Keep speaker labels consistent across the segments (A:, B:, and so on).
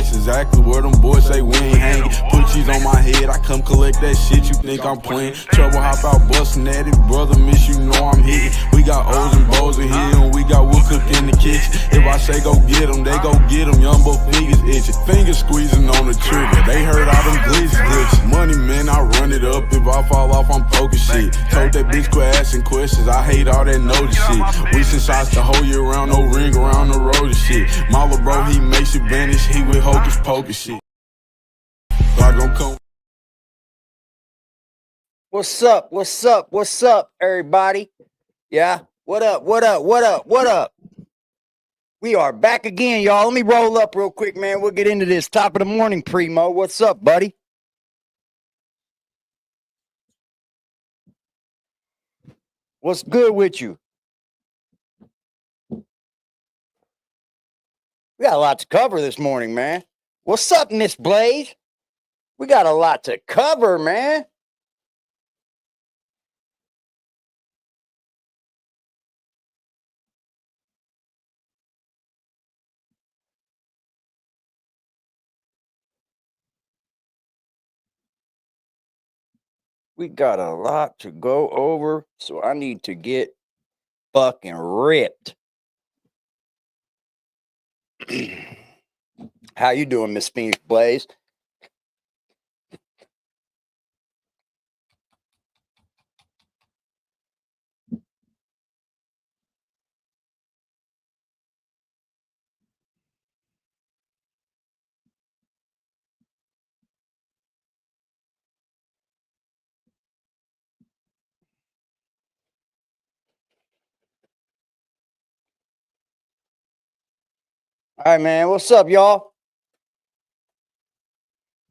A: That's exactly where them boys say we ain't hanging. Put cheese on my head, I come collect that shit, you think I'm playing. Trouble hop out bustin' at it, brother miss you know I'm hitting. We got O's and Bo's in here and we got wood cook in the kitchen. If I say go get them, they go get them, young boy fingers itching. Fingers squeezing on the trigger, they heard all them glitch. Money man, I run it up, if I fall off I'm poking shit. Told that bitch quit asking questions, I hate all that notice shit. We send shots the whole year round, no ring around the road and shit. My little bro, he makes it vanish, he with hocus pocus shit. So I gon' come.
B: What's up? What's up? What's up, everybody? Yeah? What up? What up? What up? What up? We are back again, y'all. Let me roll up real quick, man. We'll get into this. Top of the morning, Primo. What's up, buddy? What's good with you? We got a lot to cover this morning, man. What's up, Miss Blaze? We got a lot to cover, man. We got a lot to go over, so I need to get fucking ripped. How you doing, Miss Phoenix Blaze? All right, man. What's up, y'all?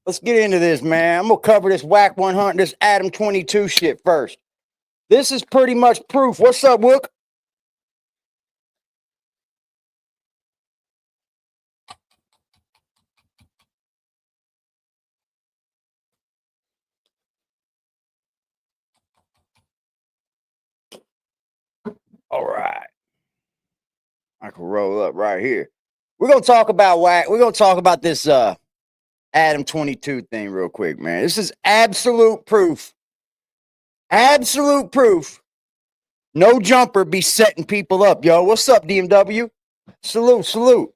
B: Let's get into this, man. I'm going to cover this Wack 100, this Adam 22 shit first. This is pretty much proof. What's up, Wook? All right. I can roll up right here. We're going to talk about Wack. We're going to talk about this Adam 22 thing real quick, man. This is absolute proof. Absolute proof. No jumper be setting people up, yo. What's up, DMW? Salute, salute.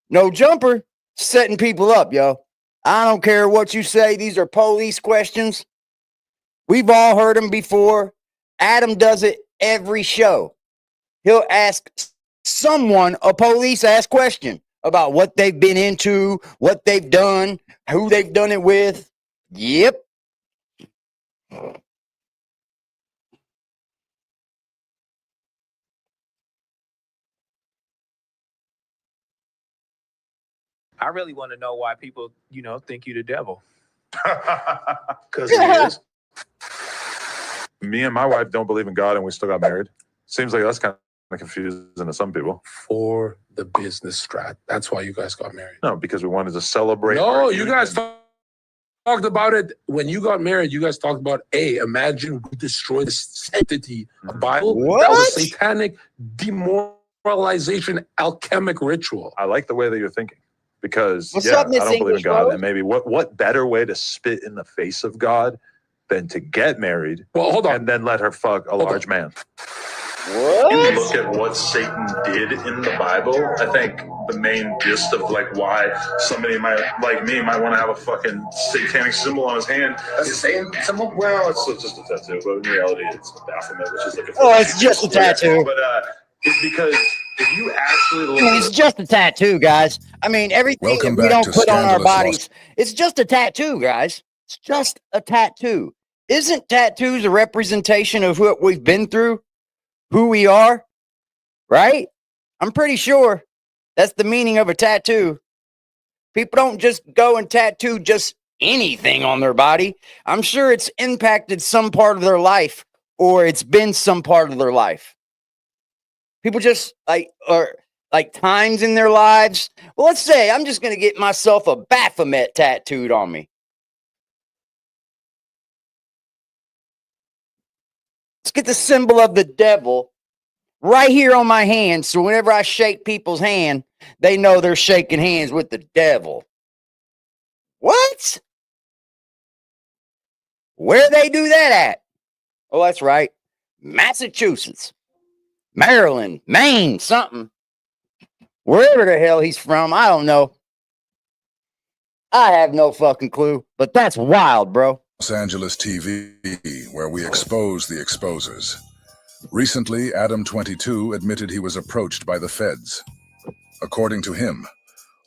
B: No jumper setting people up, yo. I don't care what you say. These are police questions. We've all heard them before. Adam does it every show. He'll ask someone, a police ask question about what they've been into, what they've done, who they've done it with. Yep.
C: I really want to know why people, think you the devil.
D: Because he is. Me and my wife don't believe in God and we still got married. Seems like that's kind of confusing to some people.
E: For the business strat. That's why you guys got married.
D: No, because we wanted to celebrate.
E: No, you guys talked about it when you got married. You guys talked about, imagine we destroy the sanctity of the Bible.
B: What?
E: That was satanic demoralization, alchemic ritual.
D: I like the way that you're thinking. Because,
B: What's
D: I
B: up, Miss
D: don't believe in
B: English
D: God.
B: Rose?
D: And maybe what better way to spit in the face of God than to get married
E: Well, hold on.
D: and then let her fuck a large man?
B: What?
F: You look at what Satan did in the Bible, I think the main gist of why somebody might want to have a fucking satanic symbol on his hand.
G: That's the same symbol?
F: Well, it's just a tattoo, but in reality it's Baphomet, which is
B: It's just a tattoo.
F: But it's because if you actually look
B: It's just a tattoo, guys. I mean, everything
H: Welcome
B: that we
H: back
B: don't
H: to
B: put on our
H: Scandalous
B: bodies, it's just a tattoo, guys. It's just a tattoo. Isn't tattoos a representation of what we've been through, who we are, right? I'm pretty sure that's the meaning of a tattoo. People don't just go and tattoo just anything on their body. I'm sure it's impacted some part of their life, or it's been some part of their life. People just like times in their lives. Well, let's say I'm just going to get myself a Baphomet tattooed on me. Let's get the symbol of the devil right here on my hand. So whenever I shake people's hand, they know they're shaking hands with the devil. What? Where they do that at? Oh, that's right. Massachusetts, Maryland, Maine, something. Wherever the hell he's from, I don't know. I have no fucking clue, but that's wild, bro.
G: Los Angeles TV, where we expose the exposers. Recently, Adam 22 admitted he was approached by the feds. According to him,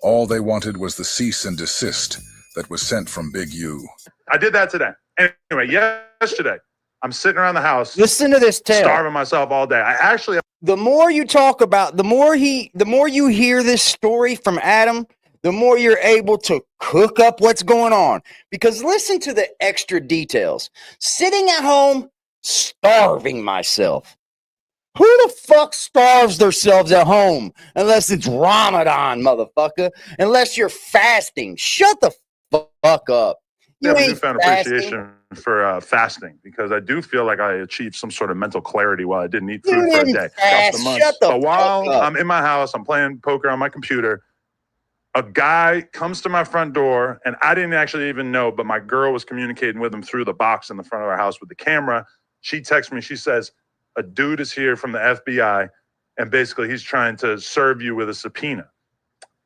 G: all they wanted was the cease and desist that was sent from Big U.
F: I did that today. Anyway, yesterday, I'm sitting around the house,
B: Listen to this tale.
F: starving myself all day. I actually
B: The more you talk about, the more you hear this story from Adam, the more you're able to cook up what's going on. Because listen to the extra details. Sitting at home, starving myself. Who the fuck starves themselves at home? Unless it's Ramadan, motherfucker. Unless you're fasting. Shut the fuck up. You
F: have a
B: ain't
F: newfound
B: fasting.
F: appreciation for fasting, because I do feel like I achieved some sort of mental clarity while I didn't eat
B: You
F: food for a
B: didn't
F: day.
B: fast. Shut the
F: But while
B: fuck up.
F: I'm in my house, I'm playing poker on my computer, a guy comes to my front door, and I didn't actually even know, but my girl was communicating with him through the box in the front of our house with the camera. She texts me, she says, a dude is here from the FBI, and basically he's trying to serve you with a subpoena.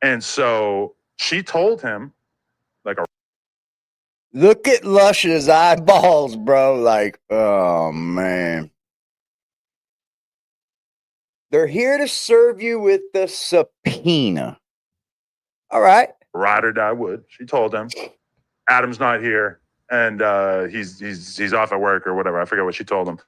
F: And so she told him, like,
B: Look at Lush's eyeballs, bro. Like, oh, man. They're here to serve you with the subpoena. All right.
F: ride or die would. She told him, Adam's not here, and he's off at work or whatever. I forget what she told him.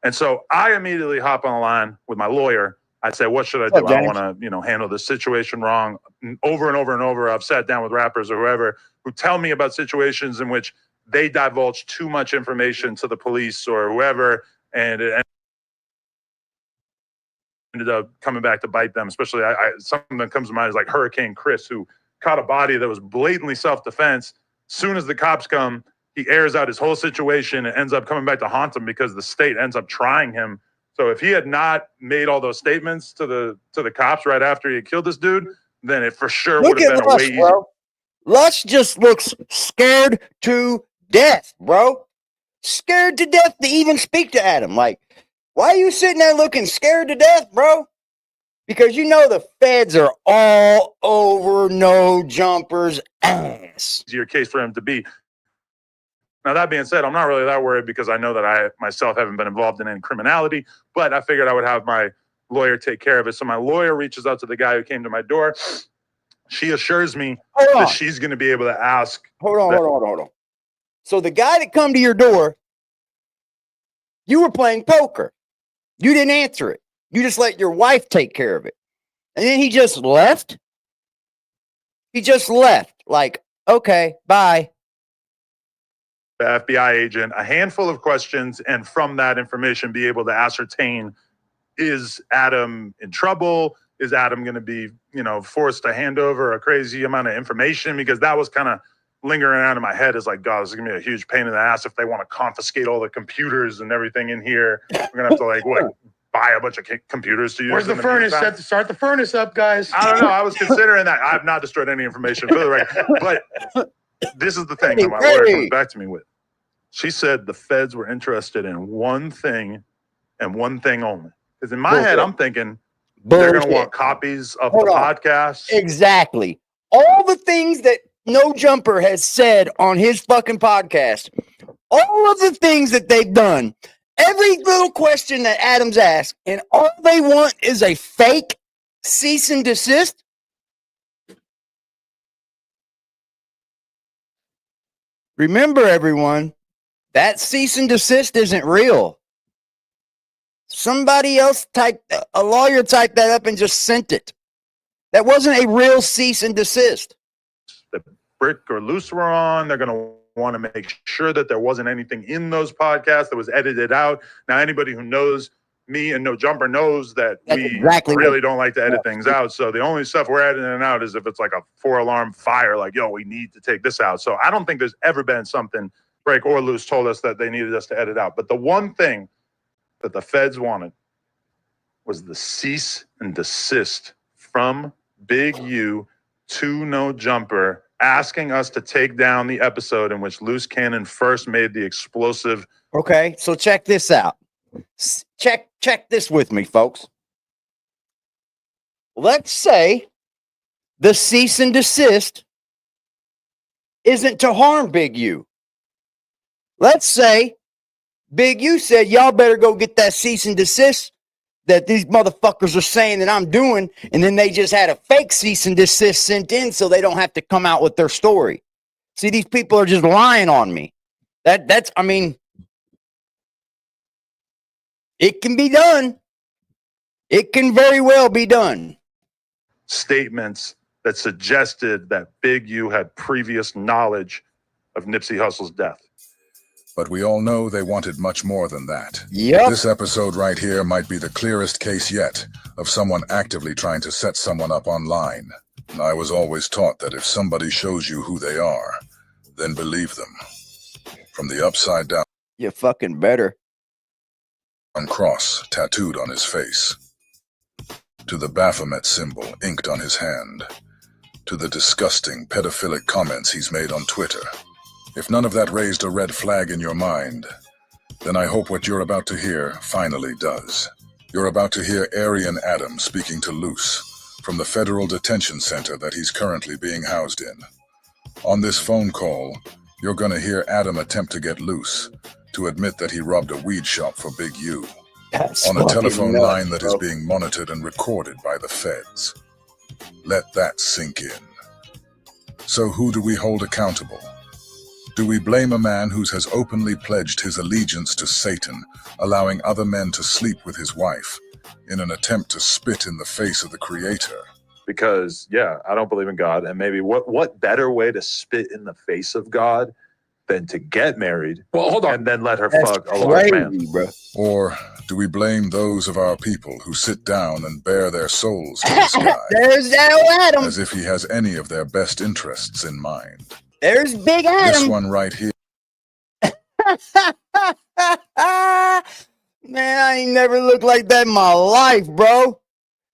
F: And so I immediately hop on the line with my lawyer. I said, what should I do? I don't want to, handle this situation wrong. Over and over and over, I've sat down with rappers or whoever who tell me about situations in which they divulge too much information to the police or whoever, and it ended up coming back to bite them. Especially, something that comes to mind is like Hurricane Chris, who caught a body that was blatantly self-defense. Soon as the cops come, he airs out his whole situation and ends up coming back to haunt him because the state ends up trying him. So if he had not made all those statements to the cops right after he had killed this dude, then it for sure would have been a way easier.
B: Bro. Lush just looks scared to death, bro. Scared to death to even speak to Adam. Like, why are you sitting there looking scared to death, bro? Because you know the feds are all over No Jumper's ass.
F: Easier case for him to be. Now, that being said, I'm not really that worried because I know that I myself haven't been involved in any criminality, but I figured I would have my lawyer take care of it. So my lawyer reaches out to the guy who came to my door. She assures me that she's going to be able to ask.
B: Hold on. So the guy that come to your door, you were playing poker. You didn't answer it. You just let your wife take care of it. And then he just left. He just left. Like, okay, bye.
F: The FBI agent a handful of questions, and from that information be able to ascertain, is Adam in trouble? Is Adam going to be, forced to hand over a crazy amount of information? Because that was kind of lingering around in my head as like, God, this is going to be a huge pain in the ass if they want to confiscate all the computers and everything in here. We're going to have to buy a bunch of computers to use.
E: Where's the furnace? Start the furnace up, guys.
F: I don't know. I was considering that. I have not destroyed any information for the record. But this is the thing that my lawyer comes back to me with. She said the feds were interested in one thing and one thing only. Because in my head, I'm thinking they're going to want copies of the podcast.
B: Exactly. All the things that No Jumper has said on his fucking podcast, all of the things that they've done, every little question that Adam's asked, and all they want is a fake cease and desist. Remember, everyone, that cease and desist isn't real. Somebody else a lawyer typed that up and just sent it. That wasn't a real cease and desist.
F: That Bricc or Luce were on, they're going to want to make sure that there wasn't anything in those podcasts that was edited out. Now, anybody who knows me and No Jumper knows that we really don't like to edit things out. So the only stuff we're editing out is if it's like a 4-alarm fire, like, yo, we need to take this out. So I don't think there's ever been something Bricc or Luce told us that they needed us to edit out. But the one thing that the feds wanted was the cease and desist from Big U to No Jumper, asking us to take down the episode in which Luce Cannon first made the explosive.
B: Okay, so check this out. Check this with me, folks. Let's say the cease and desist isn't to harm Big U. Let's say Big U said, y'all better go get that cease and desist that these motherfuckers are saying that I'm doing, and then they just had a fake cease and desist sent in so they don't have to come out with their story. See, these people are just lying on me. That's I mean, it can be done. It can very well be done.
F: Statements that suggested that Big U had previous knowledge of Nipsey Hussle's death.
G: But we all know they wanted much more than that.
B: Yep.
G: This episode right here might be the clearest case yet of someone actively trying to set someone up online. I was always taught that if somebody shows you who they are, then believe them. From the upside down
B: You fucking better.
G: cross tattooed on his face, to the Baphomet symbol inked on his hand, to the disgusting pedophilic comments he's made on Twitter. If none of that raised a red flag in your mind, then I hope what you're about to hear finally does. You're about to hear Aryan Adam speaking to Luce from the federal detention center that he's currently being housed in. On this phone call, you're gonna hear Adam attempt to get Luce to admit that he robbed a weed shop for Big U
B: That's
G: on a
B: fucking
G: telephone
B: nuts,
G: line that is
B: bro.
G: being monitored and recorded by the feds. Let that sink in. So who do we hold accountable? Do we blame a man who has openly pledged his allegiance to Satan, allowing other men to sleep with his wife, in an attempt to spit in the face of the Creator?
D: Because, yeah, I don't believe in God. And maybe what better way to spit in the face of God than to get married
E: Well, hold on.
D: and then let her
B: That's
D: fuck a large man?
B: crazy, bro.
G: Or do we blame those of our people who sit down and bare their souls to this guy,
B: There's that Adam.
G: as if he has any of their best interests in mind?
B: There's Big
G: This
B: Adam.
G: one right here
B: Man, I ain't never looked like that in my life, bro.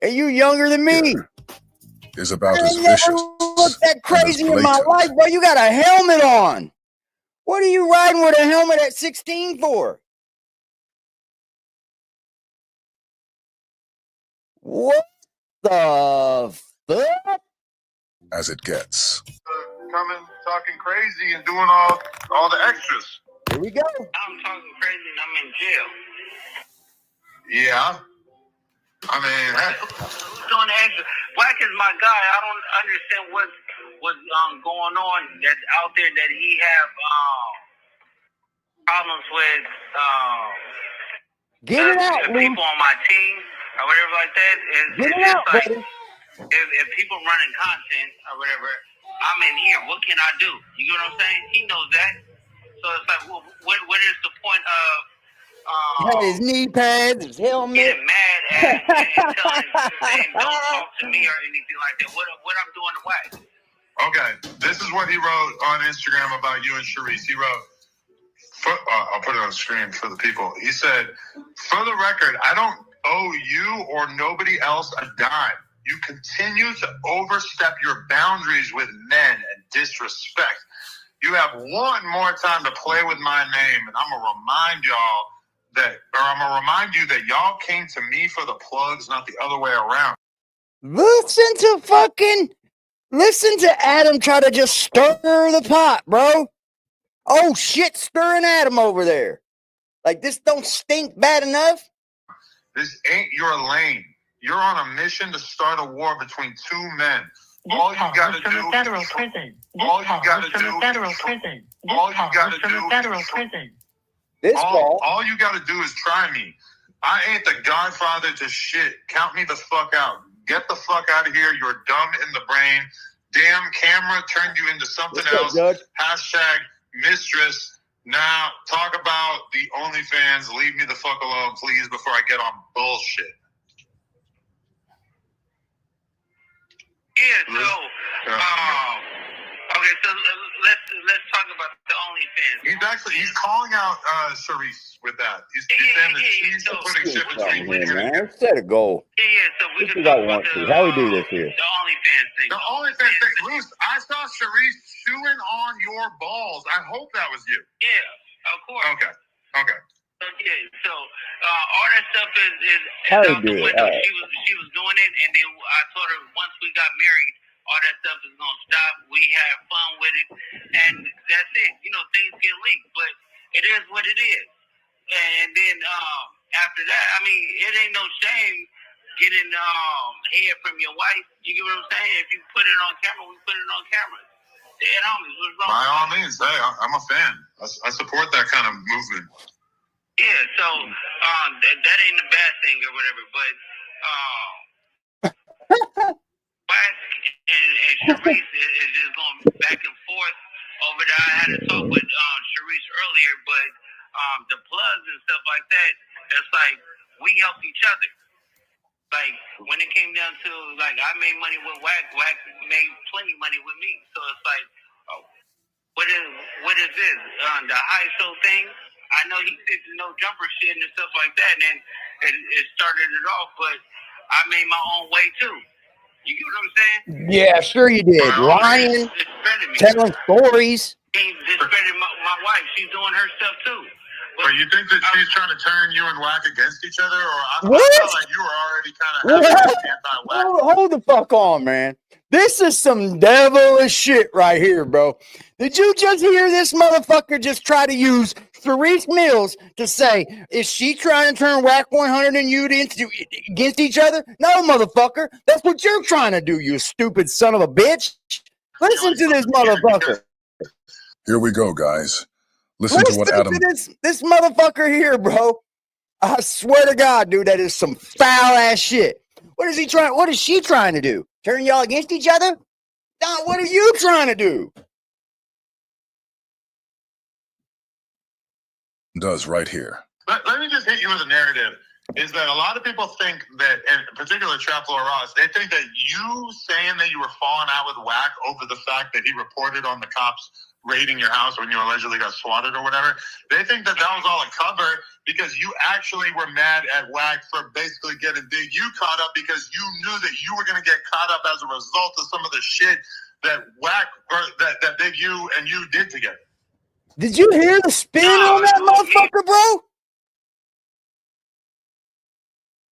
B: And you younger than me.
G: is about
B: I
G: as
B: ain't never
G: vicious
B: looked that
G: and as
B: crazy in my
G: blatant
B: life, bro. You got a helmet on. What are you riding with a helmet at 16 for? What the fuck?
G: as it gets.
H: Coming, talking crazy, and doing all the extras.
B: Here we go.
I: I'm talking crazy and I'm in jail.
H: Yeah. I mean,
I: Who's doing the extra? Wack is my guy. I don't understand what's going on that's out there that he have problems with
B: Get it out,
I: the
B: Luce.
I: people on my team or whatever like that.
B: Get it
I: It's
B: out,
I: like
B: buddy.
I: if people running content or whatever, I'm in here. What can I do? You get what I'm saying? He knows that. So it's like, well, what is the point of
B: He had his knee pads, his helmet.
I: getting mad at and saying don't talk to me or anything like that? What I'm doing to Wack?
H: okay, this is what he wrote on Instagram about you and Sharice. He wrote, I'll put it on the screen for the people. He said, for the record, I don't owe you or nobody else a dime. You continue to overstep your boundaries with men and disrespect. You have one more time to play with my name, and I'm going to remind you that y'all came to me for the plugs, not the other way around.
B: Listen to Adam try to just stir the pot, bro. Oh shit, stirring Adam over there. Like this don't stink bad enough.
H: This ain't your lane. You're on a mission to start a war between two men. All you gotta do
J: from a federal prison.
H: all you gotta
J: from
H: do
J: a federal prison.
H: all you gotta
J: from
H: do
J: a federal prison.
B: This ball.
H: all you gotta do is try me. I ain't the godfather to shit. Count me the fuck out. Get the fuck out of here. You're dumb in the brain. Damn camera turned you into something
B: What's up,
H: else.
B: Judge?
H: Hashtag mistress. Now talk about the OnlyFans. Leave me the fuck alone, please, before I get on bullshit.
I: Yeah, so, Okay, so let's talk about the OnlyFans.
H: He's calling out Cerise with that. He's saying that she's putting shit between
B: Here,
H: you.
B: man. Set a goal.
I: Yeah, so we
B: This
I: can
B: is
I: talk
B: I want
I: about
B: to. How we do this here?
I: the OnlyFans thing.
H: The OnlyFans thing, Luce, I saw Cerise chewing on your balls. I hope that was you.
I: Yeah, of course.
H: Okay.
I: So, yeah, so all that stuff is
B: How we
I: out
B: do
I: the
B: it?
I: window.
B: All right.
I: She was doing it, and then I told her once we got married, all that stuff is gonna stop. We had fun with it, and that's it. You know, things get leaked, but it is what it is. And then after that, I mean, it ain't no shame getting head from your wife. You get what I'm saying? If you put it on camera, we put it on camera. Dead homies, what's wrong?
H: By all means, hey, I'm a fan. I support that kind of movement.
I: Yeah, so that ain't a bad thing or whatever, but Wack and Sharice is just going back and forth over there. I had a talk with Sharice earlier, but the plugs and stuff like that, it's like we help each other. Like when it came down to like I made money with Wack, Wack made plenty money with me. So it's like, what is this? The high show thing. I know he did the no jumper shit and stuff like that, and then it started it off. But I made my own way too. You get what I'm saying?
B: Yeah, sure you did. Lying, telling stories.
I: He discredited my wife. She's doing her stuff too.
H: But you think that she's trying to turn you and Wack against each other, or I
B: What?
H: felt like you were already kind of anti-Wack.
B: Hold the fuck on, man. This is some devilish shit right here, bro. Did you just hear this motherfucker just try to use Gigi Mills to say, is she trying to turn Wack 100 and you against each other? No, motherfucker. That's what you're trying to do, you stupid son of a bitch. Listen to this motherfucker.
G: Here we go, guys. Listen to what Adam...
B: This motherfucker here, bro. I swear to God, dude, that is some foul ass shit. What is she trying to do? Turn y'all against each other? No, what are you trying to do?
G: does right here.
H: Let me just hit you with a narrative. Is that a lot of people think that, and in particular Trap Floor Ross, they think that you saying that you were falling out with Wack over the fact that he reported on the cops raiding your house when you allegedly got swatted or whatever, they think that that was all a cover because you actually were mad at Wack for basically getting Big U caught up because you knew that you were going to get caught up as a result of some of the shit that Wack or that Big U and you did together.
B: Did you hear the spin on that motherfucker, bro?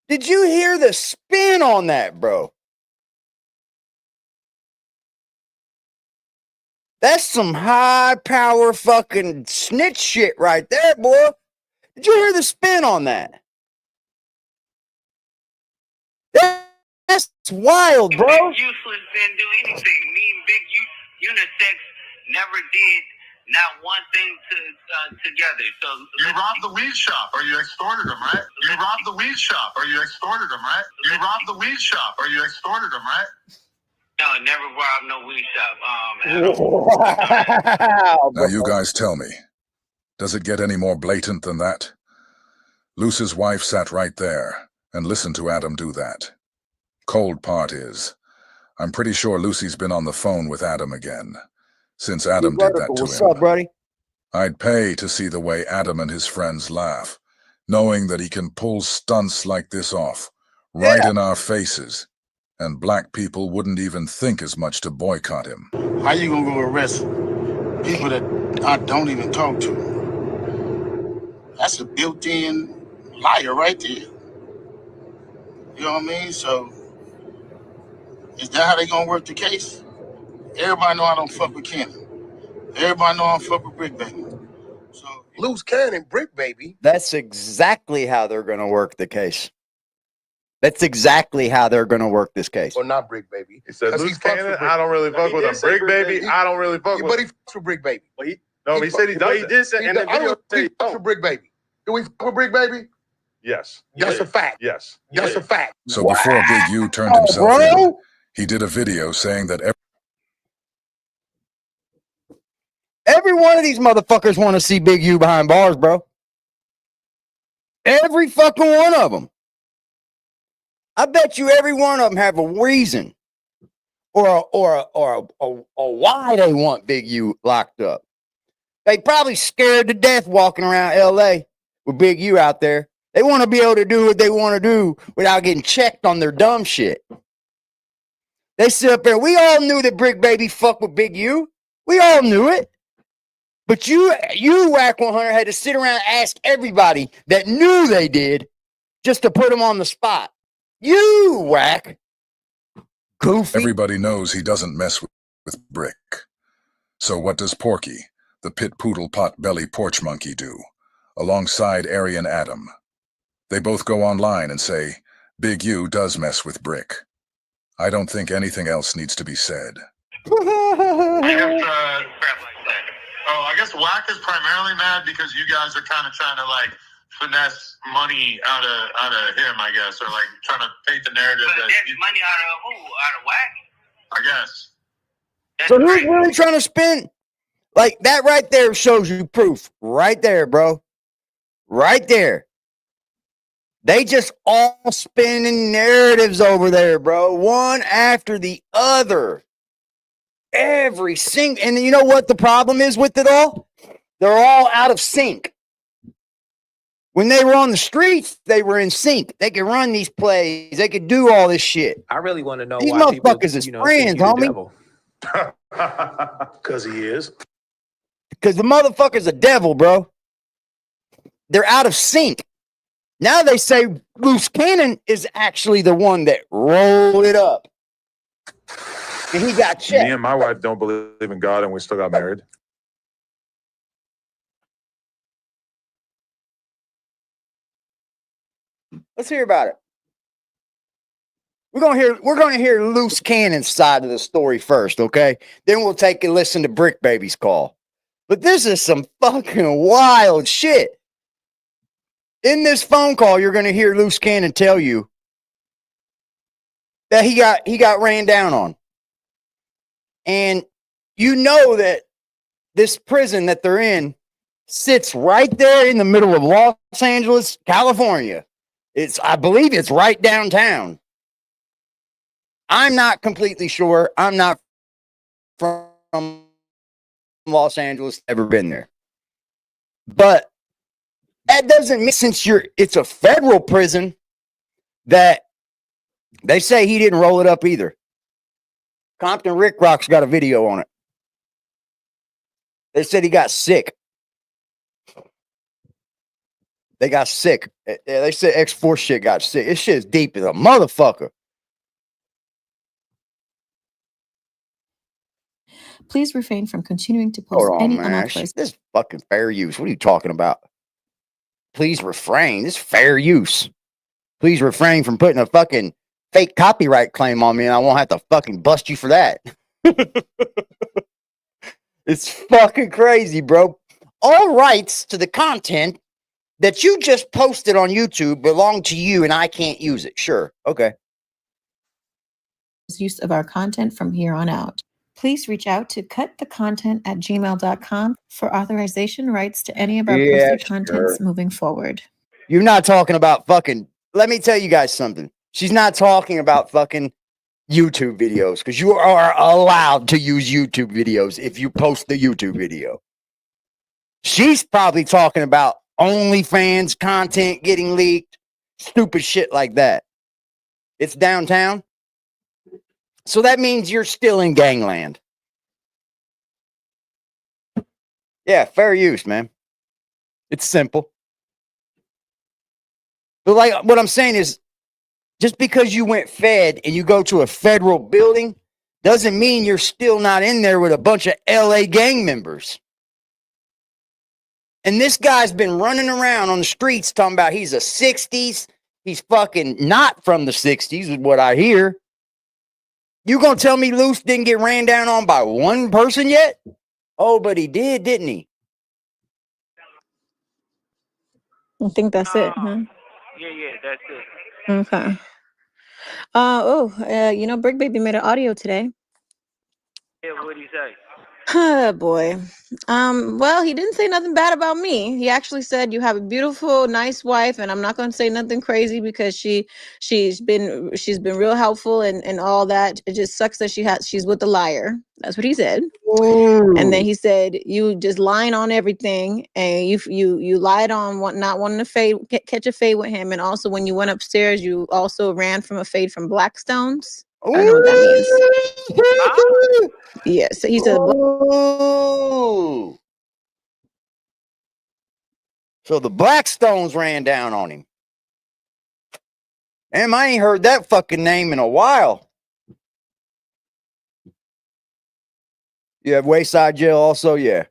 B: Did you hear the spin on that, bro? That's some high power fucking snitch shit right there, boy. Did you hear the spin on that? That's wild, bro.
I: Big Useless didn't do anything. Me and Big Unisex never did not one thing together. So
H: you robbed the weed shop or you extorted him, right? You robbed the weed shop or you extorted him, right? You robbed the weed shop or you extorted him, right?
I: No, never robbed no weed shop.
B: Wow,
G: now you guys tell me, does it get any more blatant than that? Luce's wife sat right there and listened to Adam do that. Cold part is, I'm pretty sure Lucy's been on the phone with Adam again, since Adam did that to him.
B: What's up, buddy?
G: I'd pay to see the way Adam and his friends laugh, knowing that he can pull stunts like this off, right in our faces, and black people wouldn't even think as much to boycott him.
K: How you gonna go arrest people that I don't even talk to? That's a built-in liar right there. You know what I mean? So, is that how they gonna work the case? Everybody know I don't fuck with Cannon. Everybody know I don't fuck with Bricc Baby. So,
E: Luce Cannon, Bricc Baby.
B: That's exactly how they're going to work the case. That's exactly how they're going to work this case.
E: Or not Bricc Baby.
F: He said Luce Cannon, I don't really fuck with him. Bricc Baby, I don't really fuck with him.
E: But he fucks with Bricc Baby.
F: But he said he does. He did say in the video.
E: He fucks with Bricc Baby. Do we fuck with Bricc Baby?
F: Yes.
E: That's a fact.
F: Yes.
E: That's a fact.
G: So before Big U turned himself in, he did a video saying that
B: every one of these motherfuckers want to see Big U behind bars, bro. Every fucking one of them. I bet you every one of them have a reason. or why they want Big U locked up. They probably scared to death walking around LA with Big U out there. They want to be able to do what they want to do without getting checked on their dumb shit. They sit up there. We all knew that Bricc Baby fucked with Big U. We all knew it. But you Wack 100 had to sit around and ask everybody that knew they did just to put them on the spot. You Wack. Goofy.
G: Everybody knows he doesn't mess with Bricc. So what does Porky, the pit poodle pot belly porch monkey, do? Alongside Ari and Adam. They both go online and say, Big U does mess with Bricc. I don't think anything else needs to be said.
H: I guess Wack is primarily mad because you guys are kind of trying to like finesse money out of him, I guess, or like trying to paint the narrative that
I: money out of who? Out of Wack?
H: I guess.
B: So who's really trying to spend? Like that right there shows you proof. Right there, bro. Right there. They just all spinning narratives over there, bro. One after the other. Every single, and you know what the problem is with it all? They're all out of sync. When they were on the streets, they were in sync. They could run these plays. They could do all this shit.
C: I really want to know
B: These
C: why people,
B: motherfuckers is
C: think
B: friends,
C: you the
B: homie.
C: devil.
D: Because he is.
B: Because the motherfucker's a devil, bro. They're out of sync. Now they say Luce Cannon is actually the one that rolled it up. And he got checked.
D: Me and my wife don't believe in God, and we still got married.
B: Let's hear about it. We're gonna hear Luce Cannon's side of the story first, okay? Then we'll take a listen to Bricc Baby's call. But this is some fucking wild shit. In this phone call, you're gonna hear Luce Cannon tell you that he got ran down on. And you know that this prison that they're in sits right there in the middle of Los Angeles, California. I believe it's right downtown. I'm not completely sure. I'm not from Los Angeles, ever been there. But that doesn't mean since it's a federal prison that they say he didn't roll it up either. Compton Rick Rock's got a video on it. They said he got sick. They got sick. They said X4 shit got sick. This shit is deep as a motherfucker.
L: Please refrain from continuing to post any unauthorized.
B: This is fucking fair use. What are you talking about? Please refrain. This is fair use. Please refrain from putting a fucking fake copyright claim on me, and I won't have to fucking bust you for that. It's fucking crazy, bro. All rights to the content that you just posted on YouTube belong to you, and I can't use it. Sure. Okay.
L: Use of our content from here on out. Please reach out to cutthecontent@gmail.com for authorization rights to any of our posted contents moving forward.
B: You're not talking about fucking, let me tell you guys something. She's not talking about fucking YouTube videos because you are allowed to use YouTube videos if you post the YouTube video. She's probably talking about OnlyFans content getting leaked, stupid shit like that. It's downtown. So that means you're still in gangland. Yeah, fair use, man. It's simple. But like what I'm saying is, just because you went fed and you go to a federal building doesn't mean you're still not in there with a bunch of LA gang members. And this guy's been running around on the streets talking about he's a 60s. He's fucking not from the 60s is what I hear. You gonna tell me Luce didn't get ran down on by one person yet? Oh, but he did, didn't he?
L: I think that's it, huh?
I: Yeah, that's it.
L: Okay. Bricc Baby made an audio today.
I: Yeah, what'd he say?
M: Oh boy. Well, he didn't say nothing bad about me. He actually said you have a beautiful, nice wife, and I'm not gonna say nothing crazy because she's been real helpful and all that. It just sucks that she's with a liar. That's what he said. And then
B: Ooh.
M: he said you just lying on everything, and you lied on not wanting to catch a fade with him, and also when you went upstairs, you also ran from a fade from Blackstones. I don't know what that means. Yes, he said.
B: Ooh. So the Blackstones ran down on him. Damn, I ain't heard that fucking name in a while. You have Wayside Jail also? Yeah.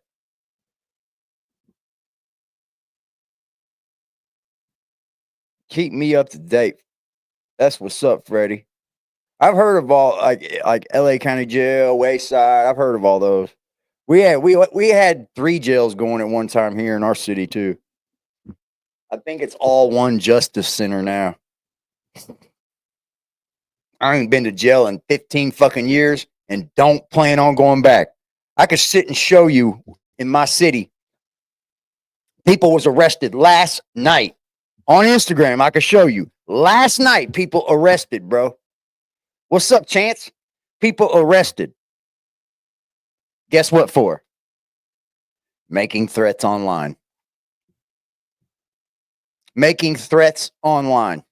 B: Keep me up to date. That's what's up, Freddie. I've heard of all like LA County Jail, Wayside. I've heard of all those. We had 3 jails going at one time here in our city too. I think it's all one justice center now. I ain't been to jail in 15 fucking years and don't plan on going back. I could sit and show you in my city. People was arrested last night on Instagram. I could show you last night. People arrested, bro. What's up, Chance? People arrested. Guess what for? Making threats online. Making threats online.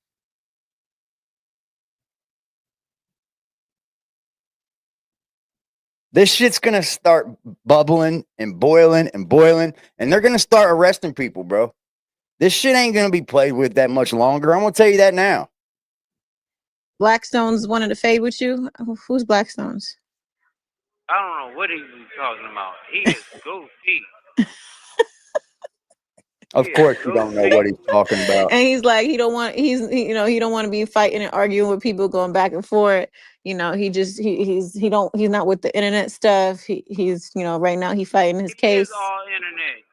B: This shit's gonna start bubbling and boiling and boiling, and they're gonna start arresting people, bro. This shit ain't gonna be played with that much longer. I'm gonna tell you that now.
M: Blackstones wanted to fade with you. Who's Blackstones?
I: I don't know what he's talking about. He is goofy.
B: Of course, you don't know what he's talking about.
M: And he's like, he don't want to be fighting and arguing with people going back and forth. He's not with the internet stuff. He's right now he's fighting his case.
I: It's all internet.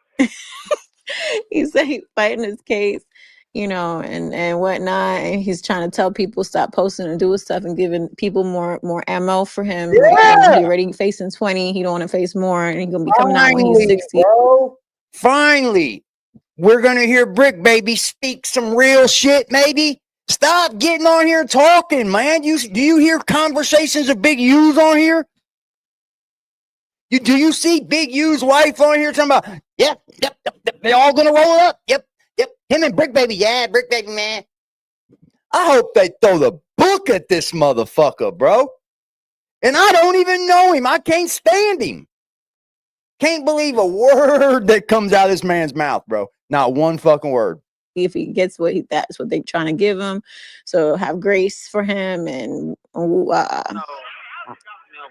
M: He's fighting his case, and whatnot. And he's trying to tell people stop posting and doing stuff and giving people more ammo for him.
B: Yeah.
M: Right now, he already facing 20. He don't want to face more, and he's gonna be coming out when he's 60.
B: Bro. Finally, we're gonna hear Bricc Baby speak some real shit. Maybe stop getting on here talking, man. Do you hear conversations of Big U's on here? Do you see Big U's wife on here talking about? Yep. They're all gonna roll up. Yep. Him and Bricc Baby. Yeah, Bricc Baby, man. I hope they throw the book at this motherfucker, bro. And I don't even know him. I can't stand him. Can't believe a word that comes out of this man's mouth, bro. Not one fucking word.
M: If he gets that's what they're trying to give him. So have grace for him and
I: No,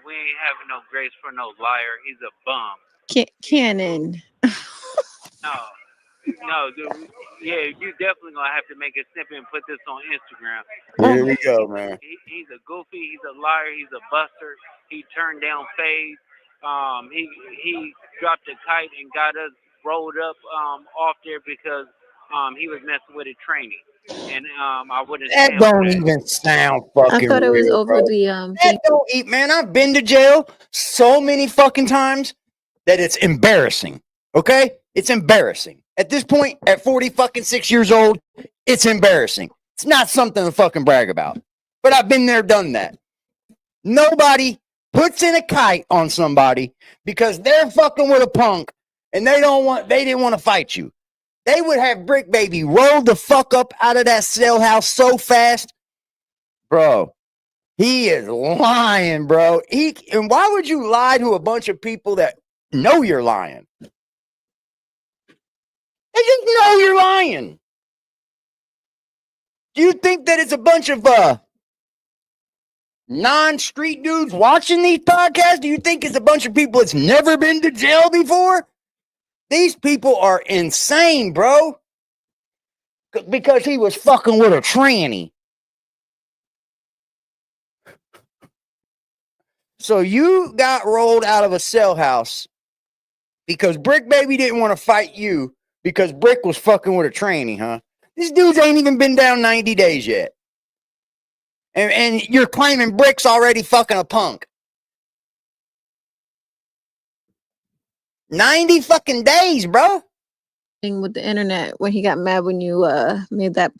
I: we ain't having no grace for no liar. He's a bum.
M: Cannon.
I: No, dude. Yeah, you definitely gonna have to make a snippet and put this on Instagram.
B: Here we go, man.
I: He's a goofy. He's a liar. He's a buster. He turned down Fade. He dropped a kite and got us rolled up off there because he was messing with a trainee. And I wouldn't.
B: That don't even sound fucking.
M: I thought it was
B: real,
M: over
B: bro. That don't eat, man. I've been to jail so many fucking times that it's embarrassing. Okay, it's embarrassing. At this point, at 46 years old, it's embarrassing. It's not something to fucking brag about. But I've been there, done that. Nobody puts in a kite on somebody because they're fucking with a punk and they didn't want to fight you. They would have Bricc Baby roll the fuck up out of that cell house so fast. Bro, he is lying, bro. And why would you lie to a bunch of people that know you're lying? They just know you're lying. Do you think that it's a bunch of non-street dudes watching these podcasts? Do you think it's a bunch of people that's never been to jail before? These people are insane, bro. Because he was fucking with a tranny. So you got rolled out of a cell house because Bricc Baby didn't want to fight you because Bricc was fucking with a tranny, huh? These dudes ain't even been down 90 days yet. And you're claiming Brick's already fucking a punk. 90 fucking days, bro.
M: Thing with the internet when he got mad when you made that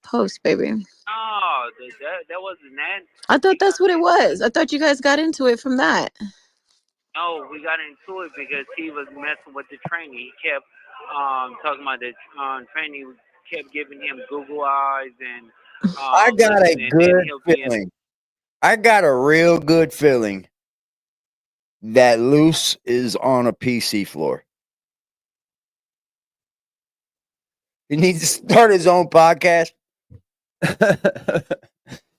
M: post, baby.
I: Oh, that wasn't that.
M: I thought that's what it was. I thought you guys got into it from that.
I: No, we got into it because he was messing with the trainer. He kept talking about the trainer kept giving him Google eyes and
B: I got a good feeling. I got a real good feeling that Luce is on a PC floor. He needs to start his own podcast.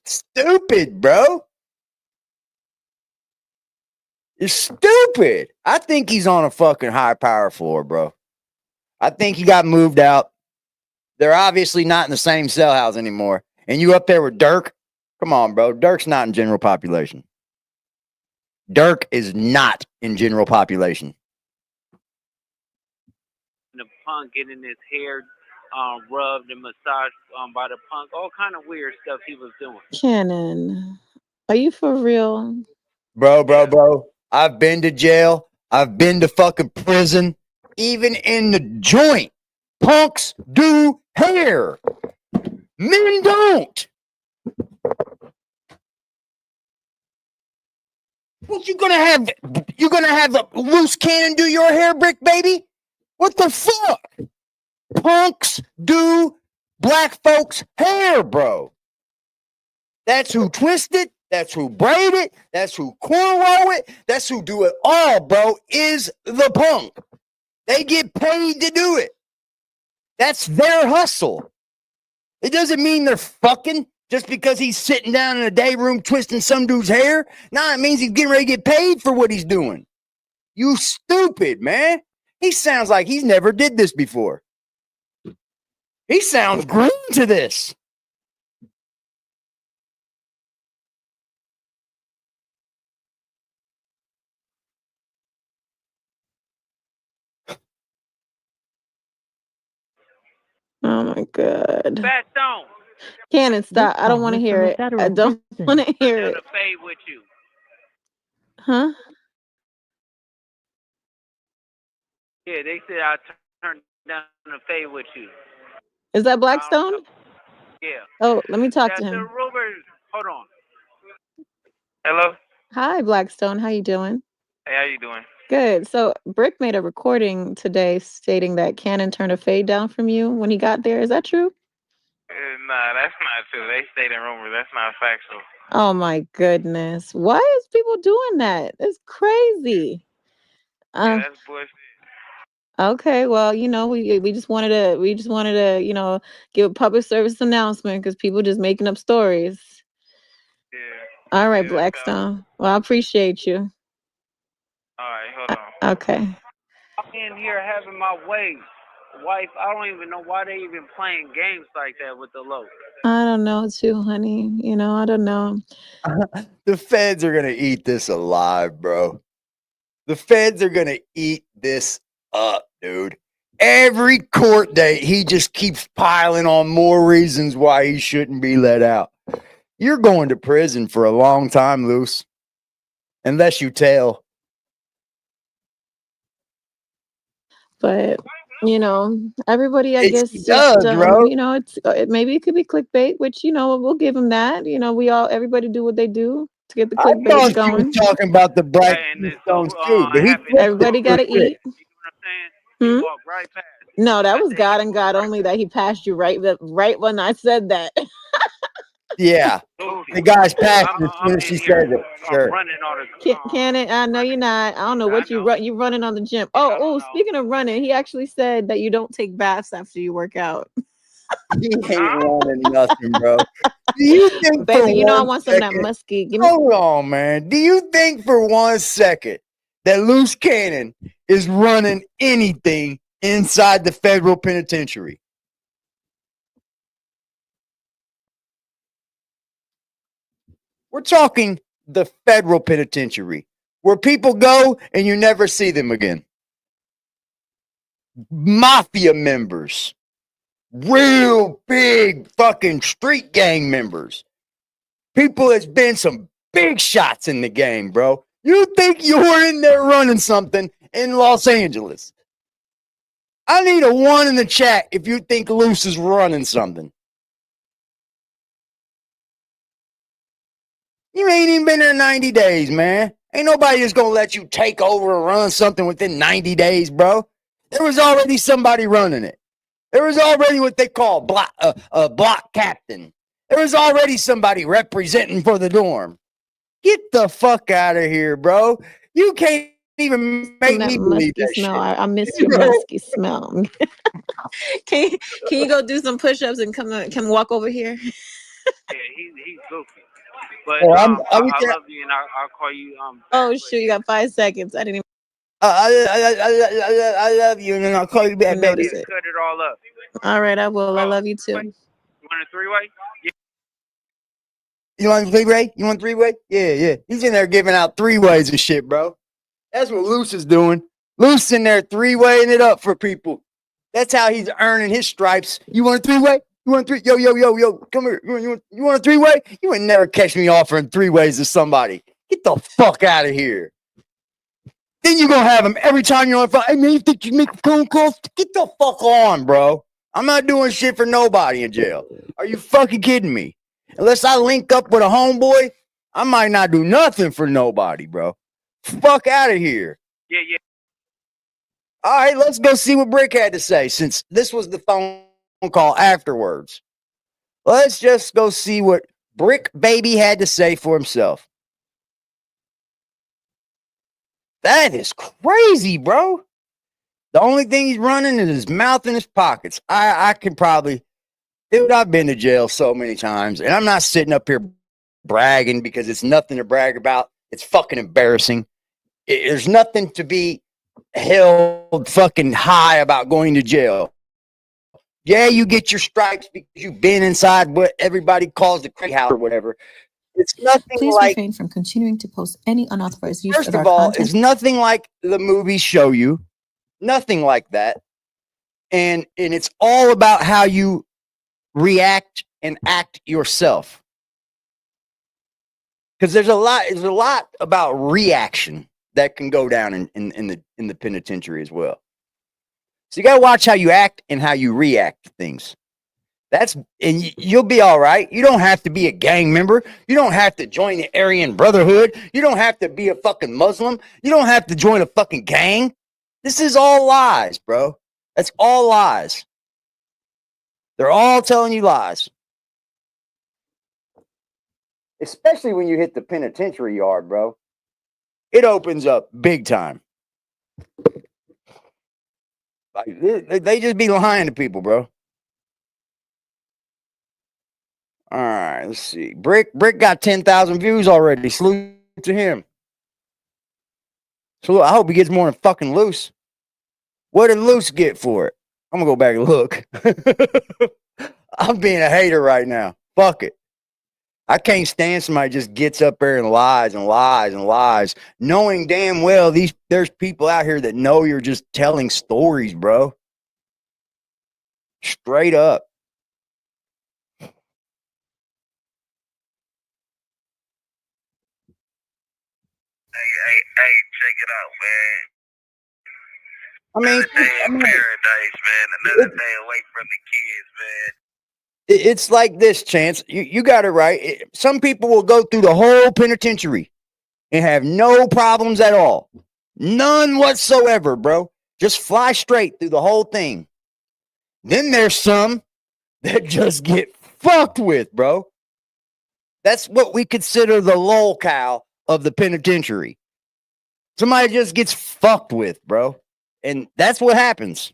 B: Stupid, bro. You're stupid. I think he's on a fucking high power floor, bro. I think he got moved out. They're obviously not in the same cell house anymore. And you up there with Dirk? Come on, bro. Dirk's not in general population. Dirk is not in general population.
I: The Punk getting his hair rubbed and massaged by the Punk. All kind of weird stuff he was doing.
M: Cannon, are you for real?
B: Bro. I've been to jail. I've been to fucking prison. Even in the joint, punks do hair. Men don't. What you gonna have? You gonna have a Luce Cannon do your hair, Bricc Baby? What the fuck? Punks do black folks' hair, bro. That's who twist it. That's who braid it. That's who cornrow it. That's who do it all, bro, is the punk. They get paid to do it. That's their hustle. It doesn't mean they're fucking just because he's sitting down in a day room twisting some dude's hair. Nah, it means he's getting ready to get paid for what he's doing. You stupid, man. He sounds like he's never did this before. He sounds green to this.
M: Oh my god.
I: Fat Stone.
M: Cannon, stop. I don't want to hear it. I don't want to hear it.
I: To fade with you.
M: Huh?
I: Yeah, they said I turned down the fade with you.
M: Is that Blackstone?
I: Yeah.
M: Oh, let me talk to
I: The
M: him.
I: rumors. Hold on. Hello.
M: Hi, Blackstone. How you doing?
I: Hey, how you doing?
M: Good. So Bricc made a recording today stating that Cannon turned a fade down from you when he got there. Is that true?
I: Nah, that's not true. They stayed in rumors. That's not factual.
M: Oh my goodness. Why is people doing that? It's crazy.
I: That's bullshit.
M: Okay, well, you know, we just wanted to, you know, give a public service announcement because people just making up stories.
I: Yeah.
M: All right, Blackstone. Well, I appreciate you.
I: All right, hold on.
M: Okay.
I: I'm in here having my wife. I don't even know why they even playing games like that with the low.
M: I don't know too, honey. You know, I don't know.
B: The feds are going to eat this alive, bro. The feds are going to eat this up, dude. Every court date, he just keeps piling on more reasons why he shouldn't be let out. You're going to prison for a long time, Luce. Unless you tell.
M: But you know, everybody, I guess,
B: He does, bro.
M: you know, maybe it could be clickbait, which, you know, we'll give him that. You know, everybody do what they do to get the clickbait going.
B: I was talking about the black stones too, but
M: everybody got to eat.
I: You know what I'm saying? He walked right past.
M: No, that was God and God only that he passed you right when I said that.
B: Yeah, the guy's passed as soon as she said it. Sure.
M: Cannon, I know you're not. I don't know what you running on the gym. Oh, speaking of running, he actually said that you don't take baths after you work out.
B: He ain't running nothing, bro. Do you think,
M: baby, you know I want some of that musky.
B: Hold on, man. Do you think for 1 second that Luce Cannon is running anything inside the federal penitentiary? We're talking the federal penitentiary, where people go and you never see them again. Mafia members, real big fucking street gang members. People that's been some big shots in the game, bro. You think you're in there running something in Los Angeles. I need a 1 in the chat if you think Luce is running something. You ain't even been there 90 days, man. Ain't nobody just gonna let you take over and run something within 90 days, bro. There was already somebody running it. There was already what they call block captain. There was already somebody representing for the dorm. Get the fuck out of here, bro. You can't even make
M: That
B: me believe
M: musky
B: that
M: smell.
B: shit.
M: I miss your musky smell. can you go do some push-ups and come walk over here?
I: Yeah, he's goofy. But
B: Oh,
I: I
B: can-
I: love you, and I'll call you.
M: Oh shoot, you got 5 seconds. I didn't even
B: I love you, and then I'll call you back, baby.
M: notice it.
I: cut it all up.
M: All right, I will. I love you too.
I: You want a three-way? Yeah.
B: You want three-way? You want three-way? Yeah. He's in there giving out 3-ways and shit, bro. That's what Luce is doing. Luce in there 3-waying it up for people. That's how he's earning his stripes. You want a 3-way? You want a 3? Yo, come here. You want a 3-way? You would never catch me offering 3-ways to somebody. Get the fuck out of here. Then you're going to have him every time you're on the phone. Hey, man, you think you make phone calls? Get the fuck on, bro. I'm not doing shit for nobody in jail. Are you fucking kidding me? Unless I link up with a homeboy, I might not do nothing for nobody, bro. Fuck out of here.
I: Yeah.
B: All right, let's go see what Bricc had to say since this was the phone call afterwards. Let's just go see what Bricc Baby had to say for himself. That is crazy, bro. The only thing he's running is his mouth and his pockets. I can probably, dude, I've been to jail so many times, and I'm not sitting up here bragging because it's nothing to brag about. It's fucking embarrassing. There's nothing to be held fucking high about going to jail. Yeah, you get your stripes because you've been inside what everybody calls the crack house or whatever. It's nothing
L: Please
B: like,
L: refrain from continuing to post any unauthorized use
B: first
L: of
B: of
L: our
B: all,
L: content.
B: it's nothing like the movies show you. Nothing like that. And it's all about how you react and act yourself. Because there's a lot about reaction that can go down in the penitentiary as well. So you gotta watch how you act and how you react to things. You'll be all right. You don't have to be a gang member. You don't have to join the Aryan Brotherhood. You don't have to be a fucking Muslim. You don't have to join a fucking gang. This is all lies, bro. That's all lies. They're all telling you lies. Especially when you hit the penitentiary yard, bro. It opens up big time. Like, they just be lying to people, bro. All right, let's see. Bricc got 10,000 views already. Salute to him. So I hope he gets more than fucking Luce. What did Luce get for it? I'm gonna go back and look. I'm being a hater right now. Fuck it. I can't stand somebody just gets up there and lies and lies and lies, knowing damn well there's people out here that know you're just telling stories, bro. Straight up.
I: Hey, check it out, man. Another day in paradise, man. Another day away from the kids, man.
B: It's like this, Chance. You got it right. Some people will go through the whole penitentiary and have no problems at all. None whatsoever, bro. Just fly straight through the whole thing. Then there's some that just get fucked with, bro. That's what we consider the lolcow of the penitentiary. Somebody just gets fucked with, bro. And that's what happens.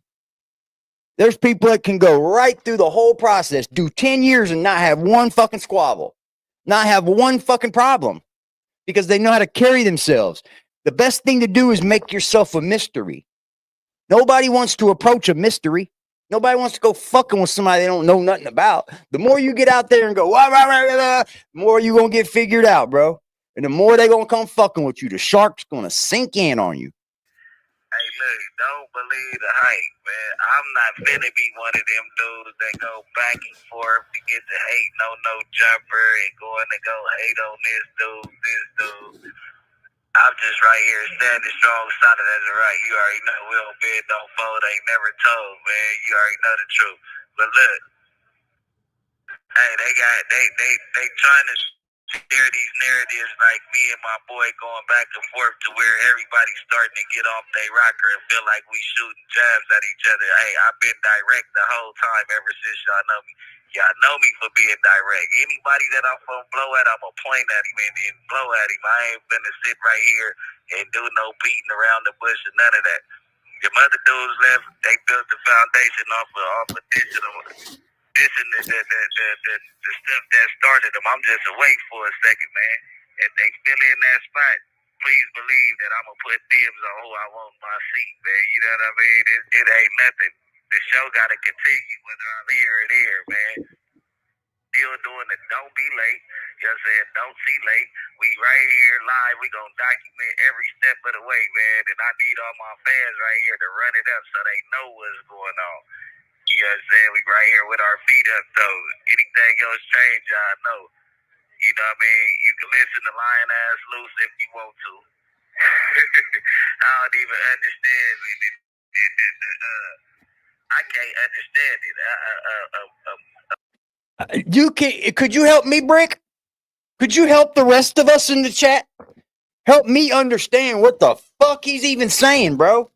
B: There's people that can go right through the whole process, do 10 years and not have one fucking squabble, not have one fucking problem because they know how to carry themselves. The best thing to do is make yourself a mystery. Nobody wants to approach a mystery. Nobody wants to go fucking with somebody they don't know nothing about. The more you get out there and go, wah, wah, wah, wah, wah, the more you're going to get figured out, bro. And the more they're going to come fucking with you, the shark's going to sink in on you.
I: Hey, look, don't believe the hype, man. I'm not finna be one of them dudes that go back and forth to get to hating on no jumper and going to go hate on this dude. I'm just right here standing strong, solid as a rock. You already know we don't bend, don't fold, ain't never told, man. You already know the truth. But look, hey, they trying to share these narratives like me and my boy going back and forth to where everybody's starting to get off their rocker and feel like we shooting jabs at each other. Hey, I've been direct the whole time ever since y'all know me. Y'all know me for being direct. Anybody that I'm gonna blow at, I'm gonna point at him and blow at him. I ain't gonna sit right here and do no beating around the bush or none of that. Them other dudes left, they built the foundation off of this and the stuff that started them. I'm just awake for a second, man. If they still in that spot, please believe that I'm gonna put dibs on who I want in my seat, man. You know what I mean? It ain't nothing. The show gotta continue, whether I'm here or there, man. Still doing it. Don't be late. You know what I'm saying? Don't see late. We right here live. We gonna document every step of the way, man. And I need all my fans right here to run it up so they know what's going on. You know what I'm saying? We right here with our feet up, though. Anything else change, y'all know. You know what I mean? You can listen to Lion Ass Luce if you want to. I don't even understand it. I can't understand it.
B: You can. Could you help me, Bricc? Could you help the rest of us in the chat? Help me understand what the fuck he's even saying, bro.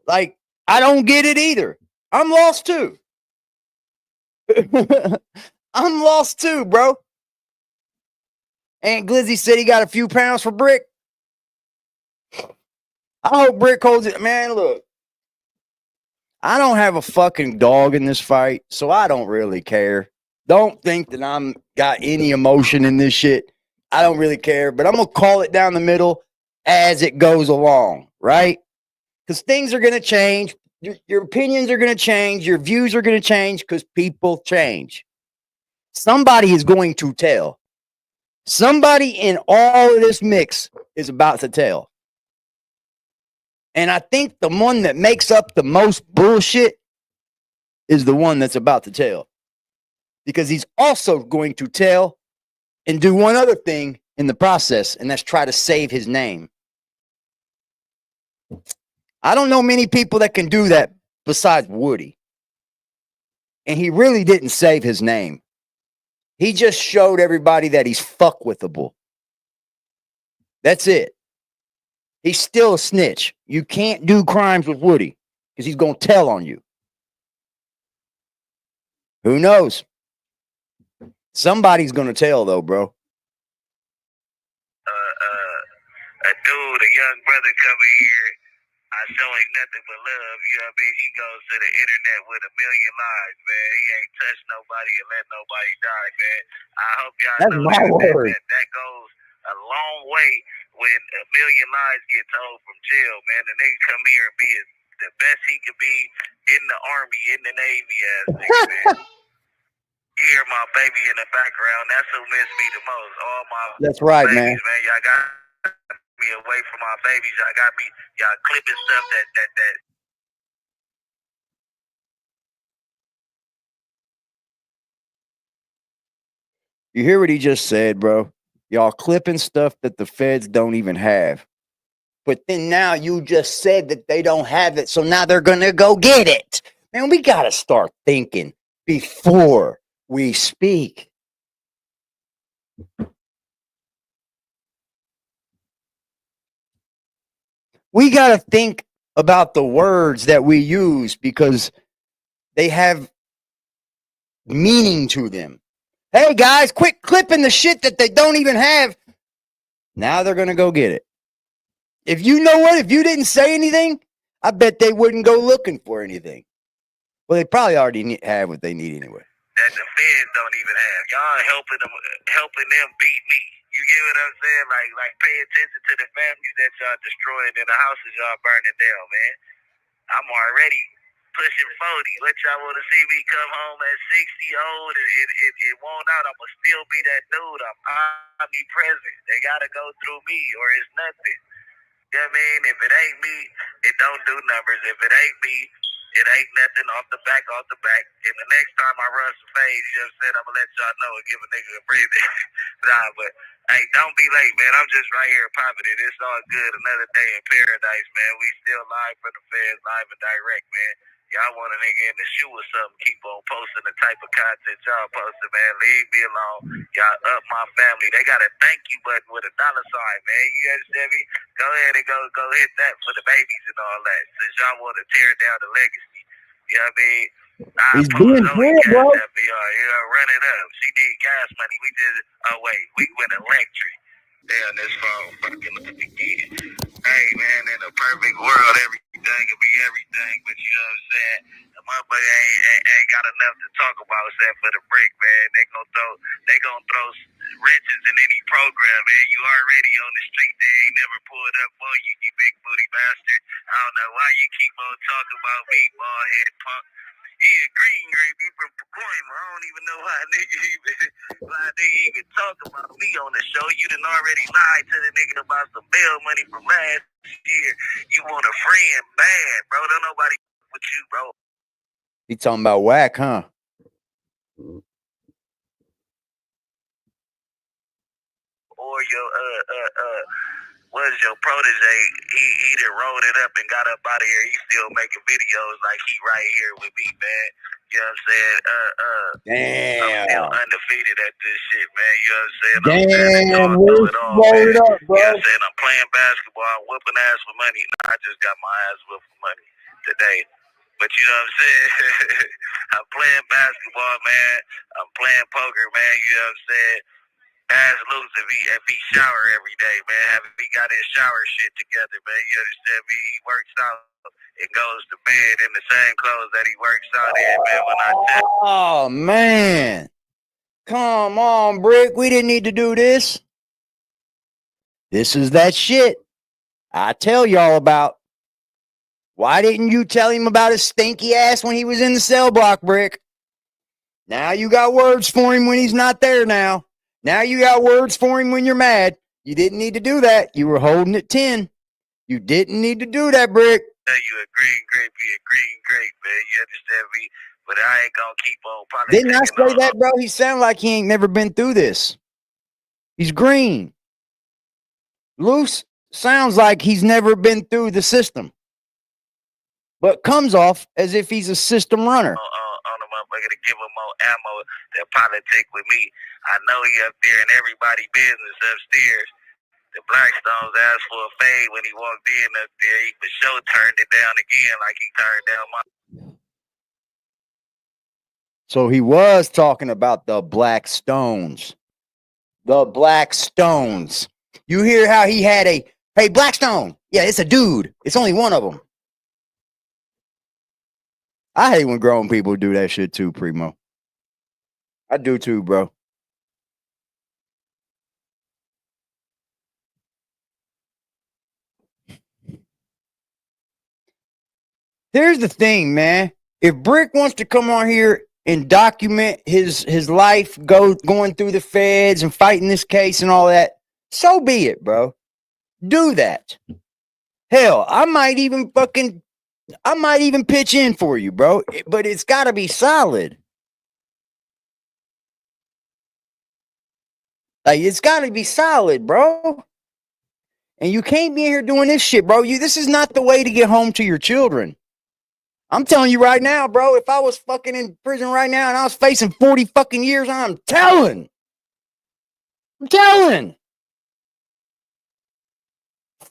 B: Like, I don't get it either. I'm lost too. I'm lost too, bro. Aunt Glizzy said he got a few pounds for Bricc. I hope Bricc holds it. Man, look. I don't have a fucking dog in this fight, so I don't really care. Don't think that I'm got any emotion in this shit. I don't really care, but I'm going to call it down the middle as it goes along, right? Because things are going to change. Your opinions are going to change. Your views are going to change because people change. Somebody is going to tell. Somebody in all of this mix is about to tell. And I think the one that makes up the most bullshit is the one that's about to tell. Because he's also going to tell and do one other thing in the process, and that's try to save his name. I don't know many people that can do that besides Woody. And he really didn't save his name. He just showed everybody that he's fuckwithable. That's it. He's still a snitch. You can't do crimes with Woody because he's going to tell on you. Who knows? Somebody's going to tell, though, bro.
I: A dude, a young brother coming here, I show him nothing but love. You know what I mean? He goes to the internet with 1 million lies, man. He ain't touched nobody and let nobody die, man. I hope y'all
B: That's
I: know
B: my word.
I: that goes a long way when 1 million lies get told from jail, man. The nigga come here and be the best he could be in the Army, in the Navy, as nigga, man. You hear my baby in the background. That's who missed me the most. All my
B: That's right,
I: babies,
B: man.
I: Y'all got me away from my babies. Y'all got me, y'all clipping stuff that.
B: You hear what he just said, bro? Y'all clipping stuff that the feds don't even have. But then now you just said that they don't have it, so now they're going to go get it. Man, we got to start thinking before we speak. We got to think about the words that we use because they have meaning to them. Hey, guys, quit clipping the shit that they don't even have. Now they're going to go get it. If you know what, if you didn't say anything, I bet they wouldn't go looking for anything. Well, they probably already have what they need anyway.
I: That the feds don't even have. Y'all helping them beat me. You get what I'm saying? Like pay attention to the families that y'all destroying and the houses y'all burning down, man. I'm already pushing 40. What y'all want to see me come home at 60 old and won't out? I'm going to still be that dude. I'm omnipresent. They got to go through me or it's nothing. You know what I mean? If it ain't me, it don't do numbers. If it ain't me, it ain't nothing off the back. And the next time I run some fades, you know what I'm saying? I'm going to let y'all know and give a nigga a breather. Nah, but Hey, don't be late, man. I'm just right here popping it. It's all good. Another day in paradise, man. We still live for the feds, live and direct, man. Y'all want a nigga in the shoe or something, keep on posting the type of content y'all posting, man. Leave me alone. Y'all up my family. They got a thank you button with a $sign, man. You understand me? Go ahead and go hit that for the babies and all that. Since y'all want to tear down the legacy. You know what I mean?
B: He's being fair, bro.
I: Run it up. She need gas money. We just we went electric. Damn, this phone fucking up again. Hey man, in a perfect world, everything could be everything, but you know what I'm saying? The motherfucker ain't got enough to talk about except for the brick, man. They gonna throw wrenches in any program, man. You already on the street, they ain't never pulled up for you, you big booty bastard. I don't know why you keep on talking about me, bald head punk. He a green grape, he from Pacoima. I don't even know why nigga even talk about me on the show. You done already lied to the nigga about some bail money from last year. You want a friend bad, bro. Don't nobody with you, bro.
B: He talking about Wack, huh?
I: Or your was your protege, he done rolled it up and got up out of here. He still making videos like he right here with me, man. You know what I'm saying?
B: Damn.
I: I'm still undefeated at this shit, man. You know what I'm saying?
B: Damn,
I: I'm through it all,
B: roll
I: man.
B: it up, bro.
I: You know what I'm saying? I'm playing basketball, I'm whooping ass for money. I just got my ass whooped for money today. But you know what I'm saying? I'm playing basketball, man. I'm playing poker, man. You know what I'm saying? Ask Luce if he shower every day, man. Have he got his shower shit together, man? You understand me? He works out and goes to bed in the same clothes that he works out in, man. When I tell
B: Oh man. Come on, Bricc. We didn't need to do this. This is that shit I tell y'all about. Why didn't you tell him about his stinky ass when he was in the cell block, Bricc? Now you got words for him when he's not there now. Now you got words for him when you're mad. You didn't need to do that. You were holding it 10. You didn't need to do that, Bricc.
I: you a green grape, man. You understand me? But I ain't gonna keep on
B: Didn't I
I: politicking
B: say that, bro? He sound like he ain't never been through this. He's green. Luce sounds like he's never been through the system, but comes off as if he's a system runner.
I: on the motherfucker to give him more ammo to politic with me. I know he up there in everybody business upstairs. The Blackstones asked for a fade when he walked in up there. He for sure turned it down again like he turned down my.
B: So he was talking about the Black Stones. The Black Stones. You hear how he had a, hey, Blackstone. Yeah, it's a dude. It's only one of them. I hate when grown people do that shit too, Primo. I do too, bro. Here's the thing, man. If Bricc wants to come on here and document his life going through the feds and fighting this case and all that, so be it, bro. Do that. Hell, I might even pitch in for you, bro. But it's got to be solid. Like, it's got to be solid, bro. And you can't be in here doing this shit, bro. This is not the way to get home to your children. I'm telling you right now, bro, if I was fucking in prison right now and I was facing 40 fucking years, I'm telling.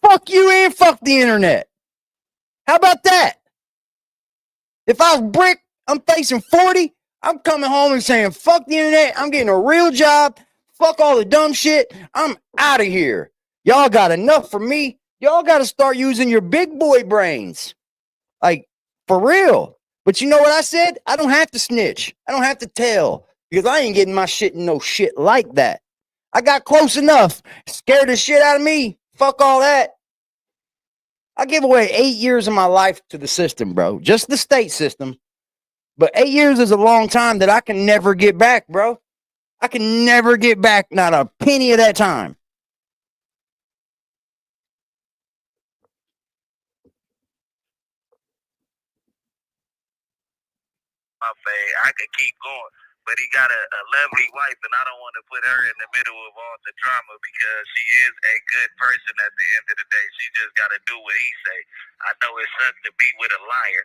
B: Fuck you and fuck the internet. How about that? If I was Bricc, I'm facing 40, I'm coming home and saying, fuck the internet, I'm getting a real job, fuck all the dumb shit, I'm out of here. Y'all got enough for me. Y'all got to start using your big boy brains. Like, for real. But you know what I said? I don't have to snitch. I don't have to tell because I ain't getting my shit in no shit like that. I got close enough. Scared the shit out of me. Fuck all that. I give away 8 years of my life to the system, bro. Just the state system. But 8 years is a long time that I can never get back, bro. I can never get back not a penny of that time.
I: My fade. I could keep going. but he got a lovely wife, and I don't want to put her in the middle of all the drama because she is a good person at the end of the day. She just got to do what he say. I know it sucks to be with a liar,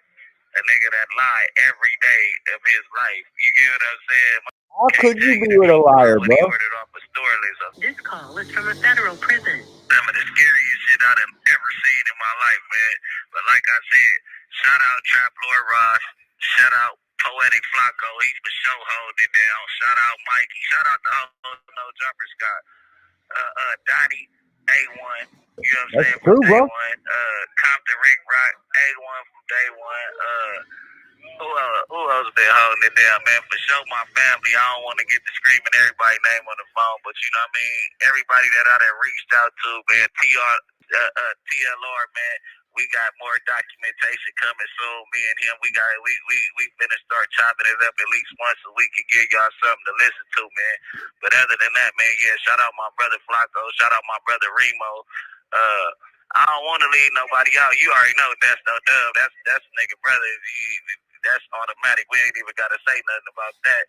I: a nigga that lie every day of his life. You get what I'm saying?
B: How could you be with a liar, bro?
J: This call is from a federal prison.
I: Some of the scariest shit I've ever seen in my life, man. But like I said, shout out Trap Lord Ross. Shout out Poetic Flacco. He's for sure holding it down. Shout out Mikey. Shout out the whole No Jumper Scott. Donnie, A1. You know what I'm saying?
B: True,
I: From day
B: bro.
I: one. Compton Rick Rock, A1 from day one. Who else been holding it down, man? For sure, my family. I don't want to get to screaming everybody's name on the phone, but you know what I mean? Everybody that I done reached out to, man, TLR, man, we got more documentation coming soon. Me and him, we finna start chopping it up at least once a week and give y'all something to listen to, man. But other than that, man, yeah, shout out my brother Flacco, shout out my brother Remo. I don't want to leave nobody out. You already know that's no dub. That's nigga brother. That's automatic. We ain't even got to say nothing about that.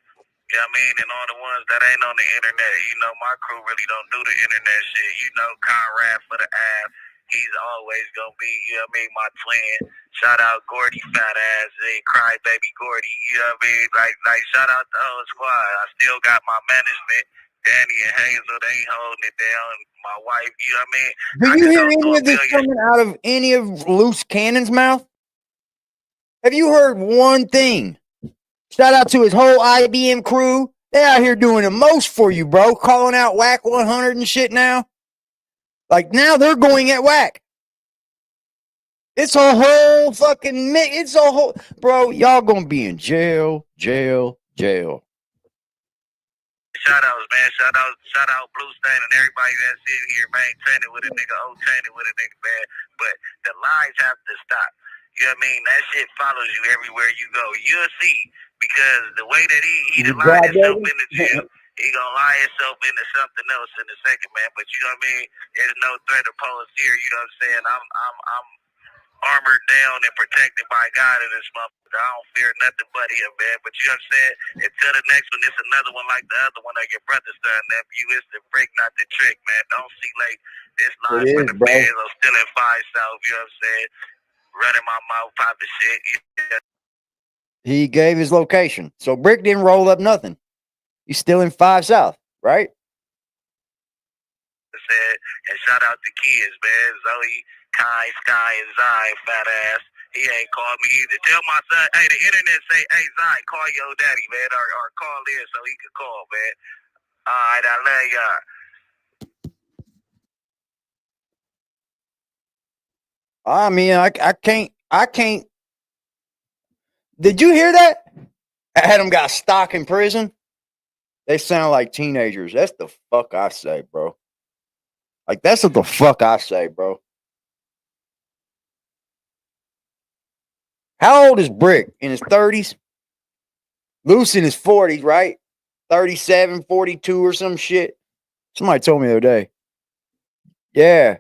I: You know what I mean? And all the ones that ain't on the internet, you know, my crew really don't do the internet shit. You know, Conrad for the app. He's always going to be, you know what I mean, my twin. Shout out Gordy, fat ass. Cry baby Gordy. You know what I mean? Like shout out the whole squad. I still got my management. Danny and Hazel, they holding it down. My wife, you know what I mean?
B: Do you hear any of this coming out of any of Luce Cannon's mouth? Have you heard one thing? Shout out to his whole IBM crew. They out here doing the most for you, bro. Calling out Wack 100 and shit now. Like now they're going at Wack. It's a whole fucking mix. It's a whole, bro. Y'all gonna be in jail.
I: Shout outs, man. Shout out Blue Stain and everybody that's in here maintaining with a nigga, obtaining with a nigga, man. But the lies have to stop. You know what I mean? That shit follows you everywhere you go. You'll see, because the way that he done lied himself into jail, he gonna lie himself into something else in a second, man. But you know what I mean? There's no threat opposed here. You know what I'm saying? I'm armored down and protected by God in this motherfucker. I don't fear nothing but him, man. But you know what I'm saying? Until the next one, it's another one like the other one of your brother's son, nephew. It's the brick, not the trick, man. Don't see like this line from the feds or still in 5 South, you know what I'm saying? Running my mouth, popping shit. Yeah.
B: He gave his location. So Bricc didn't roll up nothing. He's still in 5 South, right?
I: And shout out to kids, man. Zoe, Kai, Sky, and Zai, fat ass. He ain't called me either. Tell my son, hey, the internet say, hey, Zai, call your daddy, man, or call in so he can call, man. All right, I love y'all.
B: I mean, I can't. Did you hear that? Adam got stock in prison. They sound like teenagers. That's the fuck I say, bro. Like, that's what the fuck I say, bro. How old is Bricc? In his 30s? Luce in his 40s, right? 37, 42 or some shit. Somebody told me the other day. Yeah.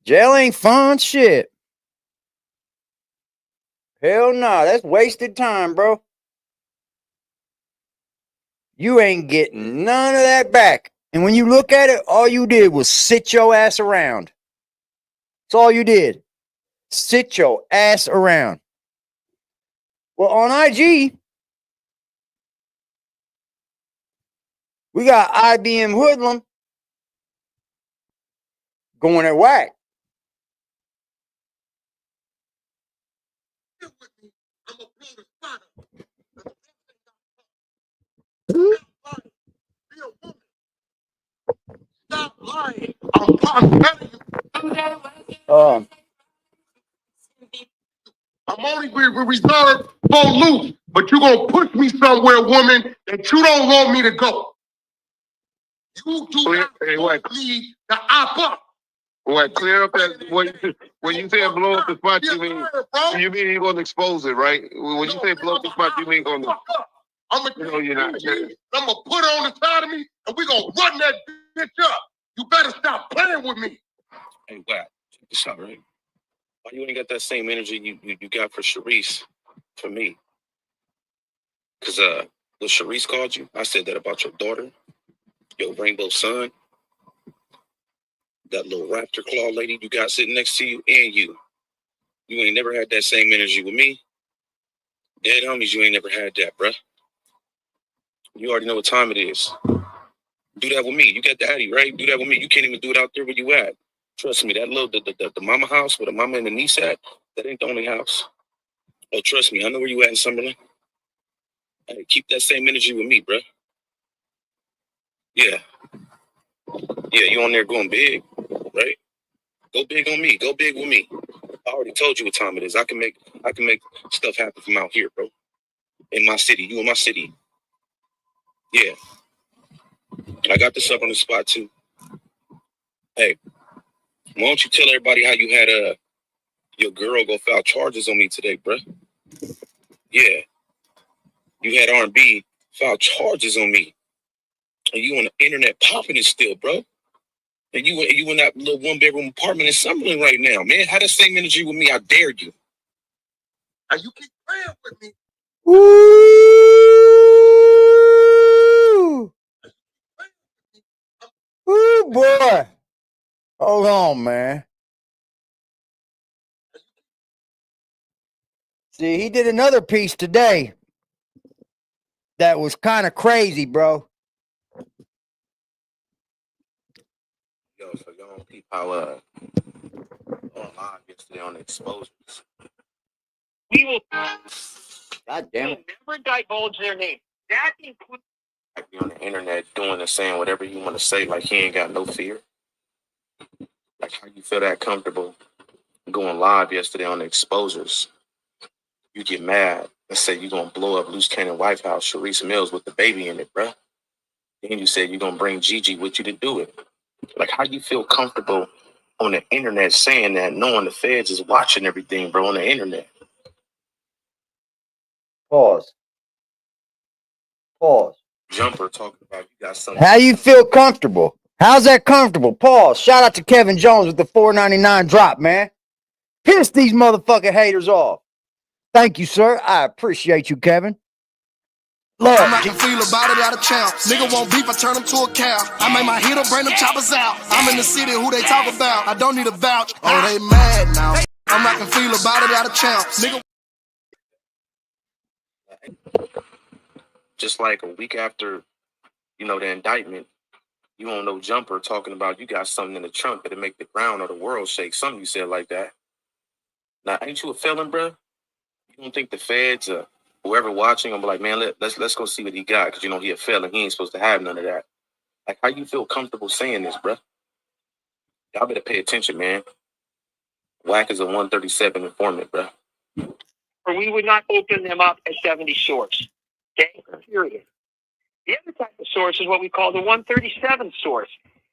B: Jail ain't fun shit. Hell no. That's wasted time, bro. You ain't getting none of that back. And when you look at it, all you did was sit your ass around. That's all you did. Sit your ass around. Well, on IG, we got IBM Hoodlum going at Wack.
K: Stop lying. I'm telling you. I'm only reserved for Luce, but you're going to push me somewhere, woman, that you don't want me to go. You do not want me to op up.
N: What, clear up that, when you say blow up the spot, you mean you're going to expose it, right? When you say blow up the spot, you mean going to...
K: I'm going to put it on the side of me, and we're going to run that bitch up. You better stop playing with me.
O: Hey, Wack, check this out, right? Why you ain't got that same energy you got for Sharice, for me? Because When Sharice called you, I said that about your daughter, your rainbow son, that little raptor claw lady you got sitting next to you, and you. You ain't never had that same energy with me. Dead homies, you ain't never had that, bruh. You already know what time it is. Do that with me. You got the Addy, right? Do that with me. You can't even do it out there where you at. Trust me, that little the mama house where the mama and the niece at, that ain't the only house. Oh, trust me, I know where you at in Summerlin. Hey, keep that same energy with me, bruh. Yeah. Yeah, you on there going big, right? Go big on me. Go big with me. I already told you what time it is. I can make stuff happen from out here, bro. In my city. You in my city. Yeah. I got this up on the spot too. Hey, why don't you tell everybody how you had your girl go file charges on me today, bruh? Yeah. You had R&B file charges on me. And you on the internet popping it still, bro. And you in that little 1-bedroom apartment in Summerlin right now, man. Have that same energy with me. I dare you. Now you keep playing with me.
B: Woo! Woo, boy. Hold on, man. See, he did another piece today that was kind of crazy, bro.
O: Yo, so y'all don't peep how on live yesterday on the exposures. We will
B: God damn it.
O: never divulge their name. That includes like be on the internet doing and saying whatever you want to say, like he ain't got no fear. Like how you feel that comfortable going live yesterday on the exposures. You get mad and say you're gonna blow up Luce Cannon White House, Gigi Mills with the baby in it, bruh. Then you said you're gonna bring Gigi with you to do it. Like how you feel comfortable on the internet saying that, knowing the feds is watching everything, bro, on the internet.
B: Pause.
O: Jumper talking about you got something.
B: How you feel comfortable? How's that comfortable? Pause. Shout out to Kevin Jones with the $4.99 drop, man. Piss these motherfucking haters off. Thank you, sir. I appreciate you, Kevin. Look.
P: I'm like a feel about it out of town. Nigga won't beef, I turn him to a cow. I make my hitter bring them choppers out. I'm in the city, who they talk about? I don't need a vouch. Oh, they mad now. I'm like a feel about it out of town. Nigga.
O: Just like a week after, the indictment, you don't know Jumper talking about you got something in the trunk that'll make the ground or the world shake. Something you said like that. Now, ain't you a felon, bro? You don't think the feds or whoever watching will be like, man, let's go see what he got, because he a felon. He ain't supposed to have none of that. Like, how you feel comfortable saying this, bro? Y'all better pay attention, man. Wack is a 137 informant, bro.
Q: Or we would not open them up as 70 source. Okay, period. The other type of source is what we call the 137 source.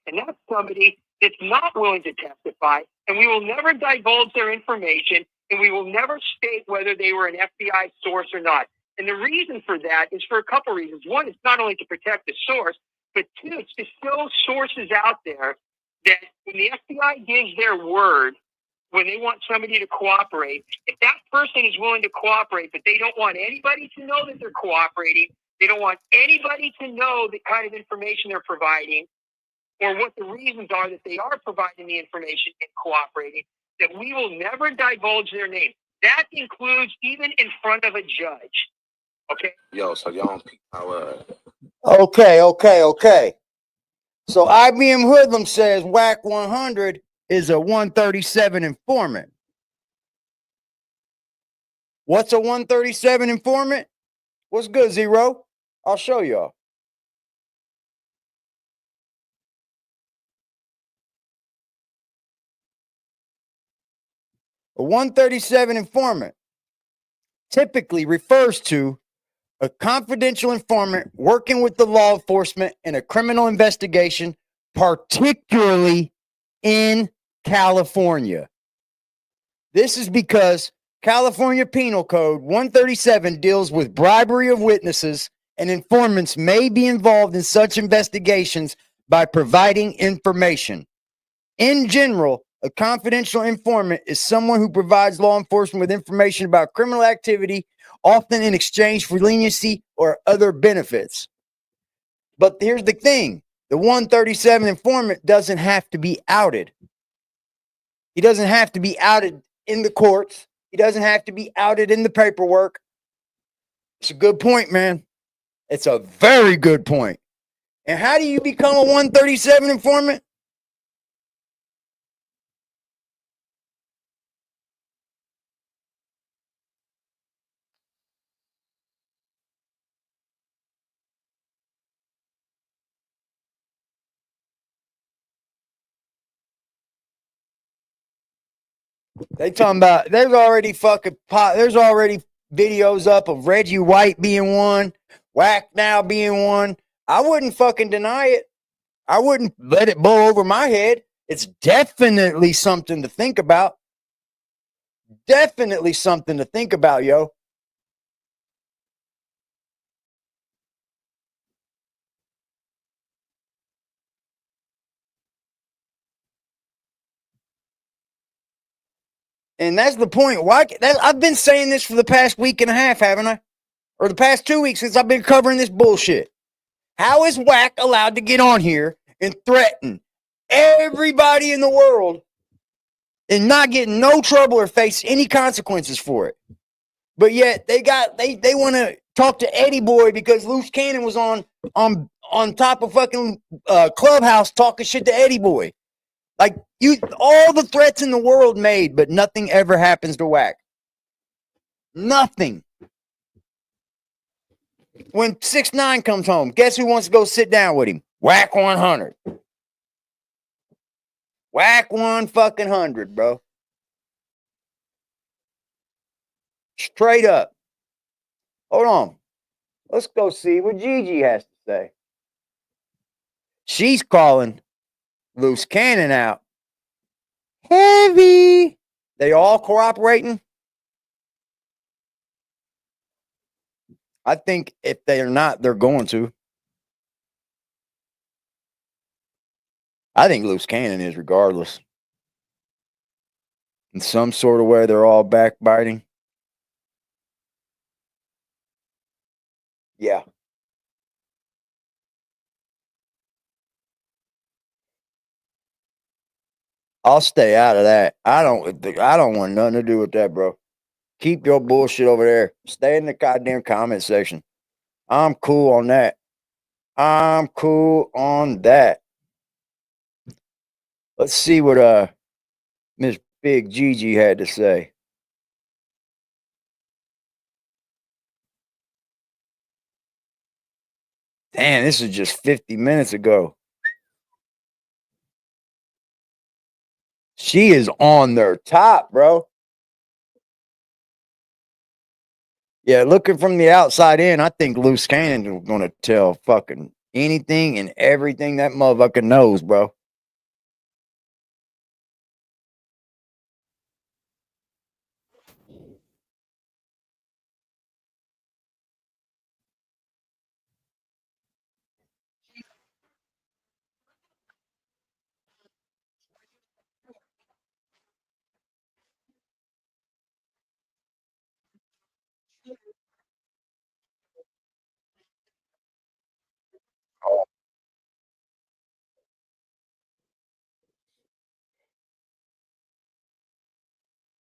Q: And that's somebody that's not willing to testify, and we will never divulge their information, and we will never state whether they were an FBI source or not. And the reason for that is for a couple reasons. One, it's not only to protect the source, but two, it's to show sources out there that when the FBI gives their word, when they want somebody to cooperate, if that person is willing to cooperate, but they don't want anybody to know that they're cooperating, they don't want anybody to know the kind of information they're providing, or what the reasons are that they are providing the information and cooperating, that we will never divulge their name. That includes even in front of a judge. Okay?
O: Yo, so y'all don't peep how
B: Okay. So IBM Hoodlum says Wack 100 is a 137 informant. What's a 137 informant? What's good, Zero? I'll show y'all. A 137 informant typically refers to a confidential informant working with the law enforcement in a criminal investigation, particularly in California. This is because California Penal Code 137 deals with bribery of witnesses, and informants may be involved in such investigations by providing information. In general, A confidential informant is someone who provides law enforcement with information about criminal activity, often in exchange for leniency or other benefits. But here's the thing. The 137 informant doesn't have to be outed. He doesn't have to be outed in the courts. He doesn't have to be outed in the paperwork. It's a good point, man. It's a very good point. And how do you become a 137 informant? They talking about there's already videos up of Reggie White being one, Wack now being one. I wouldn't fucking deny it. I wouldn't let it blow over my head. It's definitely something to think about. Definitely something to think about, yo. And that's the point. I've been saying this for the past week and a half, haven't I? Or the past 2 weeks since I've been covering this bullshit. How is Wack allowed to get on here and threaten everybody in the world and not get in no trouble or face any consequences for it? But yet they want to talk to Eddie Boy because Luce Cannon was on top of fucking Clubhouse talking shit to Eddie Boy. Like all the threats in the world made, but nothing ever happens to Wack. Nothing. When 6ix9ine comes home, guess who wants to go sit down with him? Wack 100. Wack 100, bro. Straight up. Hold on. Let's go see what Gigi has to say. She's calling Luce Cannon out. Heavy. They all cooperating? I think if they are not, they're going to. I think Luce Cannon is regardless. In some sort of way, they're all backbiting. Yeah. I'll stay out of that. I don't want nothing to do with that, bro. Keep your bullshit over there. Stay in the goddamn comment section. I'm cool on that. I'm cool on that. Let's see what Miss Big Gigi had to say. Damn, this is just 50 minutes ago. She is on their top, bro. Yeah, looking from the outside in, I think Luce Cannon is going to tell fucking anything and everything that motherfucker knows, bro.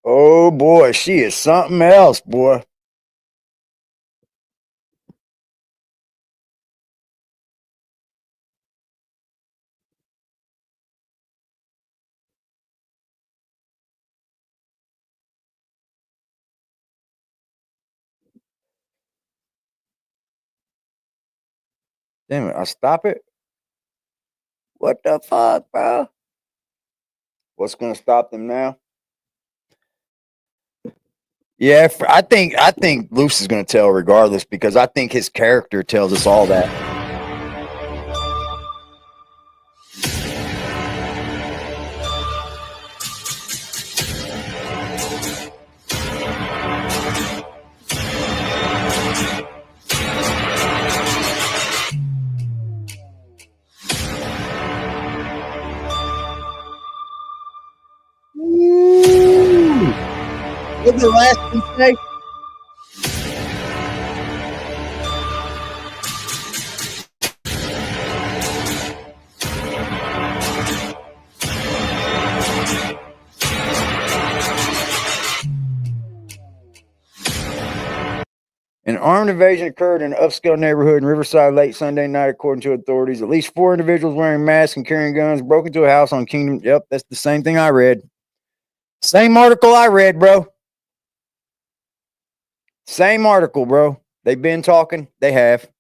B: Oh boy, she is something else, boy. Damn it, I stop it? What the fuck, bro? What's gonna stop them now? Yeah, I think Luce is gonna tell regardless because I think his character tells us all that. What did the last one say? An armed invasion occurred in an upscale neighborhood in Riverside late Sunday night, according to authorities. At least 4 individuals wearing masks and carrying guns broke into a house on Kingdom. Yep, that's the same thing I read. Same article I read, bro. Same article, bro. They've been talking. They have.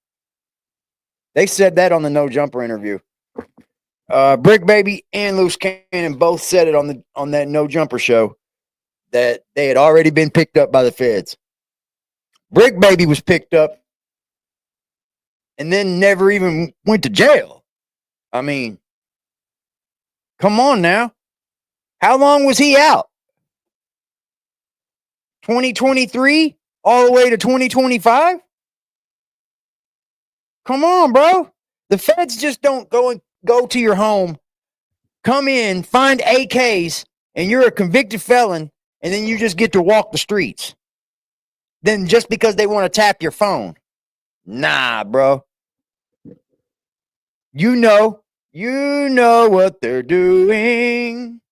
B: They said that on the No Jumper interview. Bricc Baby and Luce Cannon both said it on that No Jumper show that they had already been picked up by the feds. Bricc Baby was picked up and then never even went to jail. I mean, come on now. How long was he out? 2023 all the way to 2025? Come on, bro. The feds just don't go to your home, come in, find AKs, and you're a convicted felon, and then you just get to walk the streets. Then just because they want to tap your phone. Nah, bro. You know what they're doing.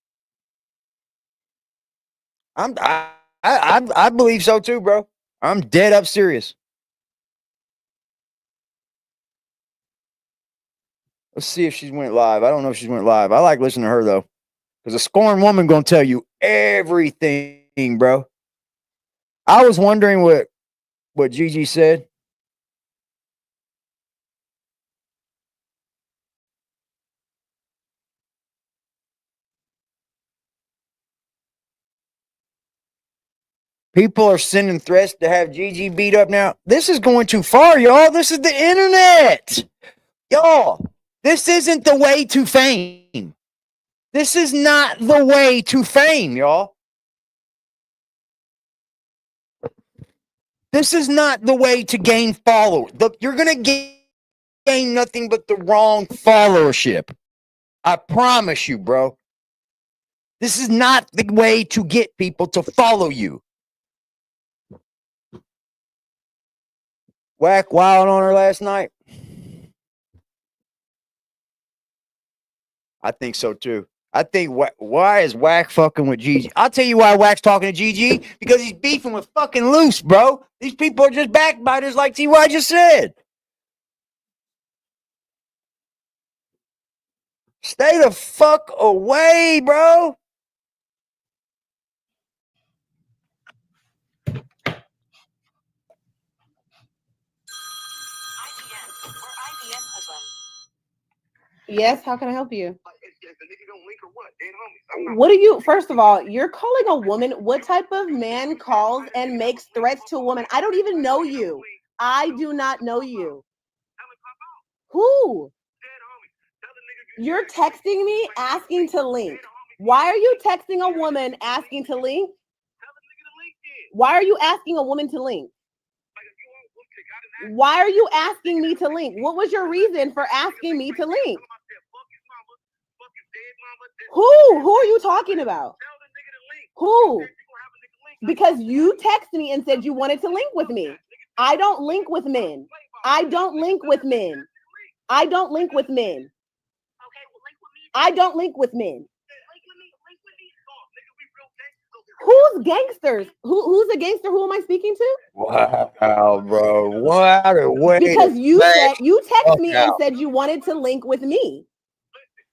B: I believe so too, bro. I'm dead up serious. Let's see if she went live. I don't know if she went live. I like listening to her though, because a scorned woman gonna tell you everything, bro. I was wondering what Gigi said. People are sending threats to have Gigi beat up now. This is going too far, y'all. This is the internet. Y'all, this isn't the way to fame. This is not the way to fame, y'all. This is not the way to gain followers. You're going to gain nothing but the wrong followership. I promise you, bro. This is not the way to get people to follow you. Wack wild on her last night? I think so too. I think why is Wack fucking with Gigi? I'll tell you why Wack's talking to Gigi, because he's beefing with fucking Luce, bro. These people are just backbiters like TY just said. Stay the fuck away, bro.
R: Yes, how can I help you? What do you, first of all, you're calling a woman, what type of man calls and makes threats to a woman? I don't even know you. I do not know you. Who? You're texting me asking to link. Why are you texting a woman asking to link? Why are you asking a woman to link? Why are you asking me to link? What was your reason for asking me to link? Who are you talking about? Who? Because you texted me and said you wanted to link with me. I don't link with men. I don't link with men. I don't link with men. I don't link with men. Who's gangsters? Who's a gangster? Who am I speaking to?
B: Wow, bro. What a way.
R: Because you said you texted me and said you wanted to link with me.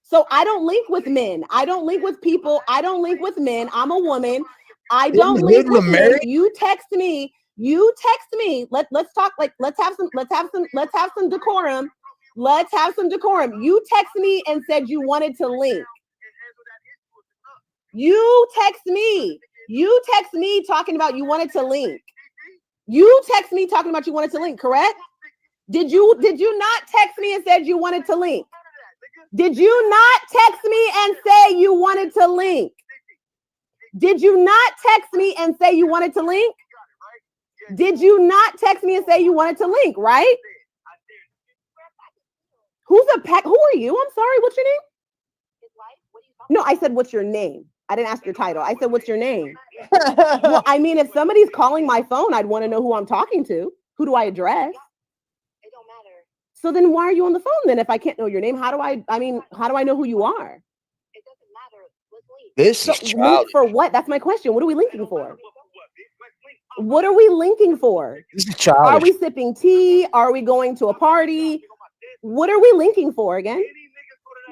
R: So I don't link with men. I don't link with people. I don't link with men. I'm a woman. I don't link with men. You text me. Let's talk. Like let's have some decorum. Let's have some decorum. You text me and said you wanted to link. You text me. You text me talking about you wanted to link. You text me talking about you wanted to link, correct? Did you not text me and said you wanted to link? Did you not text me and say you wanted to link? Did you not text me and say you wanted to link? Did you not text me and say you wanted to link, right? Who are you? I'm sorry, what's your name? No, I said, what's your name? I didn't ask your title. I said, what's your name? Well, I mean, if somebody's calling my phone, I'd want to know who I'm talking to. Who do I address? It don't matter. So then why are you on the phone then if I can't know your name? How do I know who you are? It doesn't matter. Let's link.
B: This is
R: Link
B: childish.
R: for what? That's my question. What are we linking for? What are we linking for?
B: This is
R: Are
B: childish.
R: we sipping tea? Are we going to a party? What are we linking for again?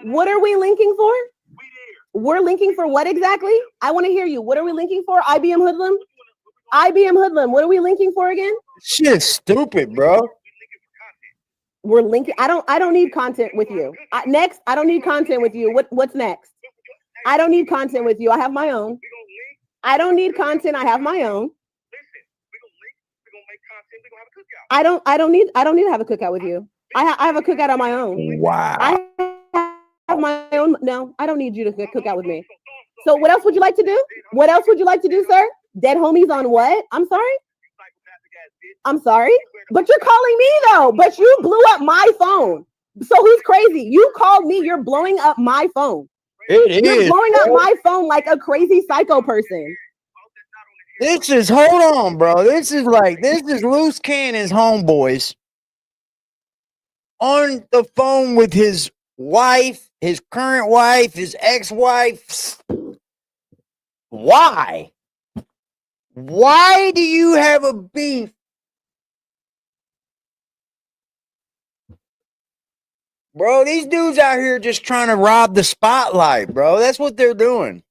R: What are we linking for? We're linking for what exactly? I want to hear you. What are we linking for? IBM Hoodlum? IBM Hoodlum. What are we linking for again?
B: Shit is stupid, bro.
R: We're linking. I don't need content with you. Next, I don't need content with you. What's next? I don't need content with you. I have my own. I don't need content. I have my own. I don't need to have a cookout with you. I have a cookout on my own.
B: Wow.
R: I have my own. No, I don't need you to cook out with me. So what else would you like to do? What else would you like to do, sir? Dead homies on what? I'm sorry. I'm sorry, but you're calling me though. But you blew up my phone. So who's crazy? You called me. You're blowing up my phone. You're blowing up my phone like a crazy psycho person.
B: This is, hold on, bro. This is Luce Cannon's homeboys on the phone with his wife, his current wife, his ex-wife. Why? Why do you have a beef? Bro, these dudes out here just trying to rob the spotlight, bro. That's what they're doing.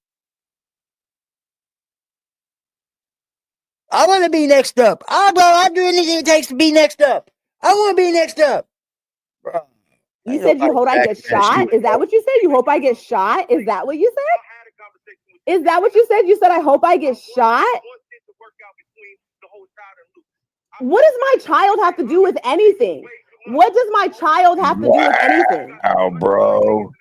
B: I want to be next up. I'll do anything it takes to be next up. I want to be next up. Bro,
R: you said you hope I get shot? Is that what you said? You hope I get shot? Is that what you said? Is that what you said? You said I hope I get shot? What does my child have to do with anything? What does my child have to do with anything?
B: Wow, bro.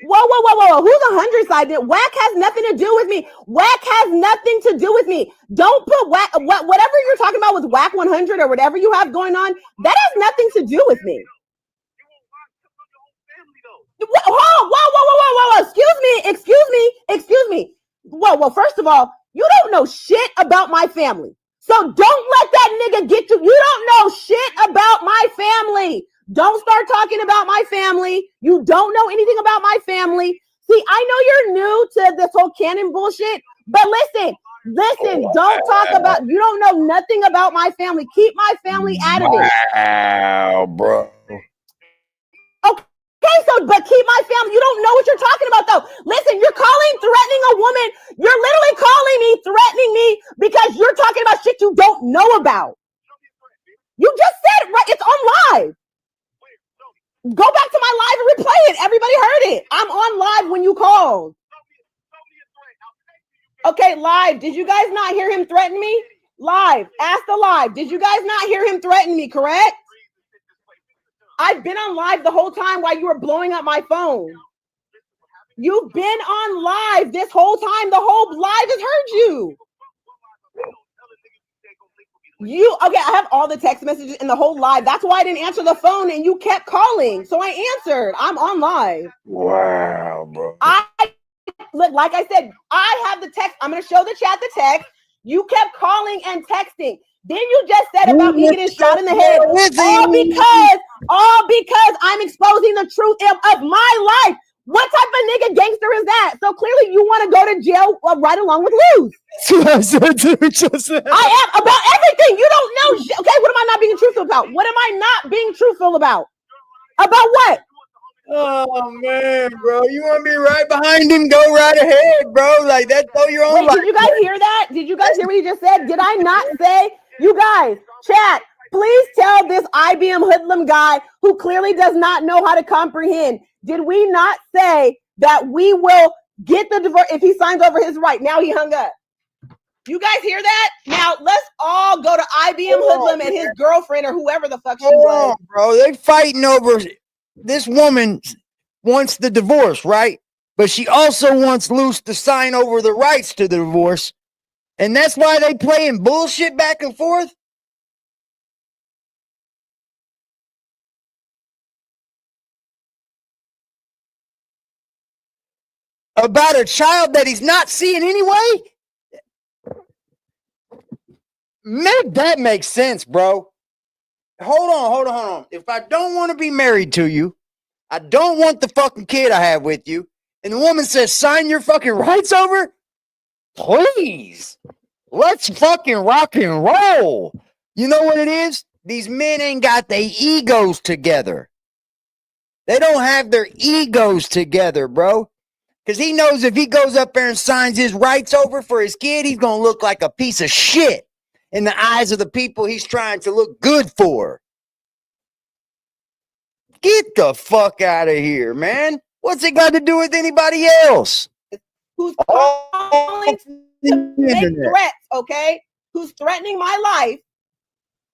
R: Whoa. Who's 100 sided? Wack has nothing to do with me. Wack has nothing to do with me. Don't put Wack, whatever you're talking about with Wack 100 or whatever you have going on, that has nothing to do with me. Whoa. Excuse me. Well, first of all, you don't know shit about my family. So don't let that nigga get you. You don't know shit about my family. Don't start talking about my family. You don't know anything about my family. See, I know you're new to this whole Cannon bullshit, but listen, don't talk about, you don't know nothing about my family. Keep my family out of it.
B: Wow, bro.
R: Okay, but keep my family. You don't know what you're talking about, though. Listen, you're threatening a woman. You're literally calling me, threatening me because you're talking about shit you don't know about. You just said it, right? It's on live. Go back to my live and replay it. Everybody heard it. I'm on live when you called. Okay, live. Did you guys not hear him threaten me? Live. Ask the live. Did you guys not hear him threaten me, correct? I've been on live the whole time while you were blowing up my phone. You've been on live this whole time. The whole live has heard you. Okay, I have all the text messages in the whole live. That's why I didn't answer the phone and you kept calling. So I answered. I'm on live.
B: Wow, bro.
R: Look, like I said, I have the text. I'm going to show the chat the text. You kept calling and texting. Then you just said about me getting shot in the head. All because I'm exposing the truth of my life. What type of nigga gangster is that? So clearly you want to go to jail right along with Luce. I am about everything. You don't know. Okay, what am I not being truthful about? What am I not being truthful about? About what?
B: Oh man, bro, you want to be right behind him? Go right ahead, bro. Like that. Throw your own.
R: Wait, did you guys hear that? Did you guys hear what he just said? Did I not say, you guys, chat? Please tell this IBM hoodlum guy who clearly does not know how to comprehend. Did we not say that we will get the divorce if he signs over his right? Now he hung up. You guys hear that? Now let's all go to IBM hoodlum and his girlfriend or whoever the fuck she was.
B: Bro, they fighting over. This woman wants the divorce, right? But she also wants Luce to sign over the rights to the divorce. And that's why they playing bullshit back and forth. about a child that he's not seeing anyway? Make that make sense, bro. Hold on. If I don't want to be married to you, I don't want the fucking kid I have with you, and the woman says, sign your fucking rights over, please, let's fucking rock and roll. You know what it is? These men ain't got their egos together. They don't have their egos together, bro. Because he knows if he goes up there and signs his rights over for his kid, he's going to look like a piece of shit in the eyes of the people he's trying to look good for. Get the fuck out of here, man. What's it got to do with anybody else?
R: Who's calling to make threats, okay? Who's threatening my life,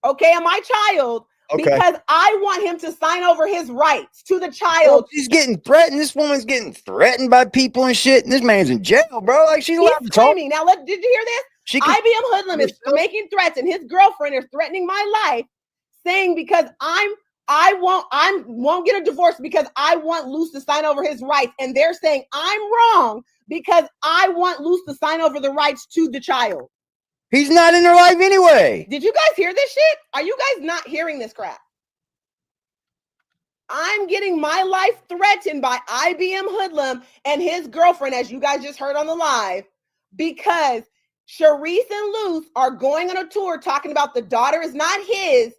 R: okay, and my child, because I want him to sign over his rights to the child.
B: Well, she's getting threatened. This woman's getting threatened by people and shit, and this man's in jail, bro. Like, she's allowed to talk.
R: Now, did you hear this? IBM Hoodlum is making threats, and his girlfriend is threatening my life, saying because I won't get a divorce because I want Luce to sign over his rights, and they're saying I'm wrong because I want Luce to sign over the rights to the child.
B: He's not in her life anyway.
R: Did you guys hear this shit? Are you guys not hearing this crap? I'm getting my life threatened by IBM Hoodlum and his girlfriend, as you guys just heard on the live, because Sharice and Luce are going on a tour talking about the daughter is not his.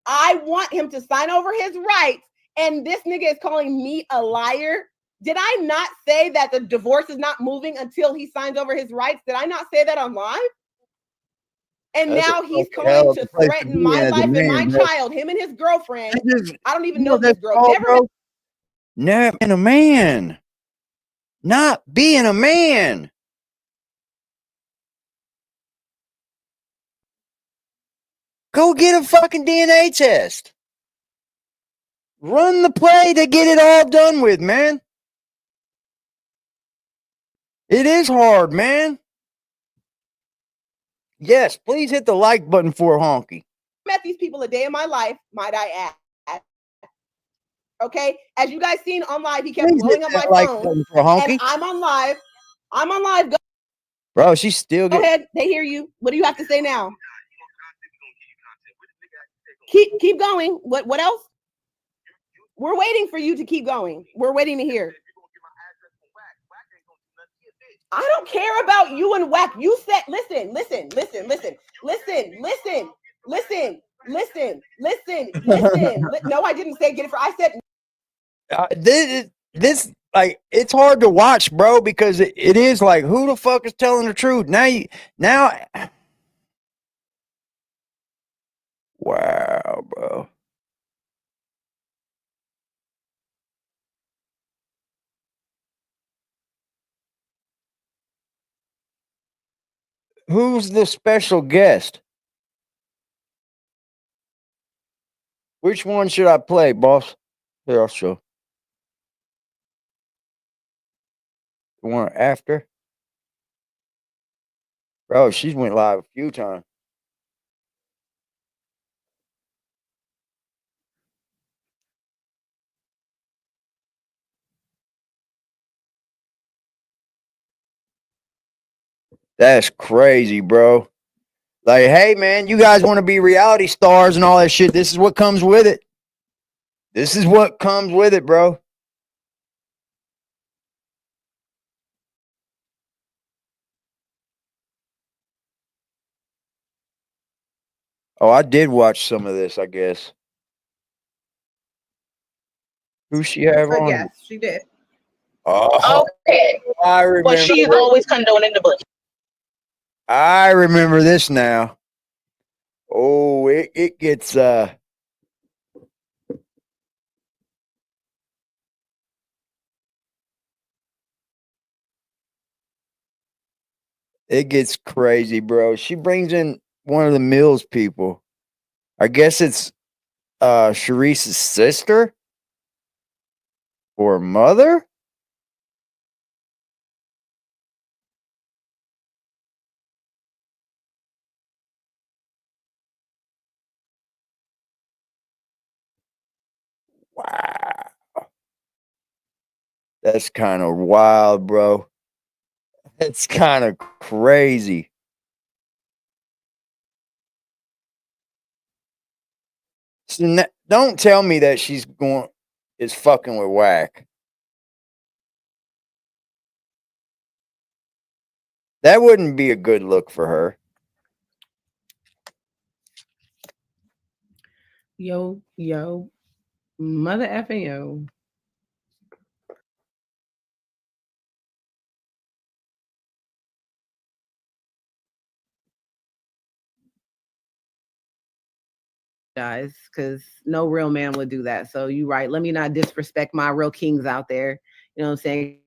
R: I want him to sign over his rights, and this nigga is calling me a liar. Did I not say that the divorce is not moving until he signs over his rights? Did I not say that on live? And now he's coming to threaten my life and my child, him and his girlfriend. I don't even know this girl.
B: Never been a man. Not being a man. Go get a fucking DNA test. Run the play to get it all done with, man. It is hard, man. Yes, please hit the like button for Honky.
R: Met these people a day in my life, might I add. Okay, as you guys seen on live, he kept blowing up my phone, and I'm on live. Go
B: Bro, she's still
R: Go ahead. They hear you. What do you have to say now? Keep going. What else? We're waiting for you to keep going. We're waiting to hear. I don't care about you and Wack. You said, listen. No, I didn't say get it for. I said
B: this like it's hard to watch, bro, because it is like, who the fuck is telling the truth? Now wow, bro. Who's the special guest? Which one should I play, boss? Here, I'll show. The one after? Bro, she's went live a few times. That's crazy, bro. Like, hey, man, you guys want to be reality stars and all that shit. This is what comes with it. This is what comes with it, bro. Oh, I did watch some of this, I guess. Who she have on?
R: Yes, she did.
B: Oh,
S: okay.
B: I remember.
S: But she's always condoning the bush.
B: I remember this now. Oh, it gets it gets crazy, bro. She brings in one of the Mills people. I guess it's Sharice's sister or mother. Wow. That's kind of wild, bro. That's kind of crazy. So don't tell me that she's is fucking with Wack. That wouldn't be a good look for her.
R: Yo, mother effing yo. Guys, because no real man would do that. So you right. Let me not disrespect my real kings out there. You know what I'm saying?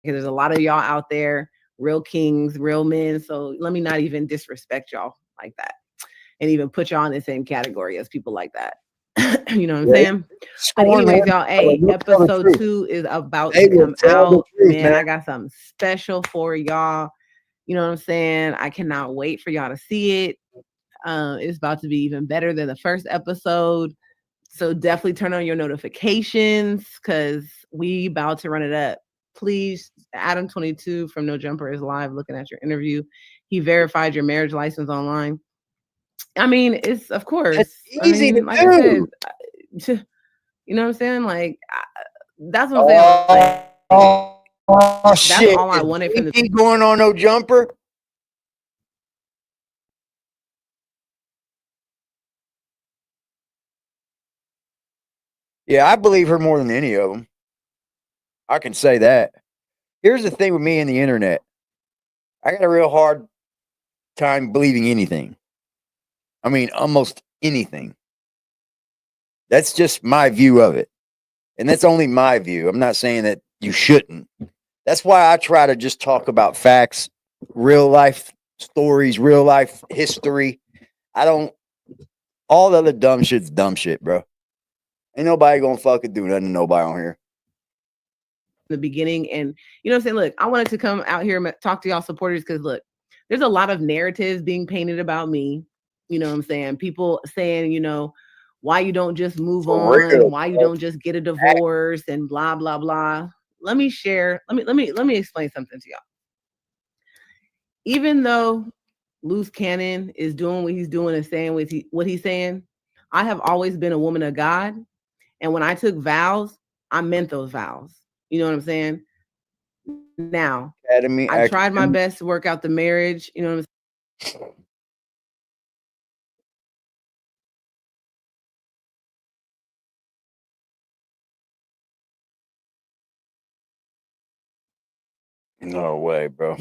R: There's a lot of y'all out there, real kings, real men. So let me not even disrespect y'all like that, and even put y'all in the same category as people like that. You know what I'm saying? But anyways, y'all, hey, episode 2 is about to come out. Man, I got something special for y'all. You know what I'm saying? I cannot wait for y'all to see it. It's about to be even better than the first episode. So definitely turn on your notifications because we about to run it up. Please, Adam22 from No Jumper is live looking at your interview. He verified your marriage license online. I mean, it's of course
B: it's easy to
R: like
B: do.
R: I said, you know what I'm saying? Like that's what I'm saying. Like,
B: oh shit!
R: That's all I wanted from the
B: going on No Jumper. Yeah, I believe her more than any of them. I can say that. Here's the thing with me and the internet. I got a real hard time believing anything. I mean, almost anything. That's just my view of it. And that's only my view. I'm not saying that you shouldn't. That's why I try to just talk about facts, real life stories, real life history. All the other dumb shit's dumb shit, bro. Ain't nobody gonna fucking do nothing to nobody on here.
R: The beginning, and you know what I'm saying? Look, I wanted to come out here and talk to y'all supporters because look, there's a lot of narratives being painted about me. You know what I'm saying? People saying, you know, why you don't just move on, why you don't just get a divorce and blah blah blah. Let me explain something to y'all. Even though Luce Cannon is doing what he's doing and saying what he's saying, I have always been a woman of God. And when I took vows, I meant those vows. You know what I'm saying? Now, I tried my best to work out the marriage. You know what I'm saying?
B: No way, bro.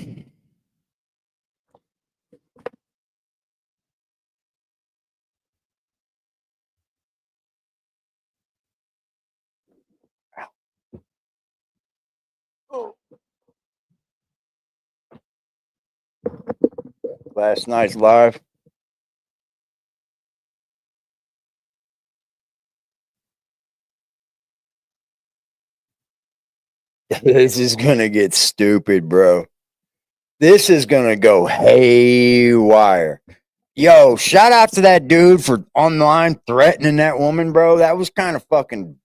B: Last night's live. This is gonna get stupid, bro. This is gonna go haywire. Yo, shout out to that dude for online threatening that woman, bro. That was kind of that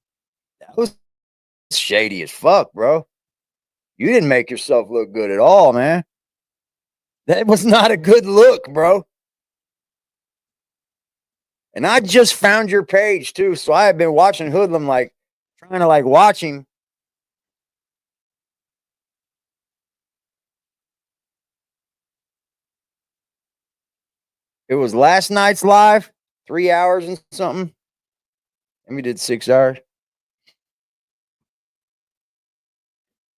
B: was shady as fuck, bro. You didn't make yourself look good at all, man. That was not a good look, bro. And I just found your page too, so I have been watching Hoodlum, like trying to watch him. It was last night's live, 3 hours and something. And we did 6 hours.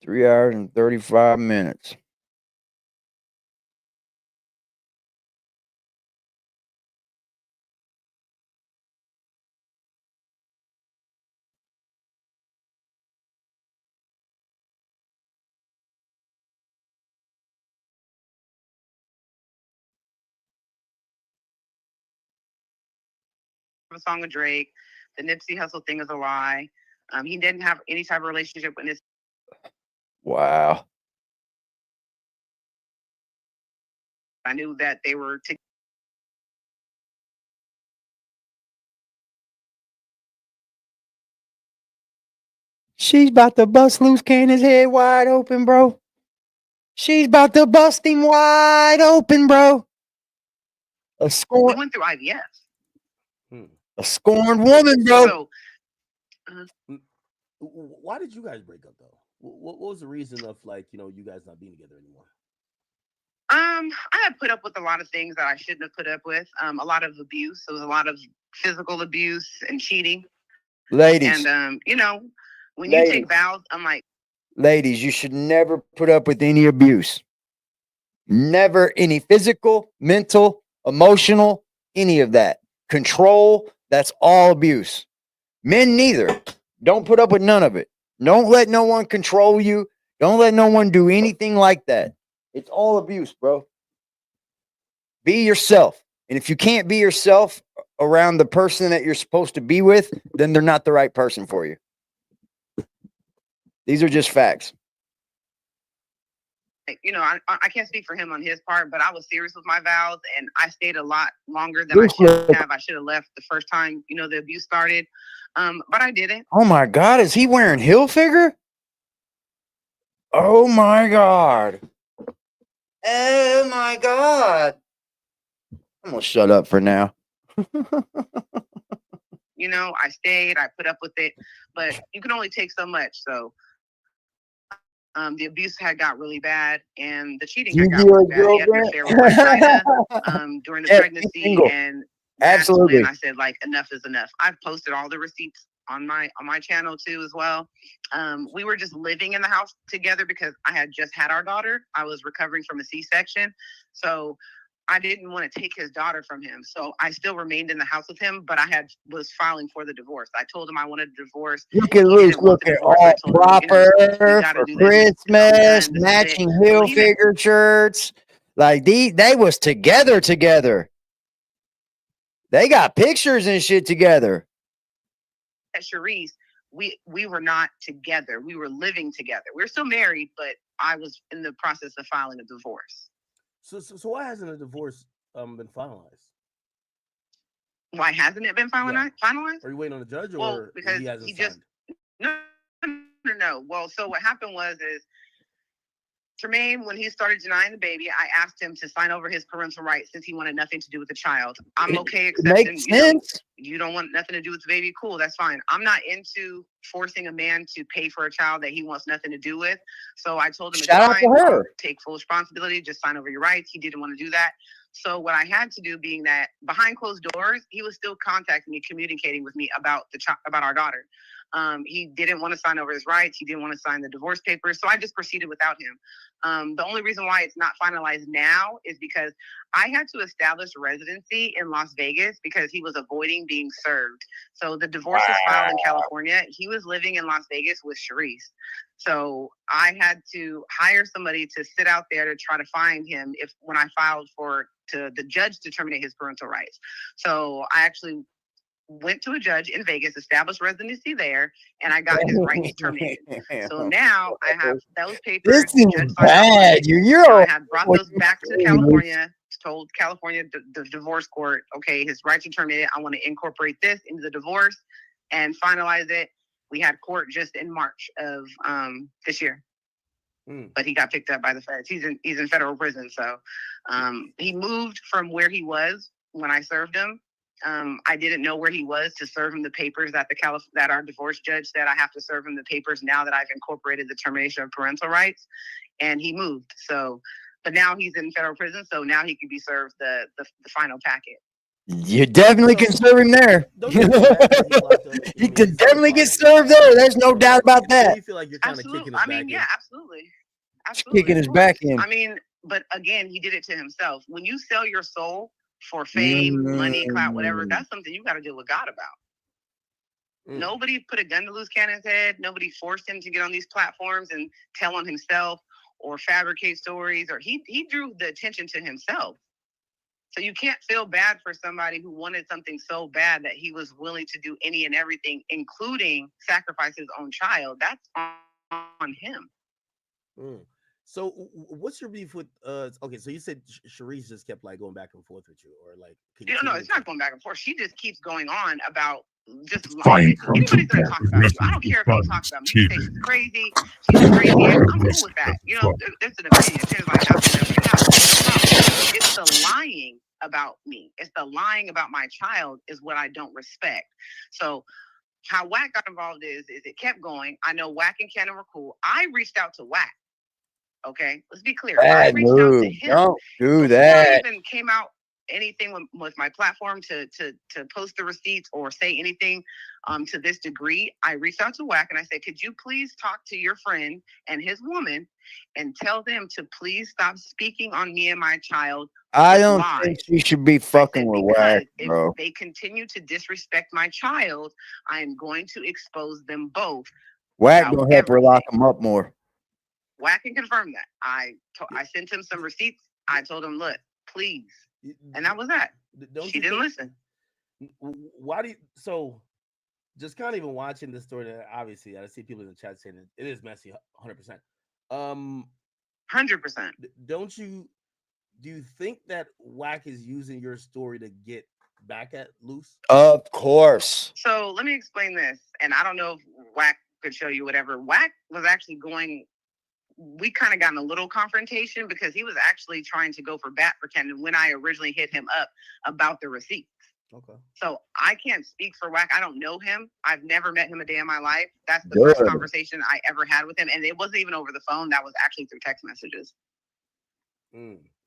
B: 3 hours and 35 minutes.
T: A song of Drake. The Nipsey Hussle thing is a lie. He didn't have any type of relationship with this.
B: Wow.
T: I knew that they were together.
B: She's about to bust Luce Cannon's head wide open, bro. She's about to bust him wide open, bro. A
T: We
B: scorn,
T: went through IVF.
B: a scorned woman, bro.
T: So
U: Why did you guys break up though? What was the reason of like you guys not being together anymore?
T: I had put up with a lot of things that I shouldn't have put up with. A lot of abuse. There was a lot of physical abuse and cheating.
B: Ladies,
T: And when you take vows, I'm like,
B: ladies, you should never put up with any abuse. Never any physical, mental, emotional, any of that. Control, that's all abuse. Men neither. Don't put up with none of it. Don't let no one control you. Don't let no one do anything like that. It's all abuse, bro. Be yourself. And if you can't be yourself around the person that you're supposed to be with, then they're not the right person for you. These are just facts.
T: I can't speak for him on his part, but I was serious with my vows, and I stayed a lot longer than I should have. I should have left the first time, the abuse started, but I didn't.
B: Oh my God, is he wearing Hilfiger? Oh my God. Oh my God. I'm gonna shut up for now.
T: I stayed, I put up with it, but you can only take so much. So the abuse had got really bad, and the cheating had got really bad. He had an affair with my China during the pregnancy, and that's when I said, like, enough is enough. I've posted all the receipts on my channel too as well. We were just living in the house together because I had just had our daughter. I was recovering from a C-section, so I didn't want to take his daughter from him. So I still remained in the house with him, but I was filing for the divorce. I told him I wanted a divorce.
B: Look at Luce looking all proper for Christmas, matching Hilfiger shirts. Like they was together. They got pictures and shit together.
T: At Sharice, we were not together. We were living together. We were still married, but I was in the process of filing a divorce.
U: So why hasn't a divorce been finalized?
T: Why hasn't it been finalized?
U: Are you waiting on the judge,
T: well,
U: or
T: because
U: he hasn't
T: he just
U: signed?
T: No. Well, so what happened is Tremaine, when he started denying the baby, I asked him to sign over his parental rights since he wanted nothing to do with the child. I'm okay accepting.
B: Makes sense.
T: You don't want nothing to do with the baby. Cool, that's fine. I'm not into forcing a man to pay for a child that he wants nothing to do with. So I told him,
B: Shout out to her.
T: I'll take full responsibility. Just sign over your rights. He didn't want to do that. So what I had to do, being that behind closed doors, he was still contacting me, communicating with me about about our daughter. He didn't want to sign over his rights. He didn't want to sign the divorce papers. So I just proceeded without him. The only reason why it's not finalized now is because I had to establish residency in Las Vegas because he was avoiding being served. So the divorce was filed in California. He was living in Las Vegas with Sharice. So I had to hire somebody to sit out there to try to find him when I filed to the judge to terminate his parental rights. So I actually went to a judge in Vegas, established residency there, and I got his rights terminated. So now I have those papers.
B: This is bad.
T: I have brought those back to California, told California, the divorce court, okay, his rights are terminated. I want to incorporate this into the divorce and finalize it. We had court just in March of this year. But he got picked up by the feds. He's in federal prison. So he moved from where he was when I served him. I didn't know where he was to serve him the papers that that our divorce judge said I have to serve him the papers now that I've incorporated the termination of parental rights, and he moved. So, but now he's in federal prison, so now he can be served the final packet.
B: You definitely can serve him there. You can definitely get served there. There's no doubt about that.
U: You feel like you're kind of kicking his back in.
T: Yeah, absolutely.
B: Kicking his back in.
T: I mean, but again, he did it to himself. When you sell your soul for fame, money, clout, whatever, that's something you got to deal with God about. Nobody put a gun to Luce Cannon's head. Nobody forced him to get on these platforms and tell on himself or fabricate stories, or he drew the attention to himself. So you can't feel bad for somebody who wanted something so bad that he was willing to do any and everything, including sacrifice his own child. That's on him.
U: So what's your beef with okay, so you said Sharice just kept like going back and forth with you, or like
T: No, it's not going back and forth. She just keeps going on about just lying. Anybody's gonna talk about you. I don't care if you talk about me. You say she's crazy, she's a crazy ex. I'm cool with that. You know, there's an opinion. Opinions I have, whatever you have. No problem. It's the lying about me. It's the lying about my child is what I don't respect. So how Wack got involved is it kept going. I know Wack and Cannon were cool. I reached out to Wack. Okay, let's be clear. I
B: Bad
T: reached out to
B: move.
T: him.
B: Don't do
T: Before I
B: that.
T: even came out anything with my platform to post the receipts or say anything to this degree, I reached out to Wack and I said, could you please talk to your friend and his woman and tell them to please stop speaking on me and my child.
B: I don't
T: lies.
B: think she should be fucking with Wack, bro.
T: If they continue to disrespect my child, I am going to expose them both.
B: Wack gonna help her lock him up more.
T: Wack can confirm that. I sent him some receipts. I told him, look, please. And that was that. She didn't listen.
U: Why do you, so just kind of even watching this story, obviously I see people in the chat saying it is messy 100%.
T: 100%.
U: Do you think that Wack is using your story to get back at Luce?
B: Of course.
T: So let me explain this. And I don't know if Wack could show you whatever. Wack was actually going, we kind of got in a little confrontation because he was actually trying to go for bat for Cannon when I originally hit him up about the receipts.
U: Okay.
T: So I can't speak for Wack. I don't know him. I've never met him a day in my life. That's the first conversation I ever had with him. And it wasn't even over the phone. That was actually through text messages.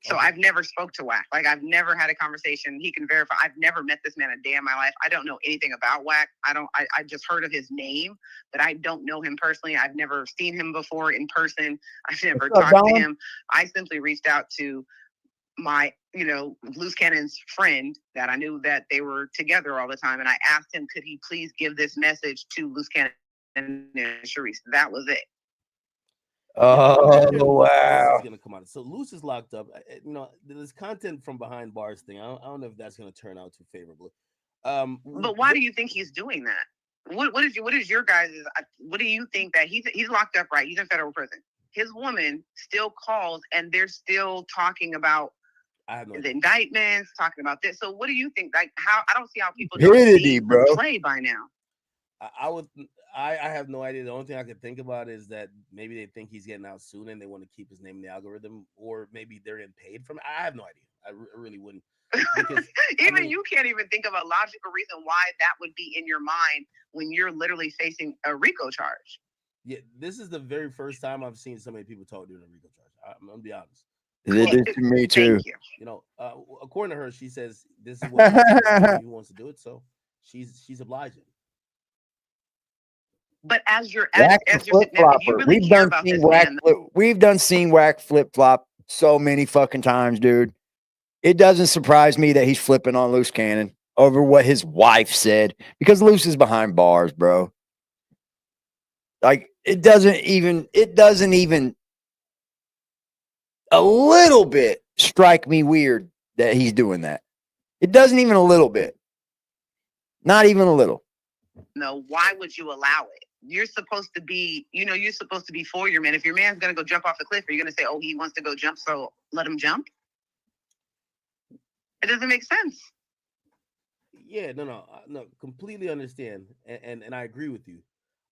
T: So I've never spoke to Wack. Like I've never had a conversation. He can verify. I've never met this man a day in my life. I don't know anything about Wack. I just heard of his name, but I don't know him personally. I've never seen him before in person. I've never talked to him. I simply reached out to my, Luce Cannon's friend that I knew that they were together all the time. And I asked him, could he please give this message to Luce Cannon and Sharice? That was it.
B: Oh, wow.
U: Gonna come out. So Luce is locked up. There's content from behind bars thing. I don't know if that's gonna turn out too favorably.
T: But why do you think he's doing that? What is your guys'? What do you think that he's locked up, right? He's in federal prison. His woman still calls, and they're still talking about the indictments, talking about this. So what do you think? Like, how I don't see how people don't see the play by now.
U: I have no idea. The only thing I could think about is that maybe they think he's getting out soon and they want to keep his name in the algorithm, or maybe they're getting paid from it. I have no idea. I really wouldn't. Because,
T: you can't even think of a logical reason why that would be in your mind when you're literally facing a RICO charge.
U: Yeah, this is the very first time I've seen so many people talk during a RICO charge. I'm gonna be honest.
B: It is to me too.
T: Thank you.
U: According to her, she says this is what he wants to do it, so she's obliging.
T: But as your
B: flip-flopper, we've done seen Wack flip-flop so many fucking times, dude. It doesn't surprise me that he's flipping on Luce Cannon over what his wife said, because Luce is behind bars, bro. Like it doesn't even a little bit strike me weird that he's doing that. It doesn't even a little bit. Not even a little.
T: No, why would you allow it? You're supposed to be, you're supposed to be for your man. If your man's going to go jump off the cliff, are you going to say, oh, he wants to go jump, so let him jump? It doesn't make sense.
U: Yeah, no, completely understand. And I agree with you.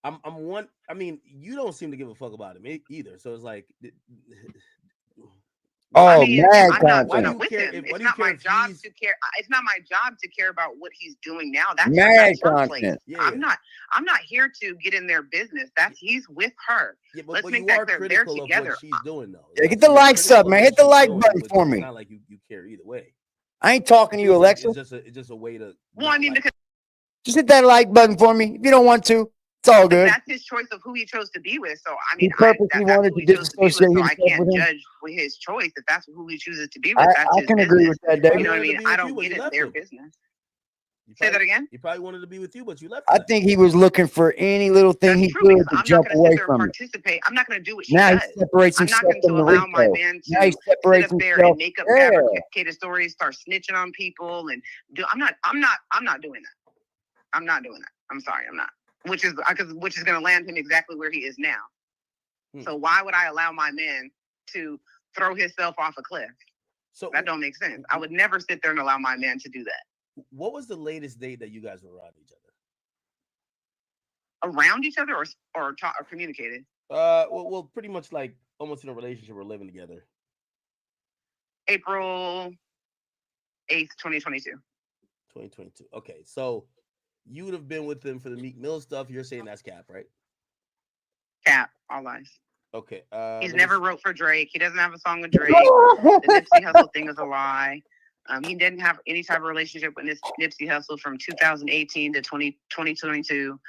U: You don't seem to give a fuck about him either. So it's like,
B: I'm
T: not with him. It's not my job to care. It's not my job to care about what he's doing now. That's her place.
U: Yeah.
T: I'm not here to get in their business. He's with her.
U: Yeah,
T: Let's make that clear. They're together.
U: What she's doing though.
B: Yeah, get the likes up, man. Hit the like button for me.
U: It's not like you care either way.
B: I ain't talking to you, Alexa.
U: It's just a way to.
T: Well, because
B: just hit that like button for me. If you don't want to, it's all good.
T: That's his choice of who he chose to be with. So I mean,
B: that's who he chose to be with. So
T: I can't judge with his choice if that's who he chooses to be with.
B: I can agree with that, Dave.
T: You know what I mean? I don't get it. Their business. Say that again.
U: He probably wanted to be with you, but you left.
B: I think he was looking for any little thing he could to jump away from it.
T: I'm not going to do what she
B: does.
T: Now he separates himself from the RICO. I'm not going to allow my man to sit up there and make up fabricated stories, start snitching on people, and do. I'm not doing that. I'm not doing that. I'm sorry, I'm not. Which is going to land him exactly where he is now. So why would I allow my man to throw himself off a cliff? So that don't make sense. I would never sit there and allow my man to do that.
U: What was the latest date that you guys were around each other?
T: around each other or talk or communicated?
U: Well, pretty much like almost in a relationship or living together.
T: April 8th, 2022.
U: 2022. Okay, so you would have been with him for the Meek Mill stuff. You're saying that's cap, right?
T: Cap, all lies.
U: Okay.
T: He's never wrote for Drake. He doesn't have a song with Drake. The Nipsey Hussle thing is a lie. He didn't have any type of relationship with Nipsey Hussle from 2018 to 2022.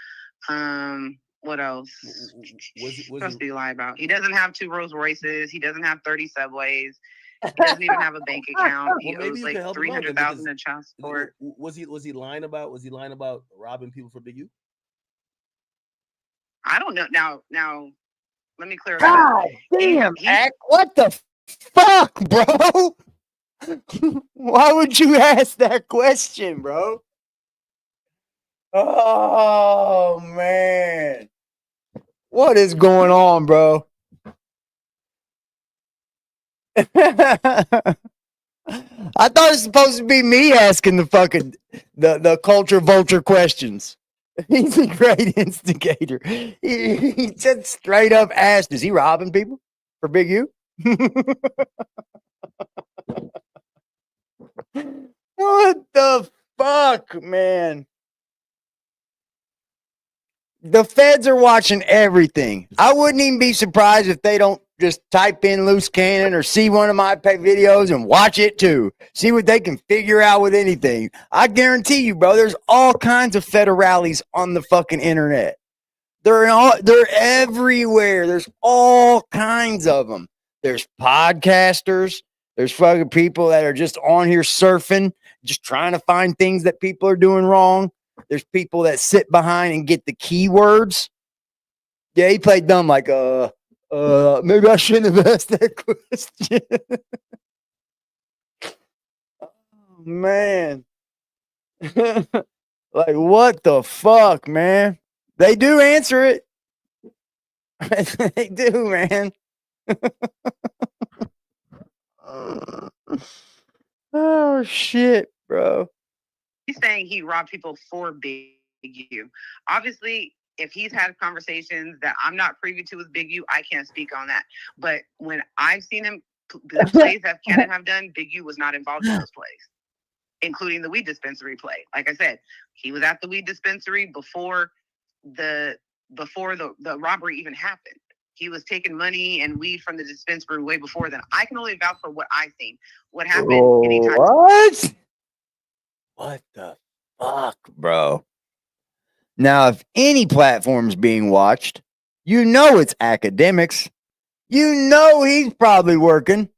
T: What else?
U: Was
T: supposed to be lie about? He doesn't have 2 Rolls Royces. He doesn't have 30 Subways. He doesn't even have a bank account. He owes like $300,000 in child support.
U: Was he lying about robbing people for Big U?
T: I don't know. Now, let me clear that
B: God
T: up.
B: damn, Ack, what the fuck, bro? Why would you ask that question, bro? Oh man, what is going on, bro? I thought it was supposed to be me asking the fucking the culture vulture questions. He's a great instigator. He just straight up asked, "Is he robbing people for Big U?" What the fuck, man? The feds are watching everything. I wouldn't even be surprised if they don't just type in Luce Cannon or see one of my videos and watch it too. See what they can figure out with anything. I guarantee you, bro, there's all kinds of federales on the fucking internet. They're everywhere. There's all kinds of them. There's podcasters. There's fucking people that are just on here surfing, just trying to find things that people are doing wrong. There's people that sit behind and get the keywords. Yeah, he played dumb like, maybe I shouldn't have asked that question. Oh, man. Like, what the fuck, man? They do answer it. They do, man. Oh, shit, bro.
T: He's saying he robbed people for Big U. Obviously, if he's had conversations that I'm not privy to with Big U, I can't speak on that. But when I've seen him, the plays that Cannon have done, Big U was not involved in those plays, including the weed dispensary play. Like I said, he was at the weed dispensary before the robbery even happened. He was taking money and weed from the dispensary way before then. I can only vouch for what I've seen. What happened anytime?
B: What the fuck, bro? Now, if any platform's being watched, you know it's academics. You know he's probably working.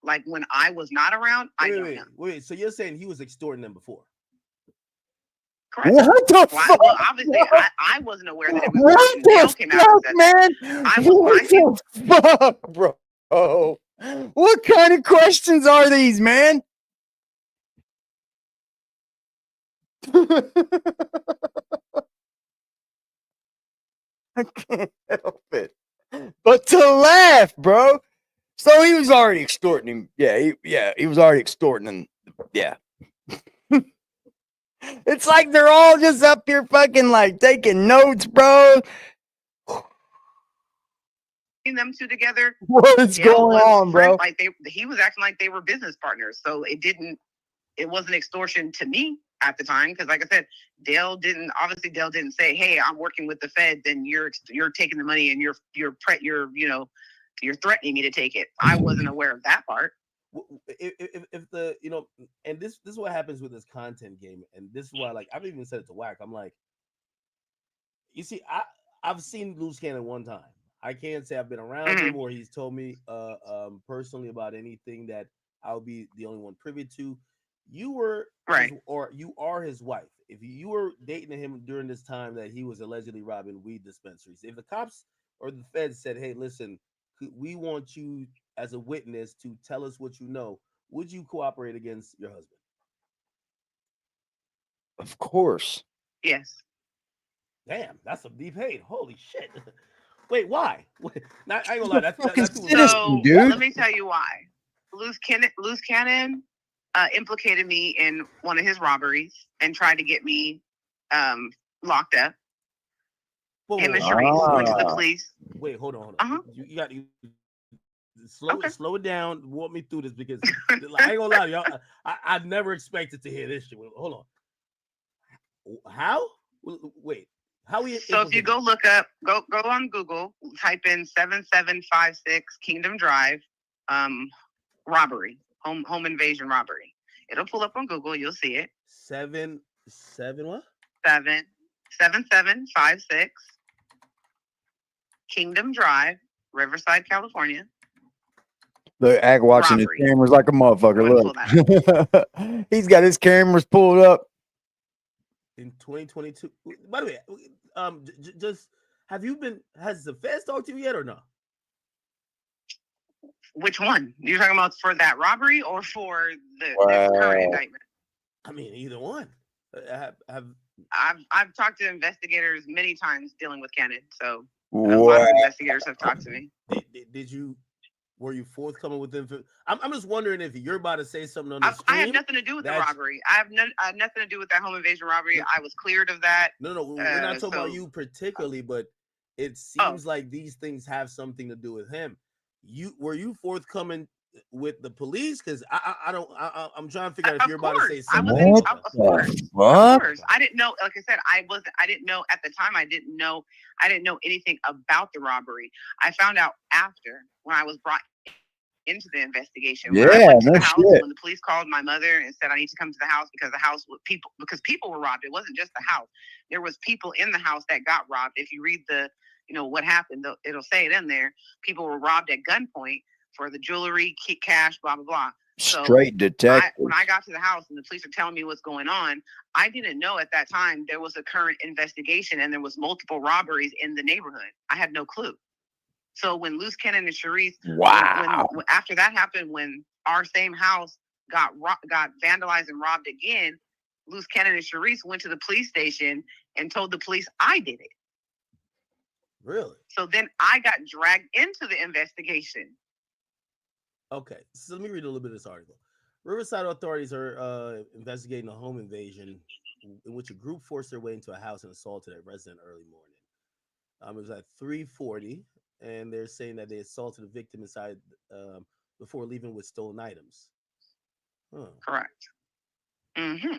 T: Like when I was not around, I don't know.
U: Wait, so you're saying he was extorting them before?
T: Correct.
B: What the fuck?
T: Well, obviously, I wasn't aware that it was.
B: What the fuck, man? What the fuck, bro? What kind of questions are these, man? I can't help it but to laugh, bro. So he was already extorting him. Yeah, he was already extorting him. Yeah. It's like they're all just up here fucking like taking notes, bro.
T: Them two together.
B: What is going on, bro?
T: Like he was acting like they were business partners. So it wasn't extortion to me at the time, because like I said, Dale didn't say, "Hey, I'm working with the Fed," then you're taking the money and you're threatening me to take it. I wasn't aware of that part.
U: If the and this is what happens with this content game, and this is why, like, I've even said it to Wack. I'm like, you see, I've seen Luce Cannon one time. I can't say I've been around him or he's told me personally about anything that I'll be the only one privy to. You were or you are his wife. If you were dating him during this time that he was allegedly robbing weed dispensaries, if the cops or the feds said, "Hey, listen, we want you as a witness to tell us what you know," would you cooperate against your husband?
B: Of course.
T: Yes.
U: Damn, that's some deep hate. Holy shit. Wait, why? I ain't gonna lie. That's
T: so, dude. Let me tell you why. Luce Cannon implicated me in one of his robberies and tried to get me locked up. Him and Sharice went to the police.
U: Wait, hold on. You got to slow it down. Walk me through this because I ain't gonna lie to y'all. I never expected to hear this shit. Hold on. How? Wait. How we?
T: So if you go look up, go on Google, type in 7756 Kingdom Drive, robbery, home invasion robbery. It'll pull up on Google. You'll see it.
U: 7 what?
T: 7756 Kingdom Drive, Riverside, California.
B: Look, Ack watching
T: Robbery.
B: his cameras like a motherfucker. Look, he's got his cameras pulled up.
U: In 2022. By the way, just has the feds talked to you yet or no?
T: Which one? You're talking about for that robbery or for the current indictment?
U: I mean, either one.
T: I've talked to investigators many times dealing with Cannon, so a lot of investigators have talked to me.
U: Were you forthcoming with them? I'm just wondering if you're about to say something on the stream.
T: I had nothing to do with the robbery. I have nothing to do with that home invasion robbery. I was cleared of that.
U: No, we're not talking about you particularly, but it seems like these things have something to do with him. Were you forthcoming with the police? Because I'm trying to figure out if you're about to say something.
T: Of course. I didn't know. Like I said, I didn't know at the time. I didn't know anything about the robbery. I found out after when I was brought into the investigation. When I went to the house, when the police called my mother and said I need to come to the house because the house with people were robbed. It wasn't just the house. There was people in the house that got robbed. If you read what happened, it'll say it in there. People were robbed at gunpoint for the jewelry, cash, blah, blah, blah. So
B: Straight detective.
T: when I got to the house and the police are telling me what's going on, I didn't know at that time there was a current investigation and there was multiple robberies in the neighborhood. I had no clue. So when Luce Cannon and Sharice, when after that happened, when our same house got vandalized and robbed again, Luce Cannon and Sharice went to the police station and told the police I did it.
U: Really?
T: So then I got dragged into the investigation.
U: Okay, so let me read a little bit of this article. Riverside authorities are investigating a home invasion in which a group forced their way into a house and assaulted a resident early morning. It was at 3:40, and they're saying that they assaulted the victim inside before leaving with stolen items.
T: Correct. Mm-hmm.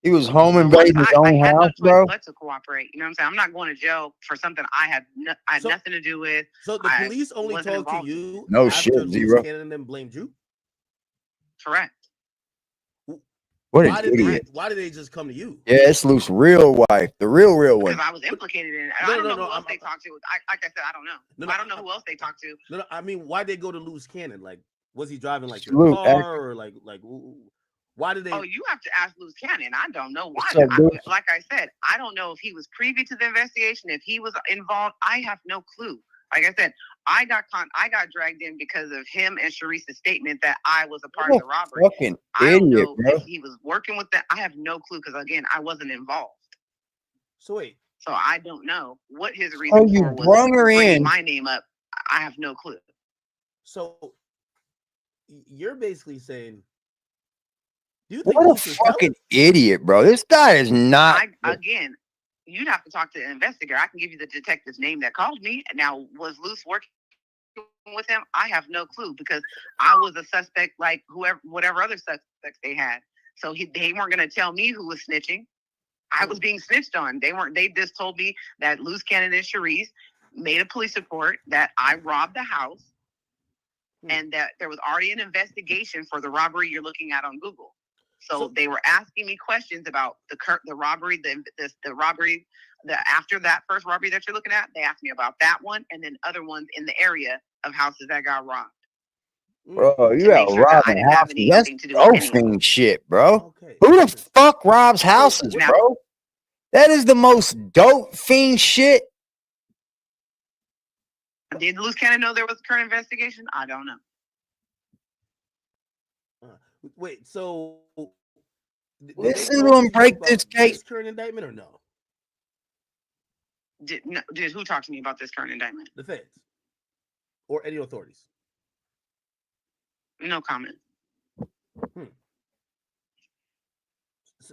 B: He was home invading his own house, bro.
T: But to cooperate, you know what I'm saying? I'm not going to jail for something I had nothing to do with.
U: So the police only talked to you.
B: No
U: after
B: shit,
U: Luce
B: zero.
U: Cannon and then blamed you.
T: Correct.
B: What an idiot!
U: Why did they just come to you?
B: Yeah, it's Luce real wife, the real one.
T: Because I was implicated in it. I don't know who else they talked to. Like I said, I don't know. I don't know who else they talked to.
U: No, I mean, why they go to Luce Cannon? Like, was he driving like your
B: Luke,
U: car or like? Why did they?
T: Oh, you have to ask Luce Cannon. I don't know why. Like I said, I don't know if he was privy to the investigation, if he was involved. I have no clue. Like I said, I got dragged in because of him and Sharice's statement that I was a part of the robbery.
B: Fucking
T: I don't
B: idiot,
T: know
B: bro.
T: if he was working with that. I have no clue because again, I wasn't involved.
U: So wait.
T: So I don't know what his reason for was
B: brung her
T: bringing
B: in.
T: my name up. I have no clue.
U: So you're basically saying, do you think
B: What a
U: Luce is
B: fucking idiot, bro. This guy is not.
T: Again, you'd have to talk to the investigator. I can give you the detective's name that called me. Now, was Luce working with him? I have no clue because I was a suspect like whatever other suspects they had. So they weren't going to tell me who was snitching. I was being snitched on. They just told me that Luce Cannon and Sharice made a police report that I robbed the house and that there was already an investigation for the robbery you're looking at on Google. So they were asking me questions about the robbery, the robbery, after that first robbery that you're looking at. They asked me about that one and then other ones in the area of houses that got robbed.
B: Bro, you out robbing houses. That's ghosting shit, bro. Who the fuck robs houses, bro? That is the most dope fiend shit.
T: Did Luce Cannon know there was a current investigation? I don't know.
U: Wait, so
B: listen to him break this case.
U: This current indictment or no?
T: Did who talk to me about this current indictment?
U: The feds or any authorities?
T: No comment.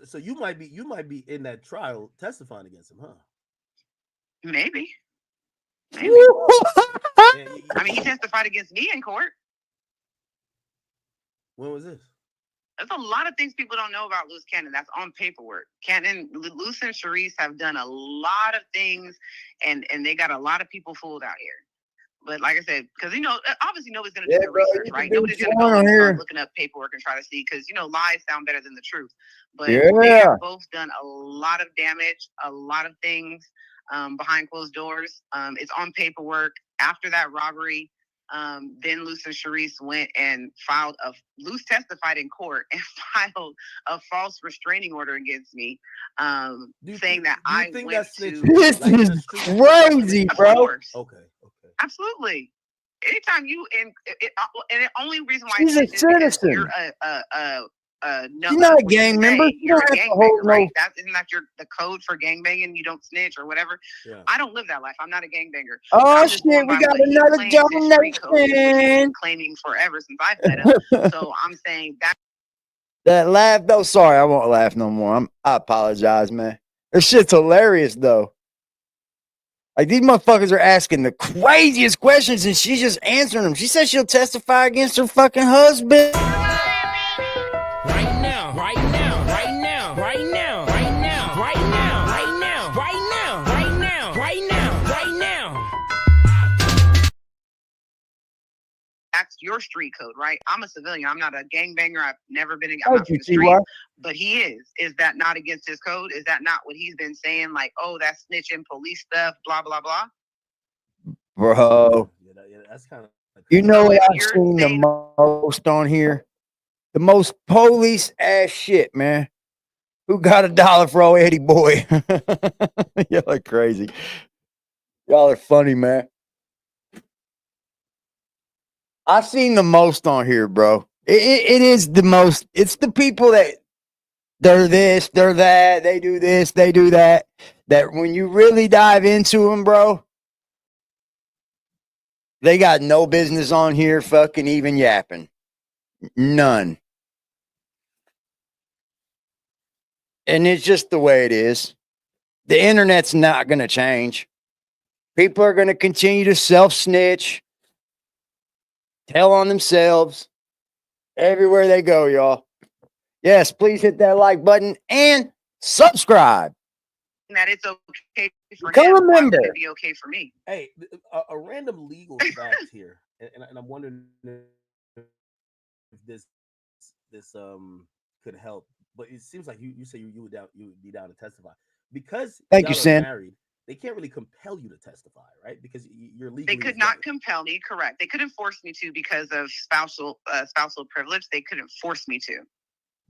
U: So you might be in that trial testifying against him, huh?
T: Maybe.
U: Yeah, you-
T: I mean, he testified against me in court.
U: when was this?
T: There's a lot of things people don't know about Luce Cannon. That's on paperwork. Luce and Sharice have done a lot of things, and they got a lot of people fooled out here. But like I said, because obviously nobody's going to do the research, right? Nobody's going to go and start looking up paperwork and try to see, because lies sound better than the truth. But they have both done a lot of damage, a lot of things behind closed doors. It's on paperwork. After that robbery, then Luce and Sharice went and Luce testified in court and filed a false restraining order against me, saying that I went to.
B: This is crazy, bro.
U: Okay.
T: Absolutely. Anytime you and the only reason why
B: She's a citizen.
T: you're
B: She's not a gang member.
T: You're a
B: don't have to
T: gang
B: hold
T: banger, right?
B: no-
T: Isn't that the code for gang banging? You don't snitch or whatever.
U: Yeah.
T: I don't live that life. I'm not a gang banger.
B: Oh
T: I'm just
B: shit,
T: going
B: we
T: by
B: got
T: what he
B: another
T: claims his street code is, which he's
B: donation.
T: been claiming forever since I've met him. So I'm saying that.
B: That laugh though. Sorry, I won't laugh no more. I apologize, man. This shit's hilarious though. Like these motherfuckers are asking the craziest questions and she's just answering them. She says she'll testify against her fucking husband.
A: Right now, right now, right now, right now, right now, right now, right now, right now, right now, right now, right now.
T: That's your street code, right? I'm a civilian. I'm not a gangbanger. I've never been. I'm not
B: Thank you,
T: from the street.
B: T.Y.
T: But he is. Is that not against his code? Is that not what he's been saying? Like, oh, that's snitching, police stuff, blah blah blah.
B: Bro.
U: Yeah, that's kind of.
B: You know
T: So
B: what
T: if
B: I've
T: you're
B: seen the
T: saying-
B: most on here? The most police ass shit, man. Who got $1 for old Eddie boy? Y'all are crazy. Y'all are funny, man. I've seen the most on here, bro. It is the most. It's the people that they're this, they're that, they do this, they do that. That when you really dive into them, bro, they got no business on here fucking even yapping. None. And it's just the way it is. The internet's not going to change. People are going to continue to self-snitch, tell on themselves everywhere they go, y'all. Yes, please hit that like button and subscribe.
T: that it's okay for
B: Come
T: him, why
B: remember.
T: would it be okay for me?
U: Hey, a random legal fact here, and I'm wondering if this could help. But it seems like you say you would be down to testify because
B: Thank you,
U: y'all are
B: Sam.
U: married. They can't really compel you to testify, right? Because you're legally.
T: They could not compel me, correct? They couldn't force me to because of spousal privilege. They couldn't force me to.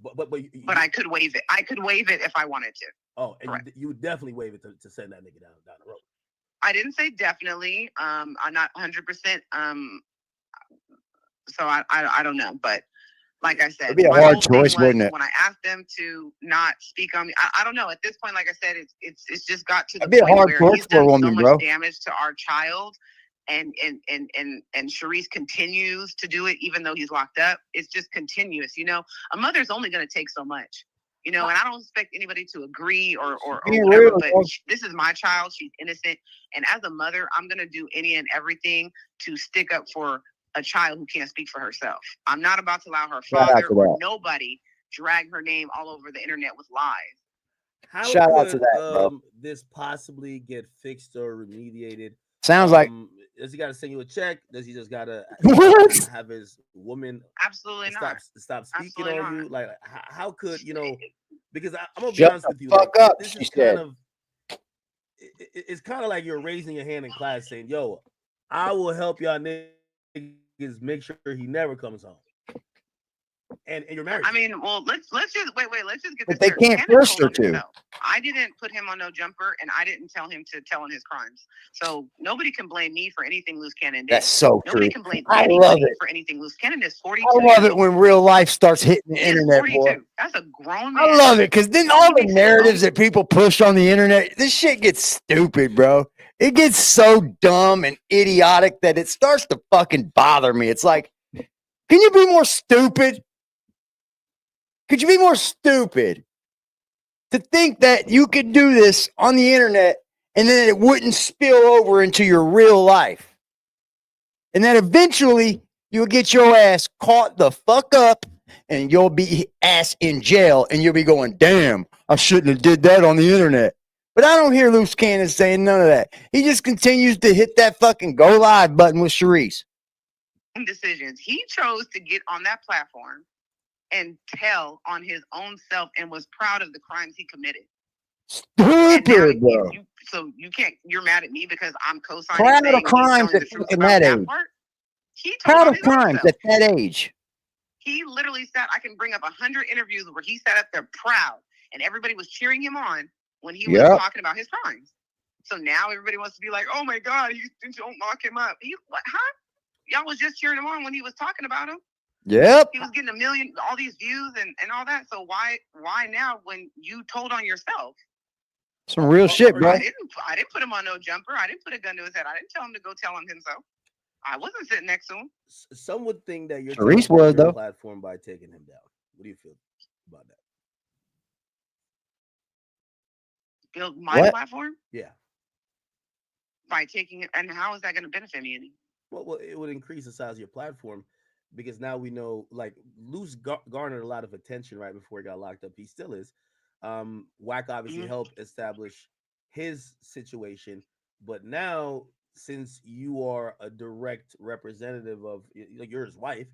T: But I could waive it. I could waive it if I wanted to.
U: Oh, and you would definitely waive it to send that nigga down the road.
T: I didn't say definitely. I'm not 100%. So I don't know, but like I said,
B: It'd be a
T: my
B: hard
T: whole thing
B: choice, wouldn't it?
T: when I asked them to not speak on me, I don't know. At this point, like I said, it's just got to the
B: That'd be a
T: point
B: hard
T: where
B: choice
T: he's
B: for a
T: done so
B: woman,
T: much
B: bro.
T: damage to our child, and Sharice continues to do it even though he's locked up. It's just continuous, you know. A mother's only going to take so much, you know. And I don't expect anybody to agree or
B: Be
T: whatever.
B: real,
T: But
B: bro.
T: this is my child. She's innocent, and as a mother, I'm going to do any and everything to stick up for a child who can't speak for herself. I'm not about to allow her
B: Shout out
T: father
B: to
T: or
B: that.
T: nobody drag her name all over the internet with lies.
U: How
B: Shout out to
U: could,
B: that, bro.
U: This possibly get fixed or remediated?
B: Sounds like-
U: Does he got to send you a check? Does he just got to have his woman
T: absolutely
U: stop speaking
T: Absolutely
U: on
T: not.
U: you? Like, how could you know? Because I'm gonna be
B: Shut
U: honest
B: the
U: with you.
B: fuck
U: like,
B: up,
U: this
B: she
U: is
B: said.
U: kind of. It's kind of like you're raising your hand in class, saying, "Yo, I will help y'all niggas make sure he never comes home." And you're married.
T: I mean, well, let's just wait. Let's just get
B: But
T: this
B: they
T: clear.
B: can't
T: Cannon
B: force
T: told
B: her
T: on
B: to.
T: himself. I didn't put him on no jumper, and I didn't tell him to tell on his crimes. So nobody can blame me for anything Luce Cannon did.
B: That's so
T: Nobody
B: true.
T: can blame
B: I
T: anybody
B: love it.
T: for anything. Luce Cannon is 42.
B: I love
T: years
B: it when
T: old.
B: real life starts hitting the
T: He is
B: internet,
T: 42.
B: boy.
T: That's a grown man.
B: I love it because then all the narratives that people push on the internet, this shit gets stupid, bro. It gets so dumb and idiotic that it starts to fucking bother me. It's like, can you be more stupid? Could you be more stupid to think that you could do this on the internet and then it wouldn't spill over into your real life. And then eventually you'll get your ass caught the fuck up and you'll be ass in jail and you'll be going, damn, I shouldn't have did that on the internet. But I don't hear Luce Cannon saying none of that. He just continues to hit that fucking go live button with Sharice.
T: Decisions. He chose to get on that platform and tell on his own self and was proud of the crimes he committed.
B: Stupid, bro.
T: So you can't, you're mad at me because I'm co-signing.
B: Proud
T: saying
B: of crimes at that age.
T: He told
B: Proud
T: on
B: of
T: his own
B: crimes
T: self.
B: at that age.
T: He literally said, I can bring up 100 interviews where he sat up there proud and everybody was cheering him on when he was talking about his crimes. So now everybody wants to be like, oh my God, don't lock him up. What, huh? Y'all was just cheering him on when he was talking about him.
B: Yep.
T: He was getting 1 million, all these views and all that. So why now when you told on yourself?
B: Some real shit, bro.
T: I didn't put him on no jumper. I didn't put a gun to his head. I didn't tell him to go tell him himself. I wasn't sitting next to him.
U: Some would think that you're
B: Sharice
U: taking
B: was,
U: your
B: though.
U: platform by taking him down. What do you feel about that?
T: Build my platform?
U: Yeah.
T: By taking it, and how is that going to benefit me any?
U: Well, it would increase the size of your platform because now we know, like, Luce garnered a lot of attention right before he got locked up. He still is. Wack obviously helped establish his situation, but now since you are a direct representative of, like, you're his wife,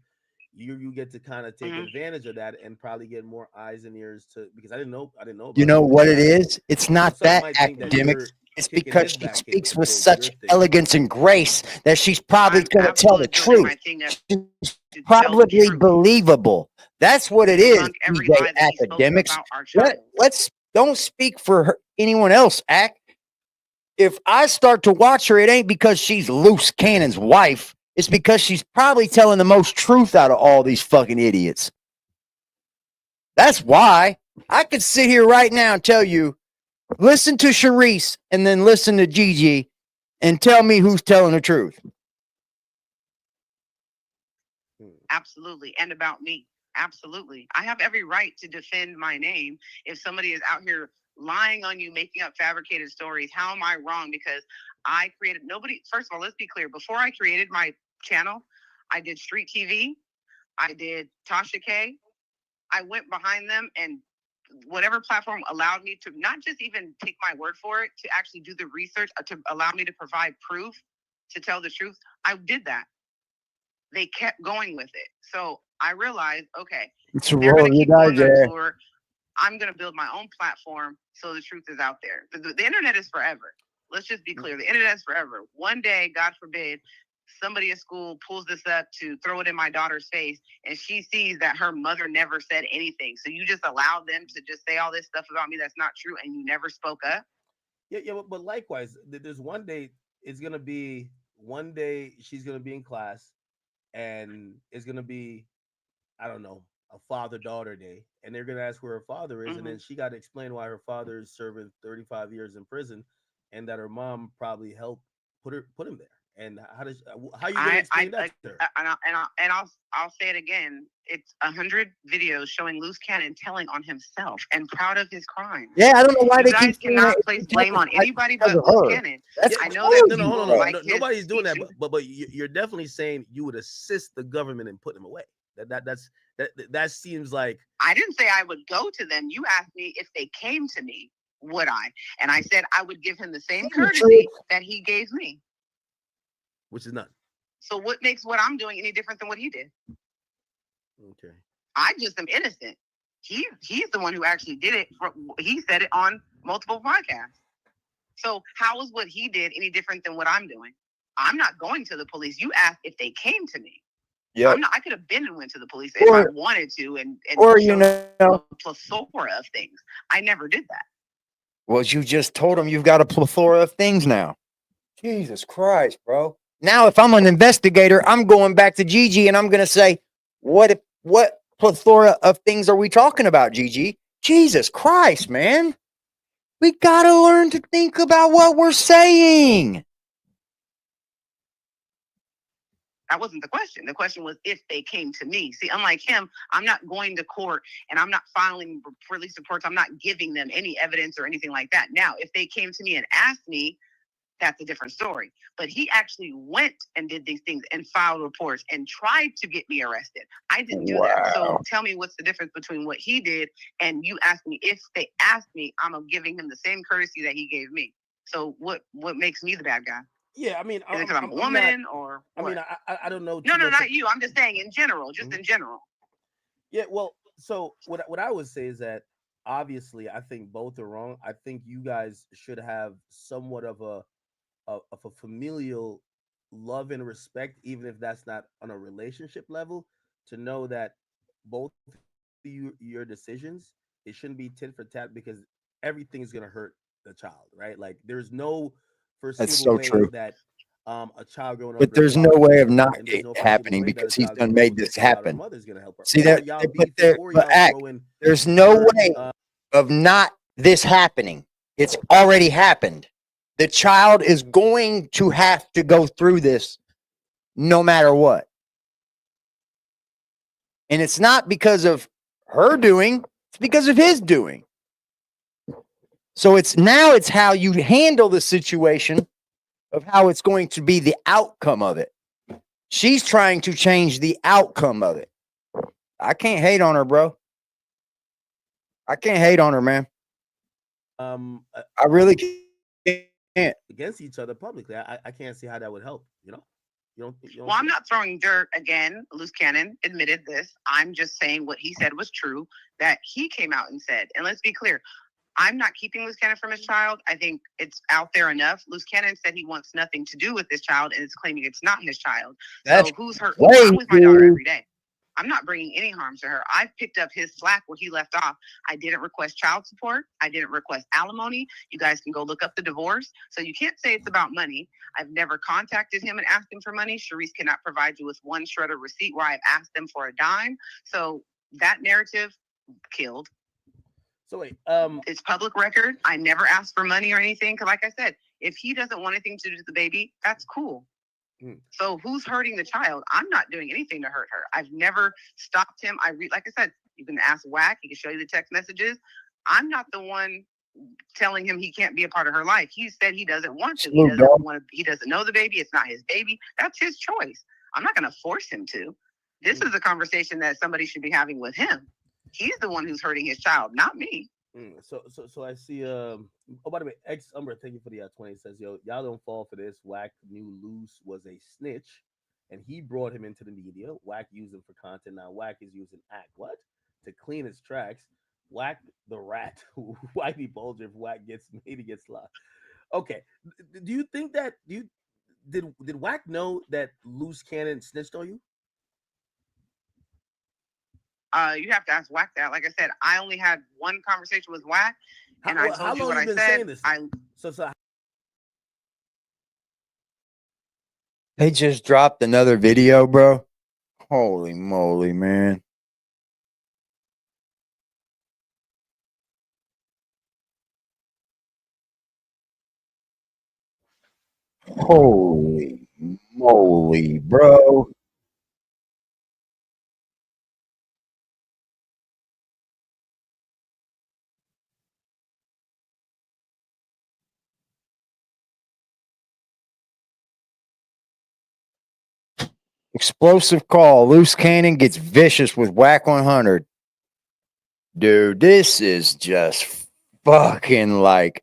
U: you get to kind of take advantage of that and probably get more eyes and ears to, because I didn't know.
B: You know what it is? It's not
U: Some
B: that
U: might think that
B: academic.
U: you're
B: It's
U: kicking
B: because
U: his
B: she
U: back
B: speaks
U: into
B: with
U: your
B: such
U: thing.
B: elegance and grace that she's probably going to tell the
T: absolutely
B: truth.
T: doing my thing
B: She's probably believable. That's what it is,
T: debunk every
B: DJ
T: lie that he spoke
B: academics.
T: about our child.
B: Let's don't speak for her, anyone else, Act. If I start to watch her, it ain't because she's Luce Cannon's wife. It's because she's probably telling the most truth out of all these fucking idiots. That's why I could sit here right now and tell you, listen to Sharice and then listen to Gigi and tell me who's telling the truth.
T: Absolutely. And about me. Absolutely. I have every right to defend my name. If somebody is out here lying on you, making up fabricated stories, how am I wrong? Because I created first of all, let's be clear. Before I created my channel, I did Street TV. I did Tasha K. I went behind them and whatever platform allowed me to not just even take my word for it, to actually do the research, to allow me to provide proof, to tell the truth. I did that. They kept going with it. So I realized, okay,
B: It's
T: they're going to keep going on
B: there.
T: tour. I'm going to build my own platform so the truth is out there. The internet is forever. Let's just be clear. The internet is forever. One day, God forbid, somebody at school pulls this up to throw it in my daughter's face and she sees that her mother never said anything. So you just allowed them to just say all this stuff about me that's not true and you never spoke up?
U: Yeah, but likewise, there's one day she's going to be in class and it's going to be, I don't know, a father-daughter day, and they're going to ask who her father is, and then she got to explain why her father is serving 35 years in prison and that her mom probably helped put him there. And how are you going to explain that to her?
T: I'll say it again. It's 100 videos showing Luce Cannon telling on himself and proud of his crimes.
B: Yeah, I don't know why
T: you
B: they
T: guys
B: keep
T: cannot place blame on anybody but Luce Cannon. I know that
U: hold on. Nobody's doing that, but you're definitely saying you would assist the government in putting him away. That seems like,
T: I didn't say I would go to them. You asked me if they came to me, would I? And I said I would give him the same courtesy that he gave me.
U: Which is none.
T: So what makes what I'm doing any different than what he did?
U: Okay.
T: I just am innocent. He's the one who actually did it. He said it on multiple podcasts. So how is what he did any different than what I'm doing? I'm not going to the police. You asked if they came to me.
B: Yeah.
T: I could have been and went to the police if I wanted to, and
B: or you know,
T: a plethora of things. I never did that.
B: Well, you just told him you've got a plethora of things now. Jesus Christ, bro. Now, if I'm an investigator, I'm going back to Gigi and I'm going to say, what plethora of things are we talking about, Gigi? Jesus Christ, man. We got to learn to think about what we're saying.
T: That wasn't the question. The question was if they came to me. See, unlike him, I'm not going to court and I'm not filing police reports. I'm not giving them any evidence or anything like that. Now, if they came to me and asked me, that's a different story. But he actually went and did these things and filed reports and tried to get me arrested. I didn't do that. So tell me what's the difference between what he did and you asked me. If they asked me, I'm giving him the same courtesy that he gave me. So what makes me the bad guy?
U: Yeah, I mean,
T: is it because I'm a woman or what?
U: I mean, I don't know.
T: No, not you. I'm just saying in general, in general.
U: Yeah, well, so what I would say is that obviously I think both are wrong. I think you guys should have somewhat of a familial love and respect, even if that's not on a relationship level, to know that both your decisions, it shouldn't be tit for tat because everything is gonna hurt the child, right? Like there's no foreseeable way that a child growing up,
B: but there's no way of not it happening because he's done made this happen. See that, there's no way of not this happening. It's already happened. The child is going to have to go through this no matter what. And it's not because of her doing, it's because of his doing. So it's how you handle the situation of how it's going to be the outcome of it. She's trying to change the outcome of it. I can't hate on her, bro. I can't hate on her, man. I really can't.
U: Against each other publicly. I can't see how that would help, you know? You don't
T: Well, I'm not throwing dirt again. Luce Cannon admitted this. I'm just saying what he said was true, that he came out and said. And let's be clear, I'm not keeping Luce Cannon from his child. I think it's out there enough. Luce Cannon said he wants nothing to do with this child and is claiming it's not his child.
B: That's
T: so who's hurt? I'm with my daughter every day. I'm not bringing any harm to her. I picked up his slack where he left off. I didn't request child support. I didn't request alimony. You guys can go look up the divorce. So you can't say it's about money. I've never contacted him and asked him for money. Charisse cannot provide you with one shred of receipt where I've asked them for a dime. So that narrative killed.
U: So wait,
T: it's public record. I never asked for money or anything. Cause like I said, if he doesn't want anything to do with the baby, that's cool. So who's hurting the child? I'm not doing anything to hurt her. I've never stopped him. Like I said, you can ask Wack. He can show you the text messages. I'm not the one telling him he can't be a part of her life. He said he doesn't want to. He doesn't know the baby. It's not his baby. That's his choice. I'm not going to force him to. This is a conversation that somebody should be having with him. He's the one who's hurting his child, not me.
U: So I see. Oh, by the way, X Umber, thank you for the 20. Says, yo, y'all don't fall for this. Wack knew Luce was a snitch, and he brought him into the media. Wack used him for content. Now Wack is using Act to clean his tracks. Wack the rat. Whitey Bulger. If Wack gets made, he gets locked. Okay. Do you think that did Wack know that Luce Cannon snitched on you?
T: You have to ask Wack that. Like I said, I only had one conversation with Wack, and I told you what I said.
B: They just dropped another video, bro. Holy moly, man. Holy moly, bro. Explosive call. Luce Cannon gets vicious with Wack 100. Dude, this is just fucking like,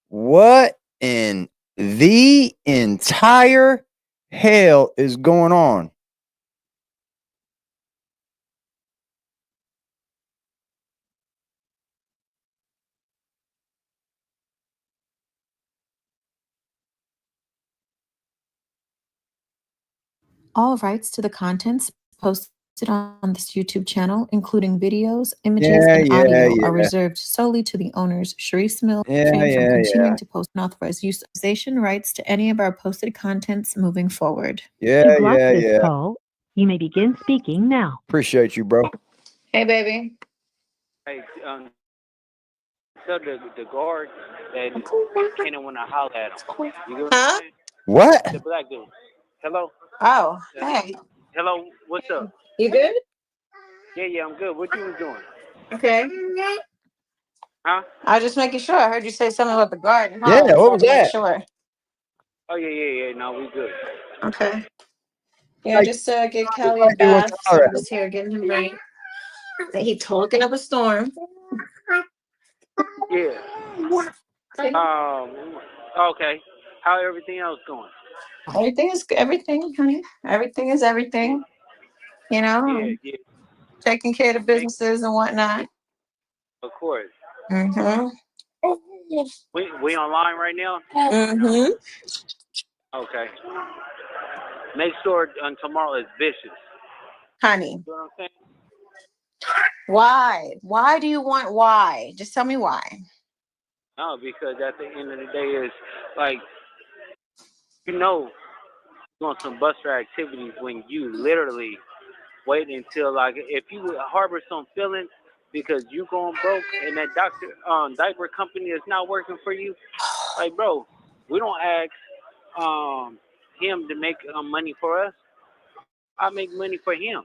B: what in the entire hell is going on?
L: All rights to the contents posted on this YouTube channel, including videos, images, and audio, are reserved solely to the owners. Charisse Mills refrained from continuing to post unauthorized utilization rights to any of our posted contents moving forward.
J: Call, you may begin speaking now.
B: Appreciate you, bro.
M: Hey, baby.
F: Hey, tell the guard that Cannon want to holler at him. You get what I'm saying?
B: What?
F: The black dude. Hello.
M: Oh, hey.
F: Hello. What's up?
M: You good?
F: Yeah, I'm good. What you was doing?
M: Okay.
F: Huh?
M: I was just making sure. I heard you say something about the garden.
B: Yeah,
M: Huh?
B: what
M: I
B: was
M: had to make
B: that?
M: sure.
F: Oh yeah. No, we good.
M: Okay. Yeah,
B: Like,
M: just gave
B: what
M: Callie a
B: I do with
M: bath, so I'm
B: Colorado?
M: just here getting him ready. He talking up a storm.
F: Yeah. Okay. How everything else going?
M: Everything, honey. Everything is everything. You know,
F: Yeah.
M: taking care of businesses and whatnot.
F: Of course.
M: Mm-hmm.
F: We online right now?
M: Mm-hmm.
F: Okay. Make sure tomorrow is vicious.
M: Honey,
F: You know what I'm saying?
M: why? Why do you want why? Just tell me why.
F: No, because at the end of the day is like you're on some buster activities when you literally wait until like if you harbor some feelings because you going broke and that diaper company is not working for you, like bro, we don't ask him to make money for us. I make money for him.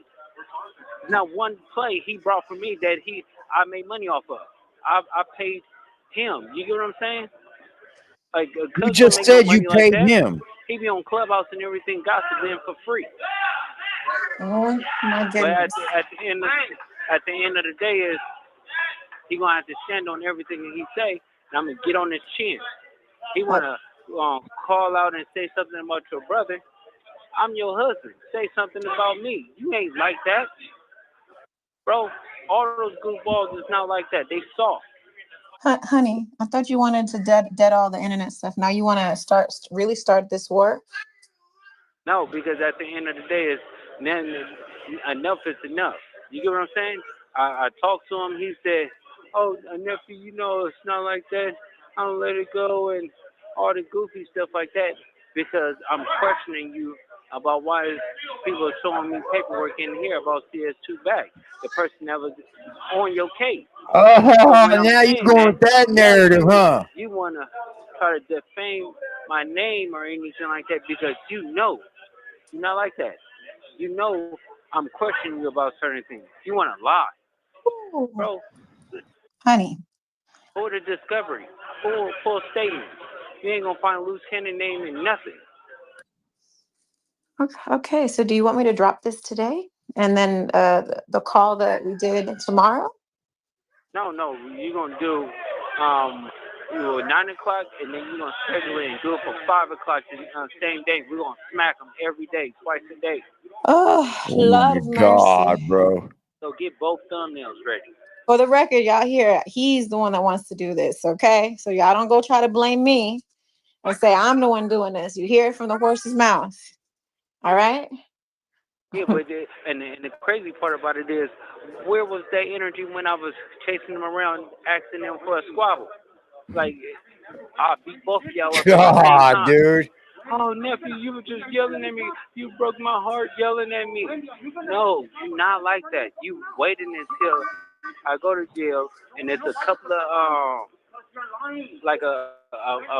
F: Not one play he brought for me that I made money off of. I paid him. You get what I'm saying? Like
B: You
F: Cuz don't
B: just
F: make no
B: said you
F: money like
B: paid
F: that.
B: him.
F: He be on Clubhouse and everything, gossiping for free.
M: Oh my
F: But
M: goodness.
F: at the end of the day is he gonna have to stand on everything that he say, and I'm gonna get on his chin. He wanna call out and say something about your brother. I'm your husband. Say something about me. You ain't like that, bro. All those goofballs is not like that. They soft.
M: Honey, I thought you wanted to dead all the internet stuff. Now you want to really start this war?
F: No, because at the end of the day, enough is enough. You get what I'm saying? I talked to him. He said, "Oh, nephew, it's not like that. I don't let it go and all the goofy stuff like that because I'm questioning you about why people are showing me paperwork in here about CS2 back. The person that was on your case.
B: Oh,
F: So when I'm
B: now you're
F: saying
B: going
F: that,
B: with that
F: now
B: narrative, huh?
F: you wanna try to defame my name or anything like that because you're not like that. I'm questioning you about certain things. You want to lie, bro.
M: Honey.
F: Pull the discovery. Full statement. You ain't gonna find Luce Cannon name in nothing.
M: Okay, so do you want me to drop this today? And then the call that we did tomorrow?
F: No, you're gonna do 9 o'clock, and then you're gonna schedule it and do it for 5 o'clock the same day. We're gonna smack them every day, twice a day.
M: Oh,
B: Oh
M: Lord
B: my
M: of
B: God,
M: mercy.
B: bro.
F: So get both thumbnails ready.
M: For the record, y'all hear, he's the one that wants to do this, okay? So y'all don't go try to blame me and say I'm the one doing this. You hear it from the horse's mouth. All right?
F: Yeah, but the crazy part about it is, where was that energy when I was chasing them around, asking them for a squabble? Like, I beat both of y'all up at the same
B: God,
F: time.
B: dude.
F: Oh, nephew, you were just yelling at me. You broke my heart yelling at me. No, you're not like that. You waiting until I go to jail, and it's a couple of like a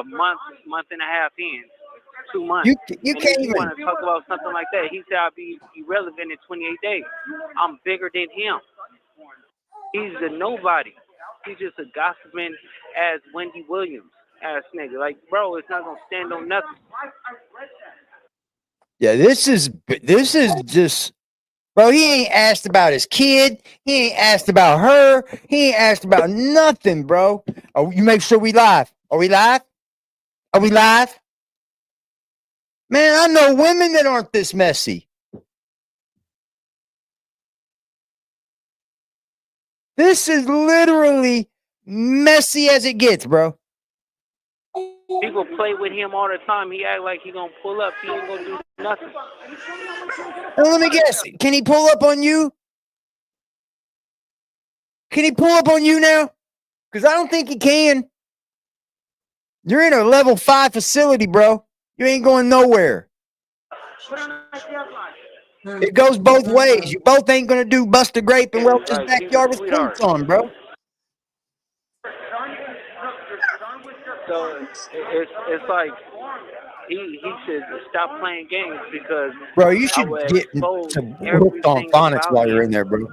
F: month and a half in, 2 months,
B: You
F: and then
B: can't
F: you want
B: even.
F: to talk about something like that. He said I'll be irrelevant in 28 days. I'm bigger than him. He's a nobody. He's just a gossiping as Wendy Williams ass nigga. Like, bro, it's not gonna stand on nothing.
B: Yeah, this is just, bro. He ain't asked about his kid. He ain't asked about her. He ain't asked about nothing, bro. Oh, you make sure we live. Are we live? Are we live? Man, I know women that aren't this messy. This is literally messy as it gets, bro.
F: People play with him all the time. He act like he gonna pull up. He ain't gonna do nothing.
B: Now, let me guess. Can he pull up on you? Can he pull up on you now? Because I don't think he can. You're in a level 5 facility, bro. You ain't going nowhere. It goes both ways. You both ain't gonna do bust a grape in
F: Yeah,
B: Welch's
F: like he's a
B: backyard with
F: sweetheart.
B: cleats on, bro.
F: So it's like he should stop playing games because
B: Bro, you
F: I
B: should
F: would
B: get
F: expose
B: to hooked on
F: everything
B: phonics
F: about
B: while you're
F: him,
B: in there, bro.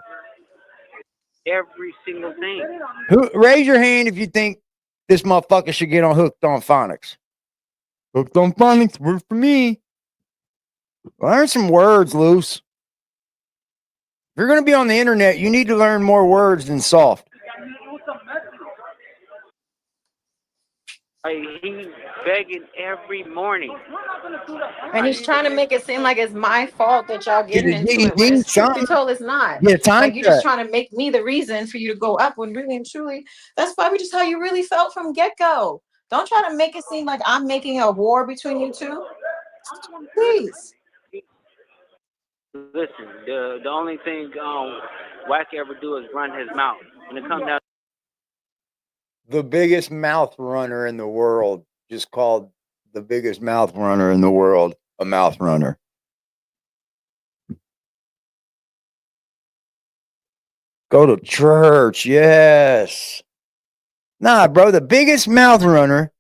F: every single thing.
B: Raise your hand if you think this motherfucker should get on hooked on phonics. Hooked on phonics, work for me. Learn some words, Luce. If you're gonna be on the internet, you need to learn more words than soft.
F: Like, he's begging every morning.
M: And he's trying to make it seem like it's my fault that y'all
B: Get
M: getting
B: a
M: into it when
B: GED,
M: it's truth be
B: something.
M: told it's not.
B: Get a time
M: Like, you just
B: cut.
M: trying to make me the reason for you to go up when really and truly that's probably just how you really felt from get-go. Don't try to make it seem like I'm making a war between you two. Please.
F: Listen, the only thing Wack ever do is run his mouth. When it comes down,
B: The biggest mouth runner in the world, just called the biggest mouth runner in the world a mouth runner. Go to church, yes. Nah, bro, the biggest mouth runner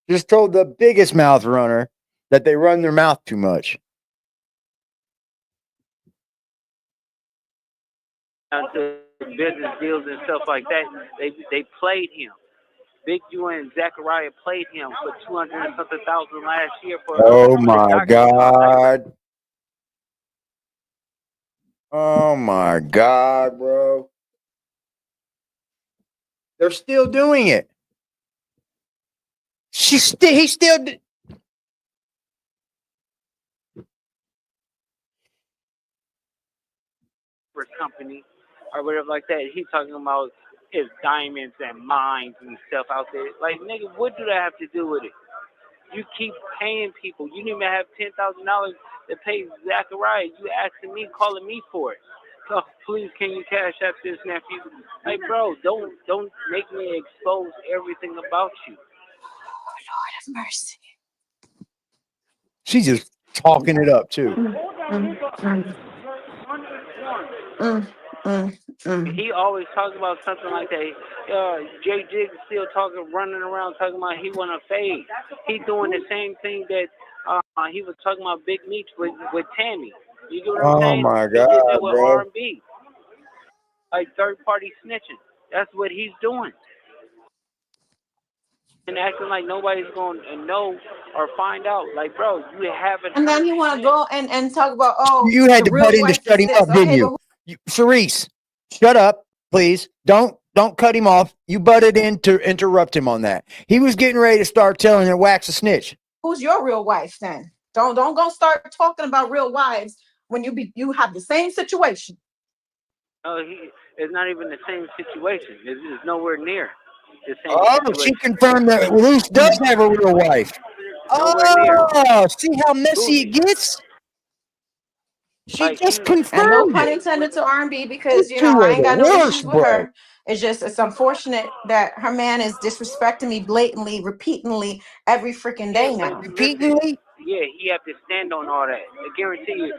B: just told the biggest mouth runner that they run their mouth too much.
F: to business deals and stuff like that, they played him. Big U and Zachariah played him for 200 and something thousand last year for
B: Oh
F: the
B: my
F: documentary contract.
B: God. Oh my God, bro. They're still doing it. He's still.
F: Company or whatever like that. He's talking about his diamonds and mines and stuff out there. Like, nigga, what do that have to do with it? You keep paying people. You didn't even have $10,000 to pay Zachariah. You asking me, calling me for it. So please, can you cash out this nephew? Like, bro, don't make me expose everything about you.
M: Oh, Lord have mercy.
B: She's just talking it up too.
F: He always talks about something like that. Jay Jig is still talking, running around talking about he want to fade. He doing the same thing that he was talking about Big Meech with Tammy. You get what I'm
B: Oh
F: saying?
B: my
F: He did that
B: God,
F: with
B: bro.
F: R&B, like third party snitching. That's what he's doing. And acting like nobody's going to know or find out. Like, bro, you haven't.
M: And then you want to go and talk about, oh,
B: You had
M: the
B: to butt
M: real
B: in to
M: wife
B: shut
M: is
B: him
M: this.
B: up, didn't
M: Okay,
B: you?
M: but
B: Cerise, shut up, please. Don't cut him off. You butted in to interrupt him on that. He was getting ready to start telling her Wack's a snitch.
M: who's your real wife then? Don't go start talking about real wives when you have the same situation.
F: It's not even the same situation. It's nowhere near the same
B: Oh,
F: situation.
B: she confirmed that Luce does have a real wife.
F: Nowhere near.
B: Oh, see how messy it gets? She
F: Like,
B: just
M: And no
B: confirmed
M: pun
B: it.
M: intended to R&B because,
B: You
M: you know,
B: two
M: I
B: are
M: ain't
B: the
M: got no issues
B: worst,
M: with
B: bro.
M: her. It's unfortunate that her man is disrespecting me blatantly, repeatedly every freaking day now.
B: Repeatedly?
F: Yeah, he have to stand on all that. I guarantee you.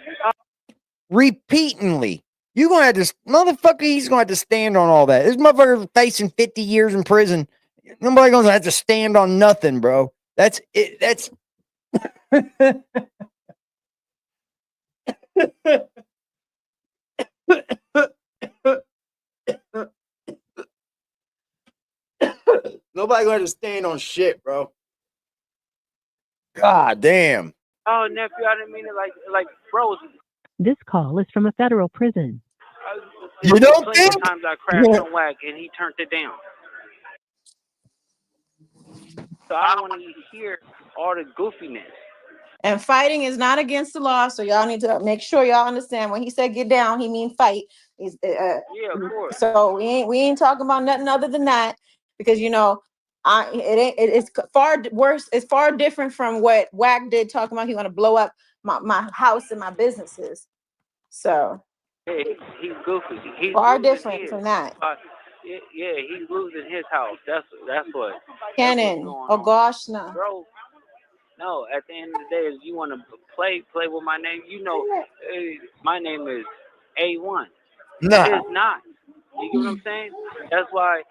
B: Repeatedly. You gonna have to, motherfucker, he's gonna have to stand on all that. This motherfucker's facing 50 years in prison. Nobody gonna have to stand on nothing, bro. That's it. That's nobody gonna have to stand on shit, bro. God damn.
F: Oh, nephew, I didn't mean it like bros.
E: This call is from a federal prison.
B: You don't
F: plenty
B: think?
F: of times I crashed on Wack and he turned it down. So I don't want to hear all the goofiness.
M: And fighting is not against the law, so y'all need to make sure y'all understand when he said get down, he mean fight.
F: Yeah, of course.
M: So we ain't talking about nothing other than that because you know it's far worse. It's far different from what Wack did talking about he want to blow up my house and my businesses. So
F: Yeah, he's goofy. He's
M: far
F: losing
M: different
F: his.
M: from that.
F: Yeah, he's losing his house. That's what's
M: Cannon,
F: going
M: oh
F: on.
M: gosh, no.
F: Bro, no, at the end of the day, if you want to play with my name, you know, my name is A1.
B: Nah.
F: It's not. You get what I'm saying? That's why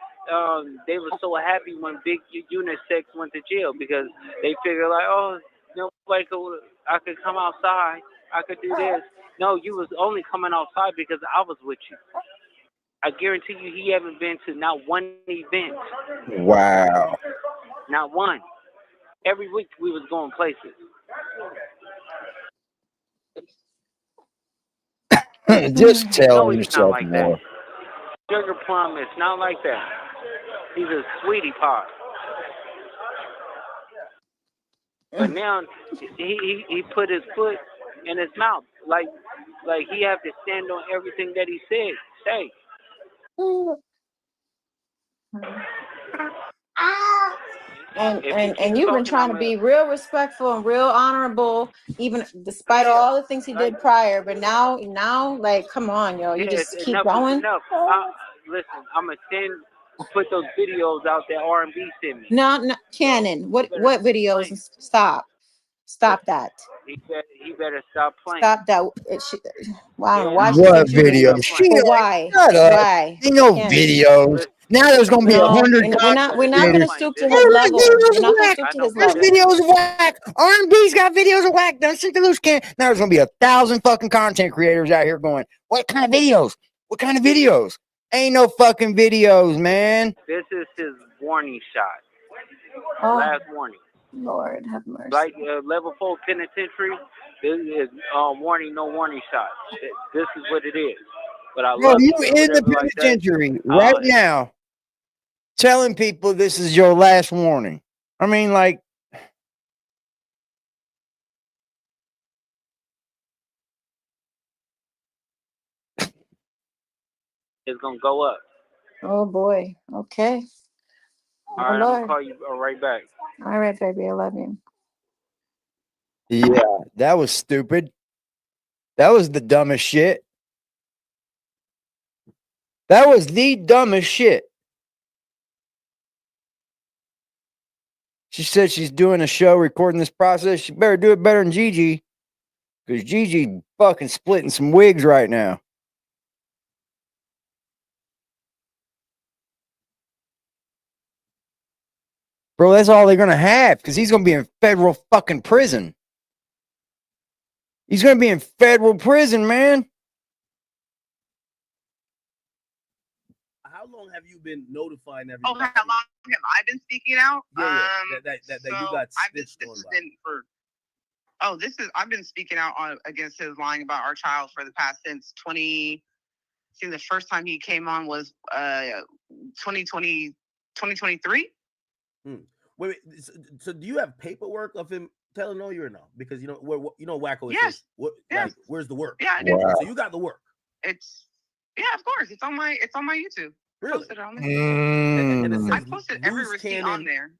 F: they were so happy when Big Unisex went to jail because they figured like, oh, nobody could, I could come outside, I could do this. No, you was only coming outside because I was with you. I guarantee you, he haven't been to not one event.
B: Wow.
F: Not one. Every week we was going places.
B: Just tell
F: No, he's not
B: yourself
F: like
B: more.
F: that. Sugar Plum is not like that. He's a sweetie pie. But now he put his foot in his mouth, like he have to stand on everything that he said. Say.
M: And you've been trying to be real respectful and real honorable, even despite all the things he did prior. But now, like, come on, yo, you just keep going.
F: Enough. Listen, I'm gonna put those videos out that R&B sent me.
M: No, Cannon. What videos? Stop that.
F: He better stop playing.
M: Stop that. Wow, why
B: What video?
M: Why?
B: Shut up.
M: Why?
B: Ain't no
M: Cannon.
B: videos. Now there's gonna be 100.
M: We're not gonna stoop to his level. We're not gonna stoop to his
B: There's
M: level.
B: videos of Wack. R&B's got videos of Wack. Don't stick to Luce Cannon. Now there's gonna be 1,000 fucking content creators out here going, what kind of videos? What kind of videos? Ain't no fucking videos, man.
F: This is his warning shot.
M: Oh.
F: Last warning.
M: Lord have mercy.
F: Like level 4 penitentiary, this is warning, no warning shot. This is what it is. But I
B: Bro,
F: love
B: you
F: you
B: in the penitentiary right now, telling people this is your last warning. I mean, like,
F: it's gonna go up.
M: Oh boy. Okay.
F: All right, I'm gonna call you right back.
M: All right, baby. I love you.
B: yeah, that was stupid. That was the dumbest shit. That was the dumbest shit. She said she's doing a show recording this process. She better do it better than Gigi. Because Gigi fucking splitting some wigs right now. Bro, that's all they're going to have. Because he's going to be in federal fucking prison. He's going to be in federal prison, man.
U: How long have you been notifying everybody?
T: Oh, how long have I been speaking out?
U: Yeah, that you got snitched on.
T: I've been speaking out against his lying about our child for the past since 20. I think the first time he came on was 2023.
U: Wait. So do you have paperwork of him telling no you or no? Because you know Wacko.
T: Yes.
U: Like, where's the work?
T: Yeah, I do.
U: Wow. So you got the work.
T: Yeah, of course. It's on my YouTube.
U: Really?
T: Posted on there. I posted every
U: Luce
T: receipt
U: Cannon.
T: on there.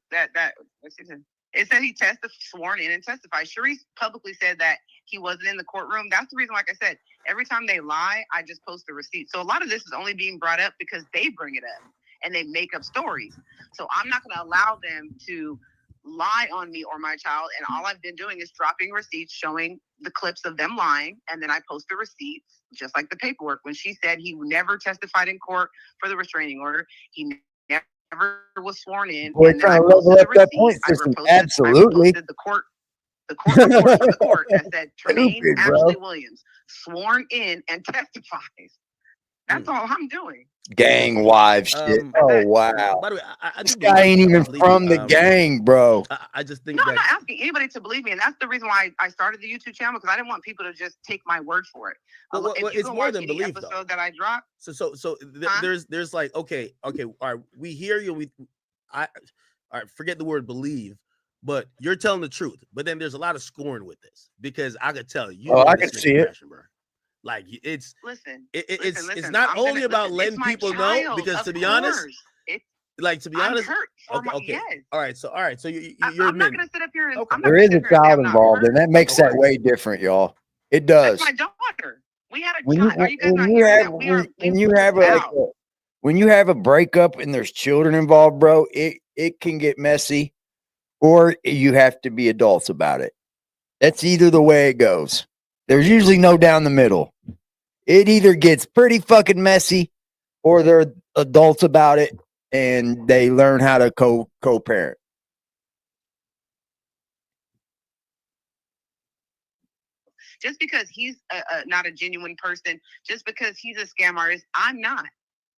T: It said he sworn in and testified. Sharice publicly said that he wasn't in the courtroom. That's the reason, like I said, every time they lie, I just post the receipt. So a lot of this is only being brought up because they bring it up and they make up stories. So I'm not going to allow them to lie on me or my child. And all I've been doing is dropping receipts showing the clips of them lying. And then I post the receipts, just like the paperwork. When she said he never testified in court for the restraining order, he never was sworn in.
B: We're
T: and then
B: trying
T: I
B: to level
T: posted
B: up that point system. Absolutely.
T: I posted the court report from the court that said Tremaine
B: Stupid, bro.
T: Ashley Williams sworn in and testifies. That's all I'm doing.
B: Gang wives shit. Oh, wow.
U: By the way, I
B: This guy ain't even from the gang, bro.
U: I just think
T: No, I'm not asking anybody to believe me, and that's the reason why I started the YouTube channel, because I didn't want people to just take my word for it.
U: Well,
T: If you
U: it's
T: go
U: more
T: watch
U: than
T: any
U: belief,
T: episode
U: though.
T: that I dropped.
U: There's like, okay, all right, we hear you. All right, forget the word believe, but you're telling the truth. But then there's a lot of scorn with this because I could tell you.
B: Oh, I can see it.
U: Like it's
T: listen.
U: It's not only about letting people know, because to be honest, okay. All right, so you're
T: I'm not
U: admitting.
T: gonna sit up here and
B: There is a child involved, and that makes that way different, y'all. It does.
T: That's my daughter. We had a
B: When
T: child. Are you guys not
B: you
T: hearing
B: have
T: that?
B: when you have a breakup and there's children involved, bro, it can get messy, or you have to be adults about it. That's either the way it goes. There's usually no down the middle. It either gets pretty fucking messy, or they're adults about it and they learn how to co-parent.
T: Just because he's not a genuine person, just because he's a scam artist, I'm not.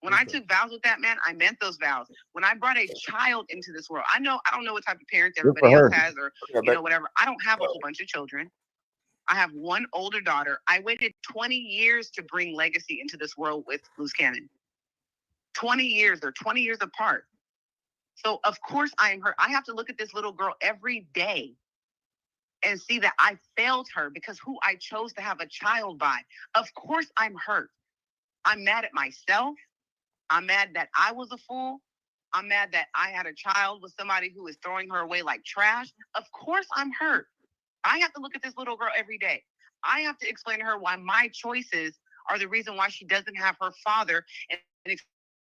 T: When I took vows with that man, I meant those vows. When I brought a child into this world, I don't know what type of parents everybody else has, or whatever. I don't have a whole bunch of children. I have one older daughter. I waited 20 years to bring legacy into this world with Luce Cannon. 20 years, they're 20 years apart. So of course I am hurt. I have to look at this little girl every day and see that I failed her because who I chose to have a child by. Of course I'm hurt. I'm mad at myself. I'm mad that I was a fool. I'm mad that I had a child with somebody who is throwing her away like trash. Of course I'm hurt. I have to look at this little girl every day. I have to explain to her why my choices are the reason why she doesn't have her father, and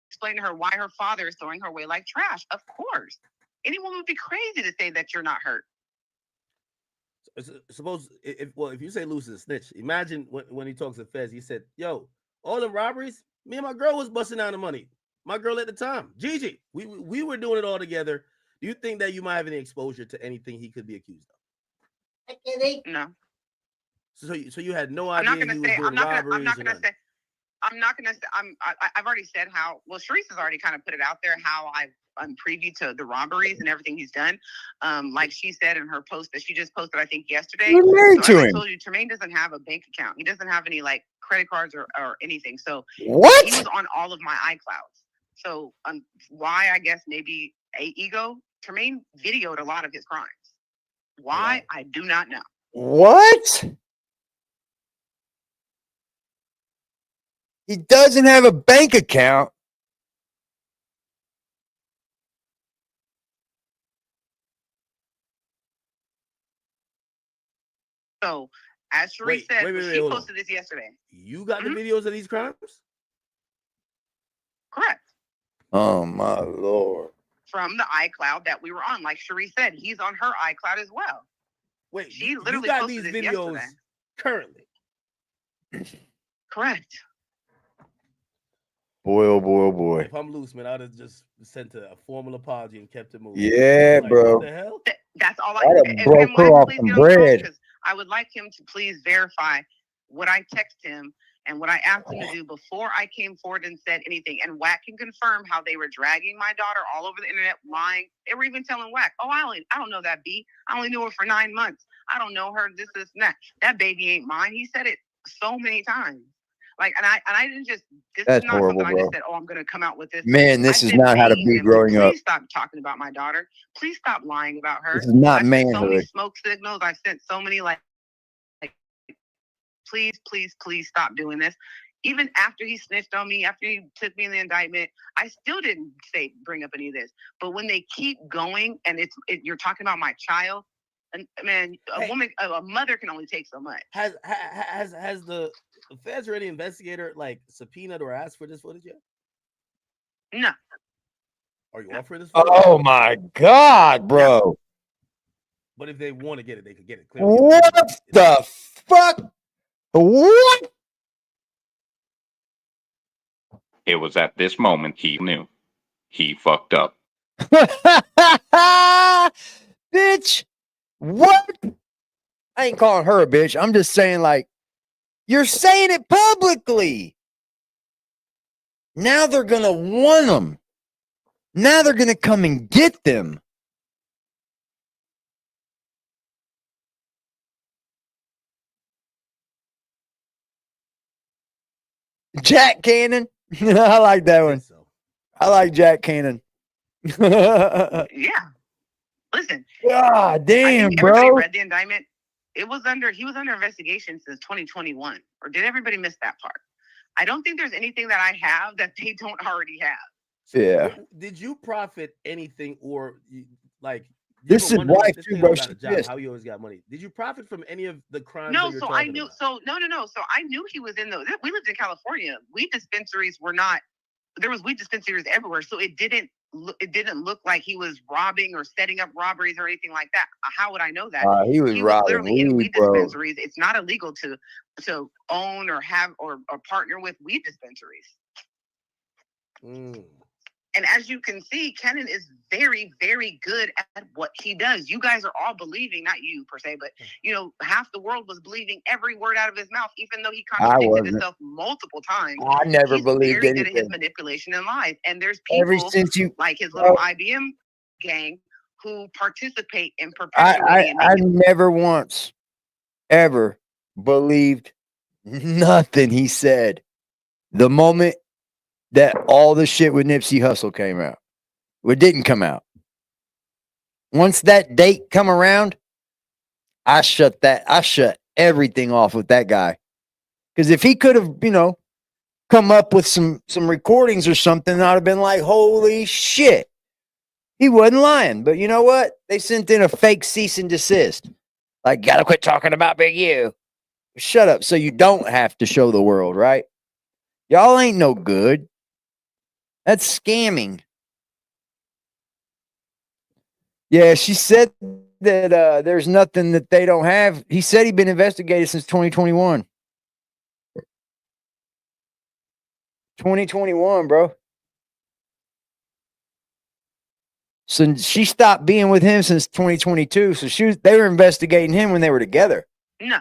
T: explain to her why her father is throwing her away like trash. Of course. Anyone would be crazy to say that you're not hurt.
U: Suppose if you say Luce is a snitch, imagine when he talks to Fez, he said, yo, all the robberies, me and my girl was busting down the money. My girl at the time, Gigi, we were doing it all together. Do you think that you might have any exposure to anything he could be accused of?
T: No.
U: So you had no idea he was doing robberies.
T: I've already said how, well, Sharice has already kind of put it out there, how I'm privy to the robberies and everything he's done. Like she said in her post that she just posted, I think yesterday.
B: You're married to him.
T: I told you, Tremaine doesn't have a bank account. He doesn't have any like credit cards or anything. So
B: what?
T: He was on all of my iClouds. So why, I guess maybe a ego. Tremaine videoed a lot of his crimes. Why? I do not know.
B: What? He doesn't have a bank account.
T: So, as Sharice said, she posted this yesterday.
U: You got the videos of these crimes?
T: Correct.
B: Oh, my Lord.
T: From the iCloud that we were on. Like Sharice said, he's on her iCloud as well.
U: Wait,
T: she literally
U: got
T: posted
U: these
T: this
U: videos
T: yesterday.
U: currently?
T: Correct.
B: Boy, oh boy, oh boy.
U: If I'm Luce, man, I'd have just sent a formal apology and kept it moving.
B: Yeah,
U: like,
B: bro.
U: What the hell?
T: That's all I
B: I'd have broke her off some bread.
T: I would like him to please verify what I text him and what I asked him to do before I came forward and said anything. And Wack can confirm how they were dragging my daughter all over the internet, lying. They were even telling Wack, oh, I don't know that B. I only knew her for 9 months. I don't know her, this, and that. That baby ain't mine. He said it so many times. Like, and I didn't just, this
B: That's
T: is not
B: horrible,
T: something I just
B: bro.
T: said, oh, I'm going to come out with this.
B: Man, this is not how to be
T: Him,
B: growing up.
T: Please stop talking about my daughter. Please stop lying about her.
B: This is not
T: I've sent so many
B: manhood.
T: smoke signals. I've sent so many like, please, please, please stop doing this. Even after he snitched on me, after he took me in the indictment, I still didn't bring up any of this. But when they keep going and you're talking about my child, and man, a mother can only take so much.
U: Has the feds or any investigator like subpoenaed or asked for this footage yet?
T: No.
U: Are you offering this footage?
B: Oh my God, bro.
U: But if they want to get it, they could get it.
B: What the fuck? What?
G: It was at this moment he knew. He fucked up.
B: Bitch. What? I ain't calling her a bitch. I'm just saying, like, you're saying it publicly. Now they're going to want them. Now they're going to come and get them. Jack Cannon. I like that one. I like Jack Cannon.
T: Yeah. Listen.
B: God damn, bro.
T: Everybody read the indictment. He was under investigation since 2021. Or did everybody miss that part? I don't think there's anything that I have that they don't already have.
B: Yeah.
U: Did you profit anything or like
B: this is wife too, bro?
U: How he always got money. Did you profit from any of the crimes?
T: No,
U: that
T: so I knew. About? So I knew he was in those. We lived in California. Weed dispensaries were not. There was weed dispensaries everywhere, so it didn't look like he was robbing or setting up robberies or anything like that. How would I know that?
B: He was robbing
T: literally in weed
B: bro.
T: dispensaries. It's not illegal to own or have or partner with weed dispensaries. And as you can see, Cannon is very, very good at what he does. You guys are all believing, not you per se, but half the world was believing every word out of his mouth, even though he contradicted himself multiple times.
B: I never believed
T: very good at his
B: anything.
T: manipulation and lies. And there's
B: Ever
T: people
B: since you,
T: like his little IBM gang who participate in
B: I
T: perpetuating
B: never once ever believed nothing he said. The moment that all the shit with Nipsey Hussle came out, it didn't come out. Once that date come around, I shut everything off with that guy. Because if he could have, come up with some recordings or something, I'd have been like, holy shit. He wasn't lying. But you know what? They sent in a fake cease and desist. Like, gotta quit talking about Big U. Shut up so you don't have to show the world, right? Y'all ain't no good. That's scamming. Yeah, she said that there's nothing that they don't have. He said he'd been investigated since 2021. 2021, bro. So she stopped being with him since 2022. So they were investigating him when they were together.
T: No.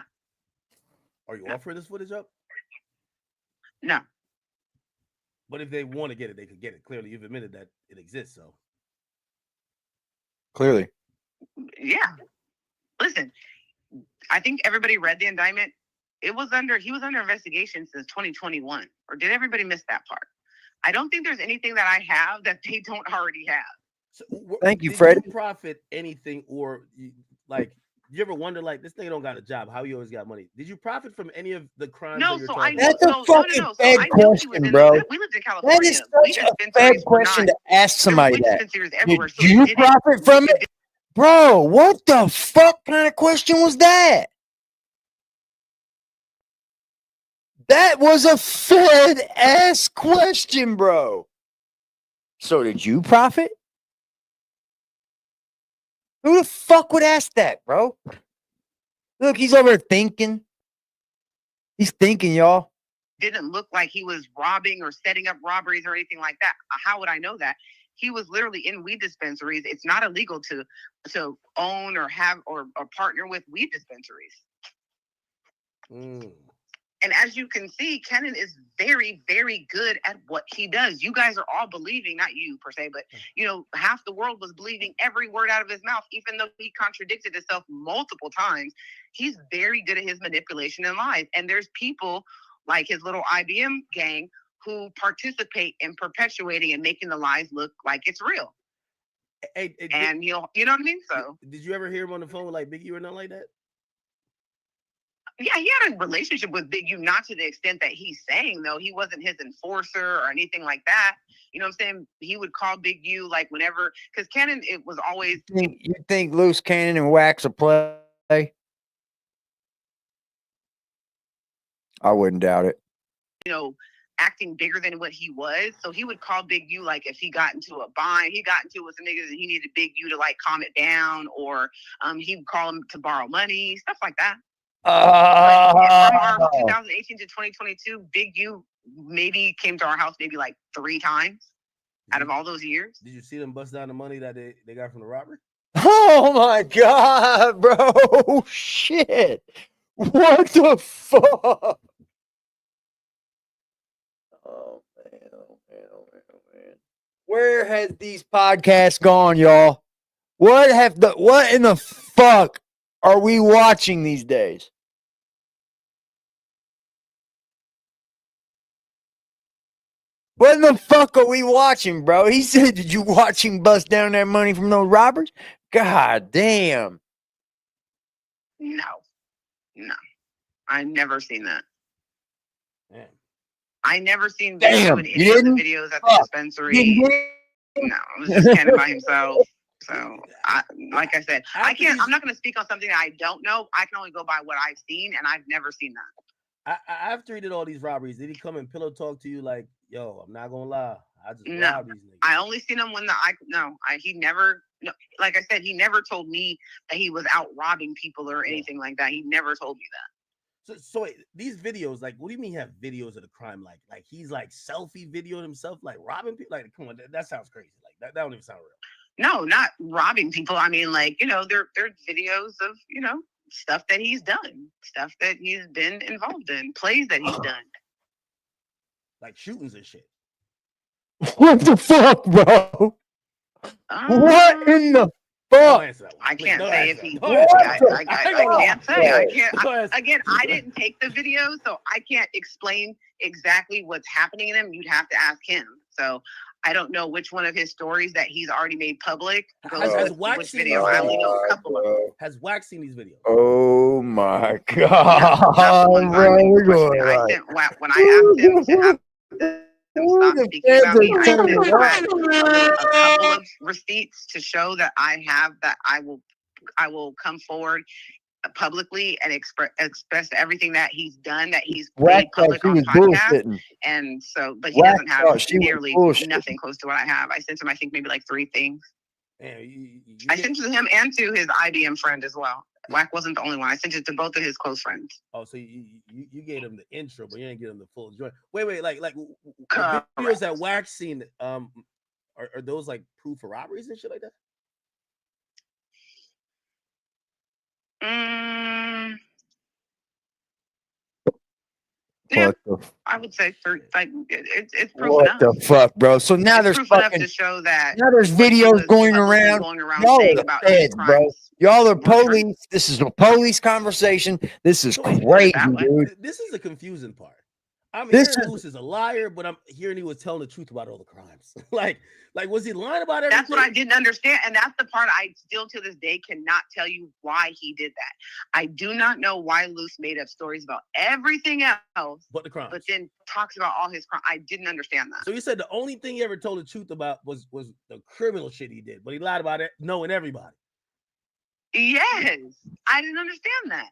U: Are you offering this footage up?
T: No.
U: But if they want to get it, they could get it. Clearly, you've admitted that it exists. So
B: clearly,
T: yeah. Listen, I think everybody read the indictment. He was under investigation since 2021. Or did everybody miss that part? I don't think there's anything that I have that they don't already have.
U: So,
B: thank you, Fred.
U: Did you profit anything, or like? You ever wonder, like, this nigga don't got a job? How he always got money? Did you profit from any of the crimes?
T: No,
U: that you're
T: so
U: talking
T: I know.
B: That's a fucking bad question, bro.
T: We lived in California.
B: That is such a bad question to ask somebody that. Did you profit from it? Bro, what the fuck kind of question was that? That was a Fed-ass question, bro. So did you profit? Who the fuck would ask that, bro? Look, he's over there thinking. He's thinking, y'all.
T: Didn't look like he was robbing or setting up robberies or anything like that. How would I know that? He was literally in weed dispensaries. It's not illegal to own or have or partner with weed dispensaries. And as you can see, Cannon is very, very good at what he does. You guys are all believing, not you per se, but half the world was believing every word out of his mouth, even though he contradicted himself multiple times. He's very good at his manipulation and lies. And there's people like his little IBM gang who participate in perpetuating and making the lies look like it's real. And you know what I mean? So
U: did you ever hear him on the phone with like Big U or nothing like that?
T: Yeah, he had a relationship with Big U, not to the extent that he's saying, though. He wasn't his enforcer or anything like that. You know what I'm saying? He would call Big U like whenever, because Cannon, it was always.
B: You think Luce Cannon and Wack's a play? I wouldn't doubt it.
T: Acting bigger than what he was. So he would call Big U like if he got into a bind, he got into with some niggas and he needed Big U to like calm it down, or he would call him to borrow money, stuff like that. From our 2018 to 2022, Big U maybe came to our house maybe like 3 times out of all those years.
U: Did you see them bust down the money that they got from the robbery?
B: Oh my God, bro. Shit. What the fuck? Oh man. Where has these podcasts gone, y'all? What in the fuck are we watching these days? What in the fuck are we watching, bro? He said, did you watch him bust down that money from those robbers? God damn.
T: No. I've never seen that.
U: Man.
T: I never seen Big U in any of the videos at the dispensary. No, it was just Cannon by himself. So, like I said, I'm not going to speak on something that I don't know. I can only go by what I've seen, and I've never seen that.
U: After he did all these robberies, did he come and pillow talk to you like, yo, I'm not going to lie, I just
T: No,
U: robbed these niggas?
T: I only seen him when he never, like I said, he never told me that he was out robbing people or anything like that. He never told me that.
U: So wait, these videos, like, what do you mean you have videos of the crime? Like he's like selfie videoing himself, like robbing people? Like, come on, that sounds crazy. Like that don't even sound real.
T: No, not robbing people. I mean, like, they're videos of, stuff that he's done, stuff that he's been involved in, plays that he's done.
U: Like shootings and shit.
B: What the fuck, bro? What in the fuck?
T: I can't say if he.
U: Don't answer that.
T: I can't say. I can't. Again, I didn't take the video, so I can't explain exactly what's happening in him. You'd have to ask him. So I don't know which one of his stories that he's already made public goes
U: Has
T: with
U: Wack
T: which
U: seen
T: video.
U: these
T: I only know a
U: videos?
T: couple of them.
U: Has Wack seen these videos?
B: Oh my god,
T: That's the ones
B: bro, we're
T: I
B: going
T: I
B: right.
T: sent Wack when I asked him to have them stop speaking about me. I sent Wack a couple of receipts to show that I will come forward publicly and express everything that he's done, that he's
B: Wack
T: made public
B: thought
T: on
B: she was
T: podcast.
B: bullshitting.
T: And so, but he
B: Wack
T: doesn't have
B: thought she was
T: nearly
B: bullshitting.
T: nothing close to what I have. I sent him, I think, maybe like 3 things.
U: Yeah,
T: I sent it to him and to his IBM friend as well. Wack wasn't the only one. I sent it to both of his close friends.
U: Oh, so you gave him the intro, but you didn't give him the full joint. Wait, like the videos that Wack seen, are those like proof for robberies and shit like that?
T: Yeah,
B: What the
T: I would say it's proof
B: What
T: enough.
B: the fuck, bro? So now
T: It's
B: there's
T: proof enough
B: fucking
T: to show that
B: now there's
T: what he
B: videos
T: was
B: going
T: publicly
B: around.
T: going around
B: Y'all are
T: saying
B: the
T: about his
B: feds, bro.
T: crimes.
B: Y'all are police. This is a police conversation. This is crazy, dude.
U: This is the confusing part. I'm
B: This
U: hearing
B: is-
U: Luce is a liar, but I'm hearing he was telling the truth about all the crimes. like was he lying about everything?
T: That's what I didn't understand. And that's the part I still to this day cannot tell you why he did that. I do not know why Luce made up stories about everything else,
U: but the crimes.
T: But then talks about all his crimes. I didn't understand that.
U: So you said the only thing he ever told the truth about was the criminal shit he did, but he lied about it, knowing everybody.
T: Yes. I didn't understand that.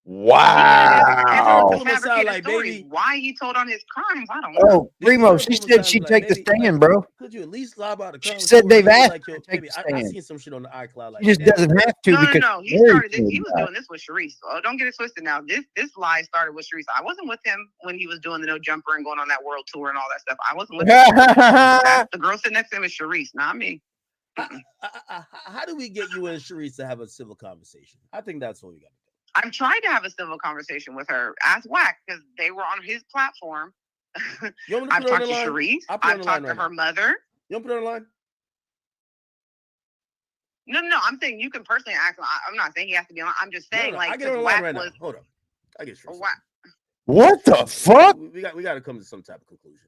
B: Wow.
U: Like, baby,
T: why he told on his crimes, I don't know.
B: Oh, Primo, she said she'd take the stand, bro.
U: Could you at least lie about the
B: She
U: crime?
B: said they've asked
U: like,
B: her
U: yo,
B: to take
U: baby,
B: the
U: I
B: stand.
U: seen some shit on the iCloud. Like,
B: She just doesn't have to
T: No.
B: because
T: He started this. He was doing this with Sharice. Oh, don't get it twisted now. This lie started with Sharice. I wasn't with him when he was doing the no jumper and going on that world tour and all that stuff. I wasn't with him. The girl sitting next to him is Sharice, not me.
U: How do we get you and Sharice to have a civil conversation? I think that's what we got to do.
T: I'm trying to have a civil conversation with her. Ask Wack because they were on his platform. I've talked to Sharice. I've talked to her mother.
U: You want to put her on the line?
T: No. I'm saying you can personally ask him. I'm not saying he has to be on. I'm just saying
U: I
T: like
U: get her on the line right now. Hold on. I get Sharice.
T: Wack.
B: What the fuck?
U: We got to come to some type of conclusion.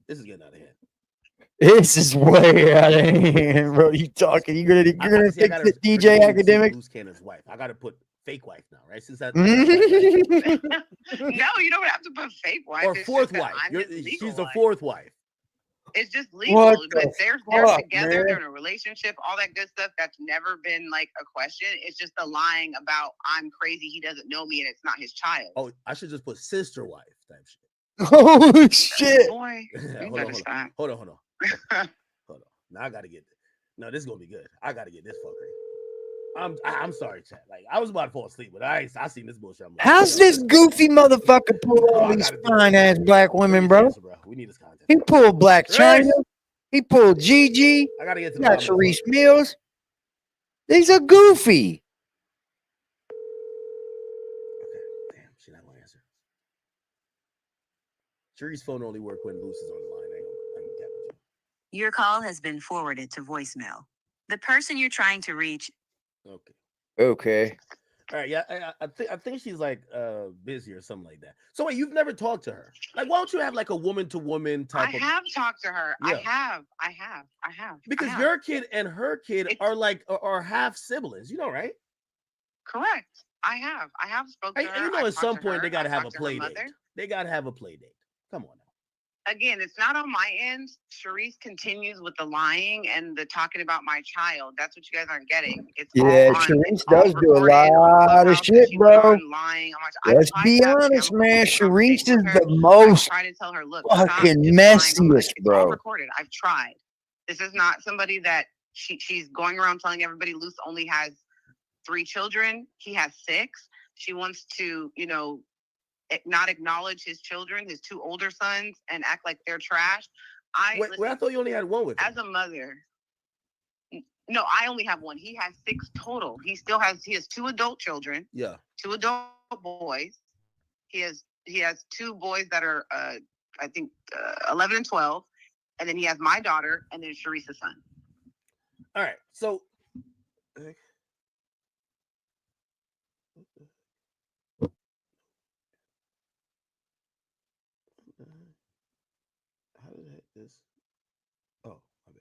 U: This is getting out of hand.
B: This is way out of hand, bro. You talking? You're gonna fix it, DJ Academic?
U: Luce Cannon's wife. I got to put fake wife now, right? Since that.
T: No, you don't have to put fake wife.
U: Or fourth wife. She's the fourth wife.
T: It's just legal,
B: What
T: but
B: the
T: they're
B: fuck,
T: together,
B: man?
T: they're in a relationship, all that good stuff. That's never been like a question. It's just the lying about I'm crazy, he doesn't know me, and it's not his child.
U: Oh, I should just put sister wife type shit.
B: Oh shit!
T: Boy,
U: Hold on. Now I gotta get this. No, this is gonna be good. I gotta get this fuckery. I'm sorry, chat. Like I was about to fall asleep, but I seen this bullshit. Like,
B: How's this goofy motherfucker pull all these fine ass black women, bro?
U: We need this content.
B: He pulled Black China. He pulled Gigi.
U: I gotta get to
B: got Sharice Mills. These are goofy.
U: Okay, damn, she not gonna answer. Sharice's phone only work when Luce is on the line. I ain't gonna get
H: Your call has been forwarded to voicemail. The person you're trying to reach.
B: Okay.
U: All right, yeah, I think she's like busy or something like that. So wait, you've never talked to her? Like, why don't you have like a woman to woman type?
T: I have talked to her.
U: Yeah.
T: I have.
U: Because your kid and her kid are half siblings, you know, right?
T: Correct. I have spoken to her.
U: You know,
T: I've
U: at some
T: talked to
U: point
T: her.
U: they gotta
T: I've
U: have a
T: talked to her
U: play date.
T: mother.
U: They gotta have a play date. Come on now.
T: Again, it's not on my end. Sharice continues with the lying and the talking about my child. That's what you guys aren't getting. It's
B: Yeah,
T: all on,
B: Sharice does do a lot of shit, bro.
T: lying.
B: Let's be honest, man. Sharice is the most
T: try to tell her, look,
B: fucking messiest,
T: it's all
B: bro.
T: recorded. I've tried. This is not somebody that she's going around telling everybody Luce only has 3 children. He has 6. She wants to, you know, not acknowledge his children, his 2 older sons, and act like they're trash.
U: I thought you only had 1 with him.
T: As a mother. No, I only have 1. He has 6 total. He has 2 adult children.
U: Yeah.
T: 2 adult boys. He has 2 boys that are I think 11 and 12, and then he has my daughter and then Sharice's son.
U: All right. So how did I hit this? Oh, my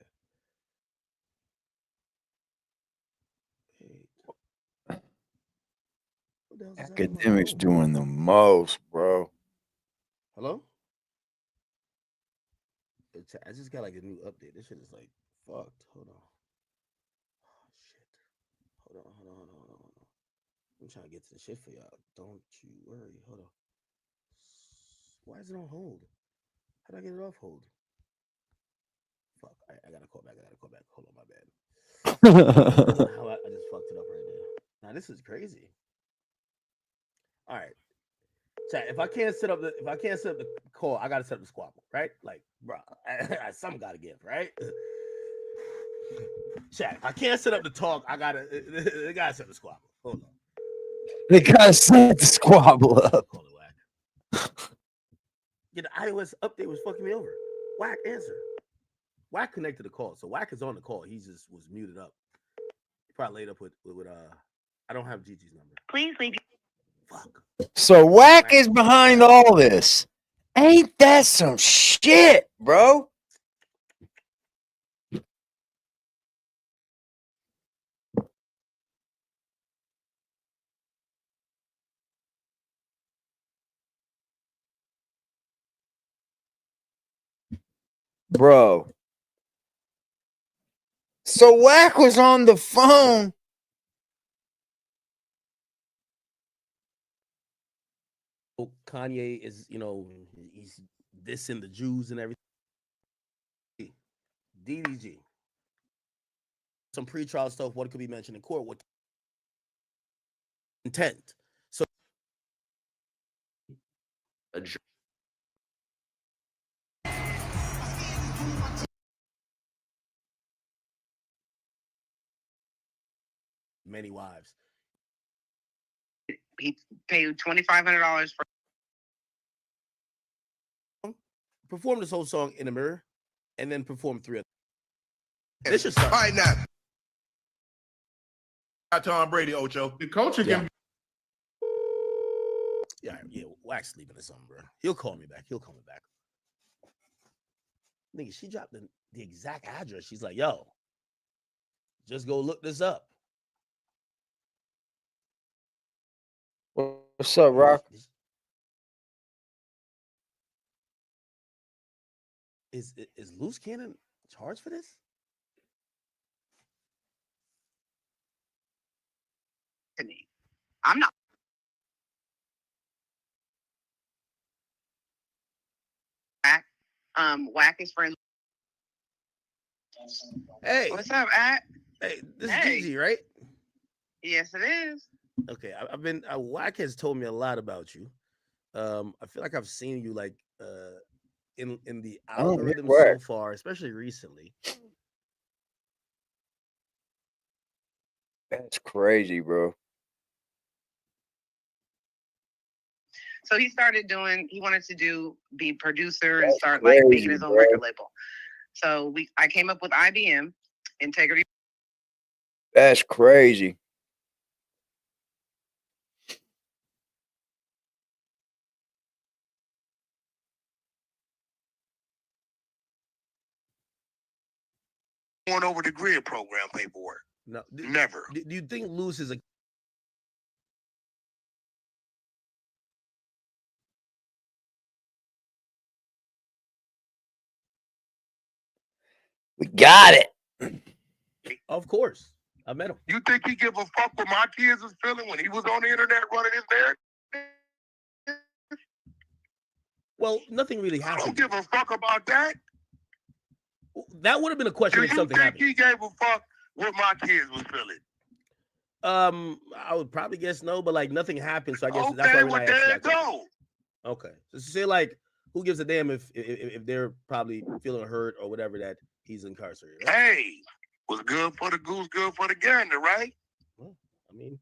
U: bad.
B: Academics doing the most, bro.
U: Hello? I just got like a new update. This shit is like fucked. Hold on. Oh shit. Hold on. I'm trying to get to the shit for y'all. Don't you worry. Hold on. Why is it on hold? How do I get it off hold? Fuck. I gotta call back. Hold on, my bad. I just fucked it up right there. Now this is crazy. All right. Chat, if I can't set up the call, I gotta set up the squabble, right? Like, bro, something gotta give, right? Chat, if I can't set up the talk, they gotta set the squabble. Hold on.
B: They gotta set the squabble up.
U: Call it Wack. Yeah, the iOS update was fucking me over. Wack, answer. Wack connected the call, so Wack is on the call. He just was muted up. He probably laid up with I don't have Gigi's number.
J: Please leave.
U: Fuck.
B: So Wack is behind all this. Ain't that some shit, bro? Bro. So Wack was on the phone.
U: Kanye is, he's dissing the Jews and everything. DDG. Some pretrial stuff, what could be mentioned in court, what intent. So many wives.
T: He paid $2,500 for
U: perform this whole song in the mirror and then perform 3 of them. This should start.
C: All right, now. Tom Brady, Ocho. The culture can.
U: Yeah, Wack's sleeping or something, bro. He'll call me back. Nigga, she dropped the exact address. She's like, yo, just go look this up.
B: What's up, Rock?
U: Is Luce Cannon charged for this?
T: I'm not. Wack is friends.
U: Hey,
T: what's up, At?
U: Hey, this is Gigi, right?
T: Yes, it is.
U: Okay, Wack has told me a lot about you. I feel like I've seen you like in the algorithm so far, especially recently.
B: That's crazy, bro.
T: So he wanted to be producer and start like making his own record label. So I came up with IBM, Integrity.
B: That's crazy.
C: Going over the grid program paperwork.
U: No,
C: never.
U: Do you think Luce is a
B: We got it.
U: Of course. I met him.
C: You think he give a fuck what my kids was feeling when he was on the internet running his narrative?
U: Well, nothing really happened.
C: I don't give a fuck about that.
U: That would have been a question if something happened.
C: He gave a fuck what my kids was feeling?
U: I would probably guess no, but like nothing happened, so I guess that's
C: Okay,
U: why we're
C: well,
U: not
C: there
U: asking
C: you
U: that
C: go.
U: Okay, so say like, who gives a damn if they're probably feeling hurt or whatever that he's incarcerated? Right?
C: Hey, what's good for the goose, good for the gander, right?
U: Well, I mean,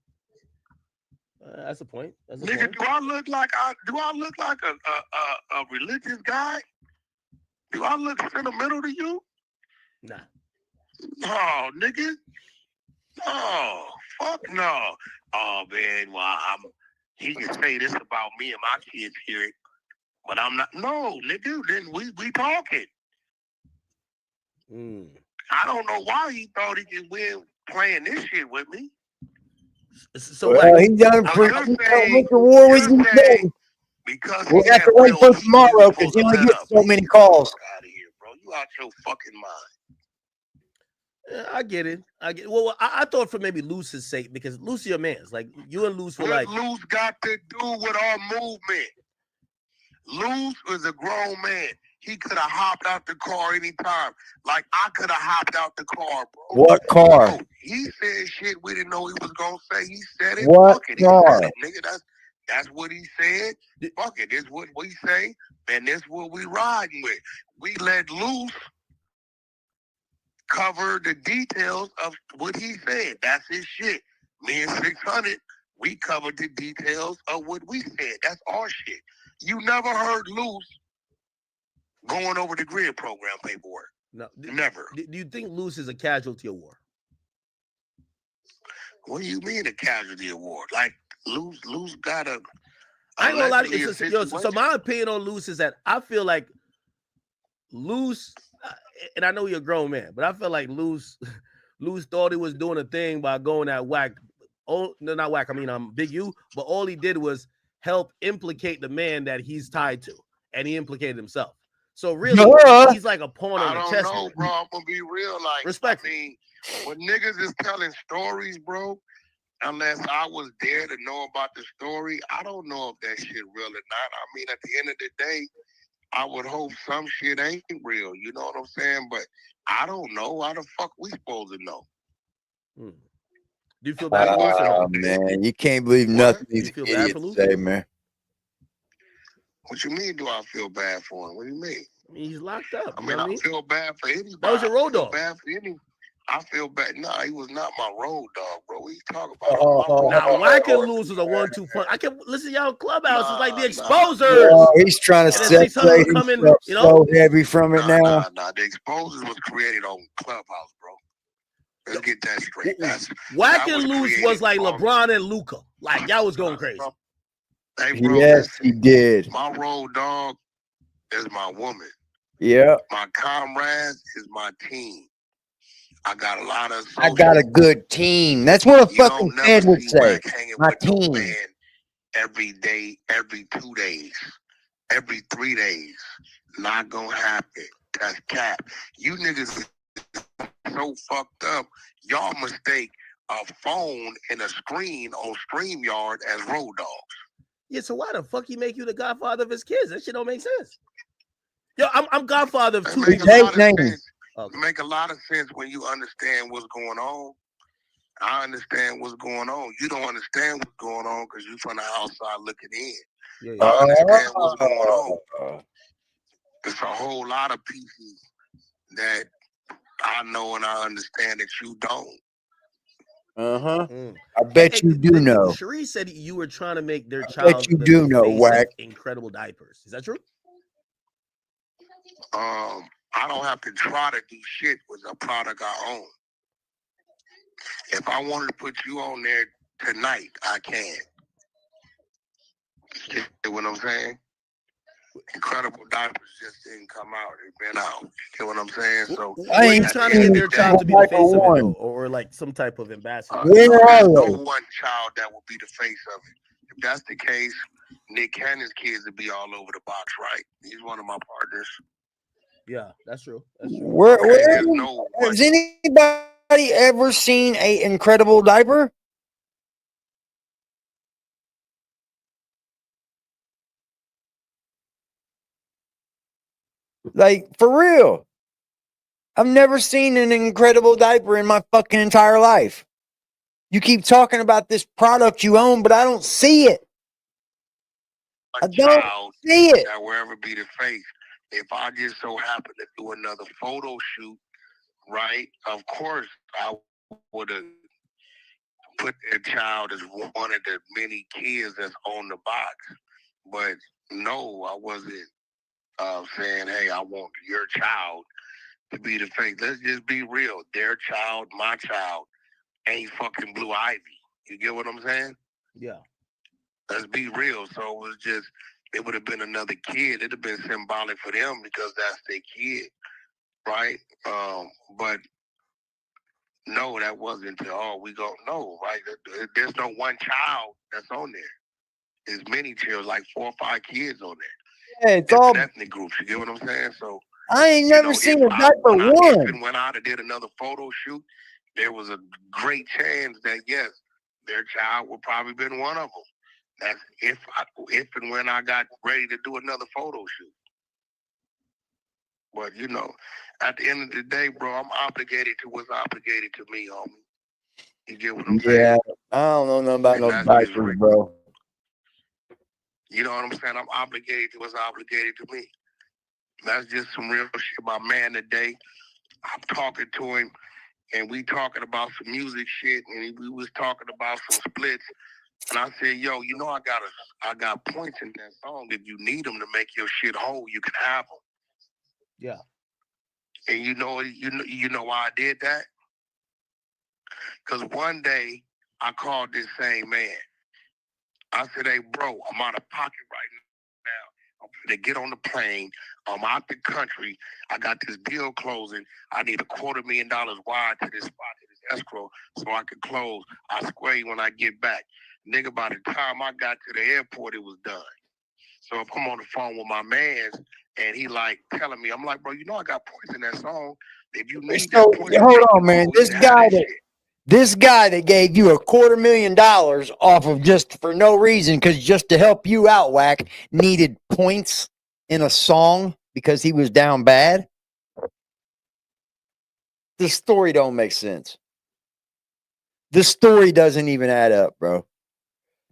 U: that's a point. That's a
C: Nigga,
U: point.
C: do I look like a religious guy? Do I look sentimental to you?
U: Nah.
C: No, nigga. No, fuck no. Oh man, well he can say this about me and my kids here, but I'm not. No, nigga. Then we talking. I don't know why he thought he could win playing this shit with me.
U: So
B: well, he done went to war with you today.
C: Because
B: we'll have to wait for tomorrow because you only get so many calls.
C: Out of here, bro. You out your fucking mind.
U: Yeah, I get it. Well, I thought for maybe Luce's sake, because Luce your man's. Like you and Luce were
C: What
U: like
C: Luce got to do with our movement? Luce was a grown man. He could have hopped out the car anytime. Like I could have hopped out the car, bro.
B: What car?
C: Bro, he said shit we didn't know he was gonna say. He said it.
B: What
C: Fuck it.
B: car?
C: He said it, nigga. That's what he said. Fuck it. This what we say, and this what we riding with. We let Luce cover the details of what he said. That's his shit. Me and 600, we covered the details of what we said. That's our shit. You never heard Luce going over the grid program paperwork.
U: No,
C: never.
U: Do you think Luce is a casualty of war?
C: What do you mean a casualty of war? Like Luce got a.
U: I ain't gonna lie to you. So my opinion on Luce is that I feel like Luce, and I know you're a grown man, but I feel like Luce thought he was doing a thing by going at Wack. Oh, no, not Wack. I mean, Big U. But all he did was help implicate the man that he's tied to, and he implicated himself. So really, he's like a pawn on the chessboard.
C: I don't know, bro. I'm gonna be real. Like,
U: respect.
C: I mean, when niggas is telling stories, bro, unless I was there to know about the story, I don't know if that shit real or not. I mean, at the end of the day, I would hope some shit ain't real. You know what I'm saying? But I don't know. How the fuck we supposed to know?
U: Do you feel bad for Luce?
B: Oh man, you can't believe nothing these idiots say, man.
C: What you mean? Do I feel bad for him? What do you mean?
U: I mean, he's locked up.
C: I mean, I feel bad for anybody.
U: That was your road dog.
C: Bad for any. I feel bad. Nah, he was not my road dog, bro. What you talking about?
U: Now, Wack and Luce was a 1-2 punch. I can listen to y'all clubhouse. It's like the exposers.
B: Oh, he's trying to separate himself so heavy from it now.
C: Nah. The exposers was created on Clubhouse, bro. Let's get that straight.
U: Wack and Luce was like LeBron and Luca. Like y'all was going crazy.
C: Hey, bro,
B: yes, he did.
C: My road dog is my woman.
B: Yeah.
C: My comrades is my team. I got a lot of.
B: I got a good team. That's what a fucking fan would say. My team.
C: Every day, every 2 days, every 3 days. Not gonna happen. That's cap. You niggas is so fucked up. Y'all mistake a phone and a screen on StreamYard as road dogs.
U: Yeah, so why the fuck he make you the godfather of his kids? That shit don't make sense. Yo, I'm godfather of 2
C: kids. It make a lot of sense when you understand what's going on. I understand what's going on. You don't understand what's going on because you're from the outside looking in.
U: Yeah.
C: I understand what's going on. There's a whole lot of pieces that I know and I understand that you don't.
B: I bet you do know.
U: Cherie said you were trying to make their child.
B: I bet you do know, Wack.
U: Incredible diapers. Is that true?
C: I don't have to try to do shit with a product I own. If I wanted to put you on there tonight, I can. You get what I'm saying? Incredible diapers just didn't come out. They've been out. You get what I'm saying? So
U: I ain't trying to get their child to be the face of it, though, or like some type of ambassador.
B: Where are
C: no
B: they?
C: one child that will be the face of it. If that's the case, Nick Cannon's kids would be all over the box, right? He's one of my partners.
U: Yeah, that's true. That's true.
B: Where has anybody ever seen an incredible diaper? Like, for real. I've never seen an incredible diaper in my fucking entire life. You keep talking about this product you own, but I don't see it. I don't see it.
C: That will ever be the face. If I just so happen to do another photo shoot, right? Of course, I would have put that child as one of the many kids that's on the box. But no, I wasn't saying, hey, I want your child to be the face. Let's just be real. Their child, my child, ain't fucking Blue Ivy. You get what I'm saying?
U: Yeah.
C: Let's be real. So it was just, it would have been another kid. It'd have been symbolic for them because that's their kid, right? But no, that wasn't we go, no, right? There's no one child that's on there. There's many children, like 4 or 5 kids on there.
B: Yeah, it's
C: different
B: all
C: ethnic groups. You get what I'm saying? So
B: I ain't never seen a diaper
C: when
B: one.
C: I went out and did another photo shoot, there was a great chance that yes, their child would probably been one of them. That's if and when I got ready to do another photo shoot. But you know, at the end of the day, bro, I'm obligated to what's obligated to me, homie. You get what I'm saying?
B: Yeah, I don't know nothing about no diapers, bro.
C: You know what I'm saying? I'm obligated to what's obligated to me. That's just some real shit. My man today, I'm talking to him, and we talking about some music shit, and we was talking about some splits. And I said, yo, you know I got points in that song. If you need them to make your shit whole, you can have them.
U: Yeah.
C: And you know why I did that? Because one day I called this same man. I said, hey, bro, I'm out of pocket right now. I'm going to get on the plane. I'm out the country. I got this deal closing. I need $250,000 wide to this spot, to this escrow, so I can close. I swear you when I get back. Nigga, by the time I got to the airport, it was done. So if I'm on the phone with my mans and he like telling me, I'm like, bro, you know I got points in that song. If you need
B: So
C: that point,
B: hold on, man. This guy that gave you $250,000 off of just for no reason, because just to help you out, Wack, needed points in a song because he was down bad. The story don't make sense. The story doesn't even add up, bro.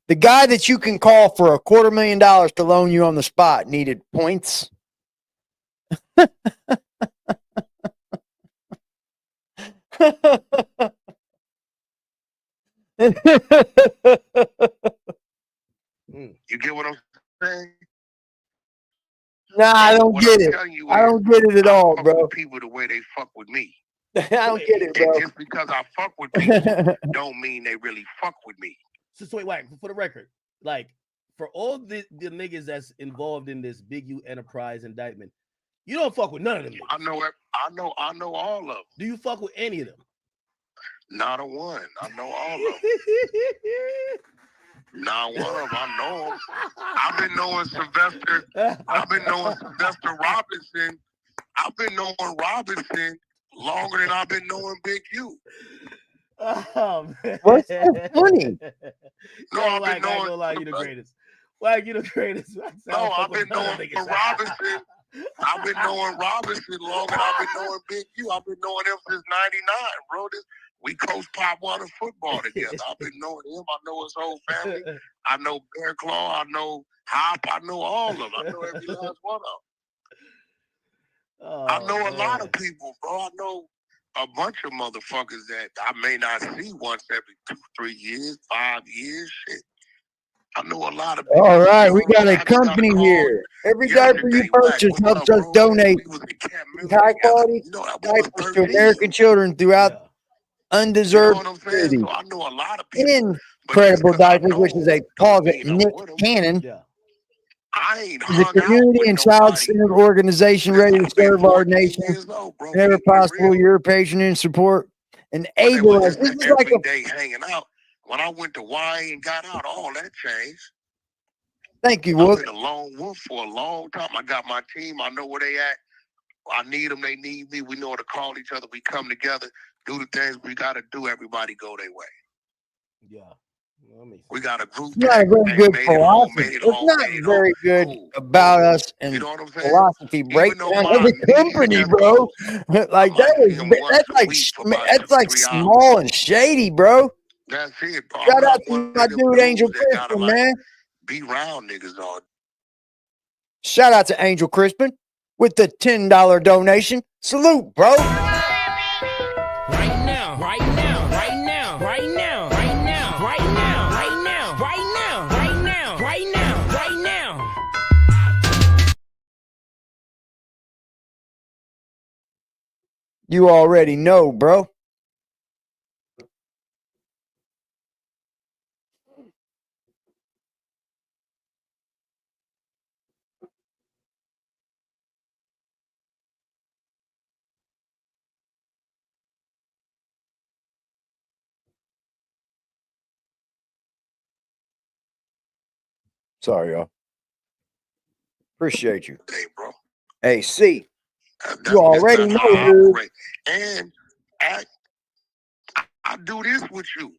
B: The guy that you can call for $250,000 to loan you on the spot needed points.
C: You get what I'm saying?
B: Nah, I don't get it. I don't get it at all, bro.
C: People the way they fuck with me.
B: I don't get it, bro.
C: And just because I fuck with people don't mean they really fuck with me.
U: So wait, Wack, for the record, like for all the niggas that's involved in this Big U Enterprise indictment, you don't fuck with none of them niggas.
C: I know all of them.
U: Do you fuck with any of them?
C: Not a one. I know all of them. Not one of them. I know them. I've been knowing Sylvester. I've been knowing Sylvester Robinson. I've been knowing Robinson longer than I've been knowing Big U.
U: Oh, man.
B: What's so funny?
C: No, I've been knowing.
U: You the greatest. Wack, you the greatest.
C: No, I've been knowing Robinson. I've been knowing Robinson longer than I've been knowing Big U. I've been knowing him since '99, bro. We coach Pop Water football together. I've been knowing him. I know his whole family. I know Bear Claw. I know Hop. I know all of them. I know every last one of them.
U: Oh,
C: I know a lot of people, bro. I know a bunch of motherfuckers that I may not see once every 2-3 years, 5 years. Shit. I know a lot of people.
B: All right, we got a company here. Every diaper you purchase helps us donate high quality diapers to American children throughout undeserved communities.
C: So I know a lot of people.
B: Incredible Diapers, which is a cause of Nick Cannon. Is a community and child-centered organization ready to serve our nation whenever possible. Your patient and support enable us. This is like a
C: day hanging out. When I went to YA and got out, all that changed.
B: Thank you,
C: I've
B: Wook.
C: been a lone wolf for a long time. I got my team. I know where they at. I need them. They need me. We know how to call each other. We come together, do the things we got to do. Everybody go their way.
U: Yeah.
C: We got a group.
B: It's not a very good philosophy. It's not very good about us and philosophy breakdown of the company, bro. Like that's like small and shady, bro.
C: That's it, bro.
B: Shout
C: I'm
B: out
C: not
B: to
C: one of
B: my
C: them
B: dude Angel
C: dudes that gotta
B: Crispin,
C: like
B: man.
C: be around niggas all.
B: Shout out to Angel Crispin with the $10 donation. Salute, bro.
A: Right now, right now, right now, right now, right now, right now, right now, right now, right now, right now, right now.
B: You already know, bro. Sorry, y'all. Appreciate you.
C: Hey, bro.
B: Hey, C.
C: That's
B: You already
C: that's
B: know,
C: how I
B: dude.
C: operate. And I do this with you.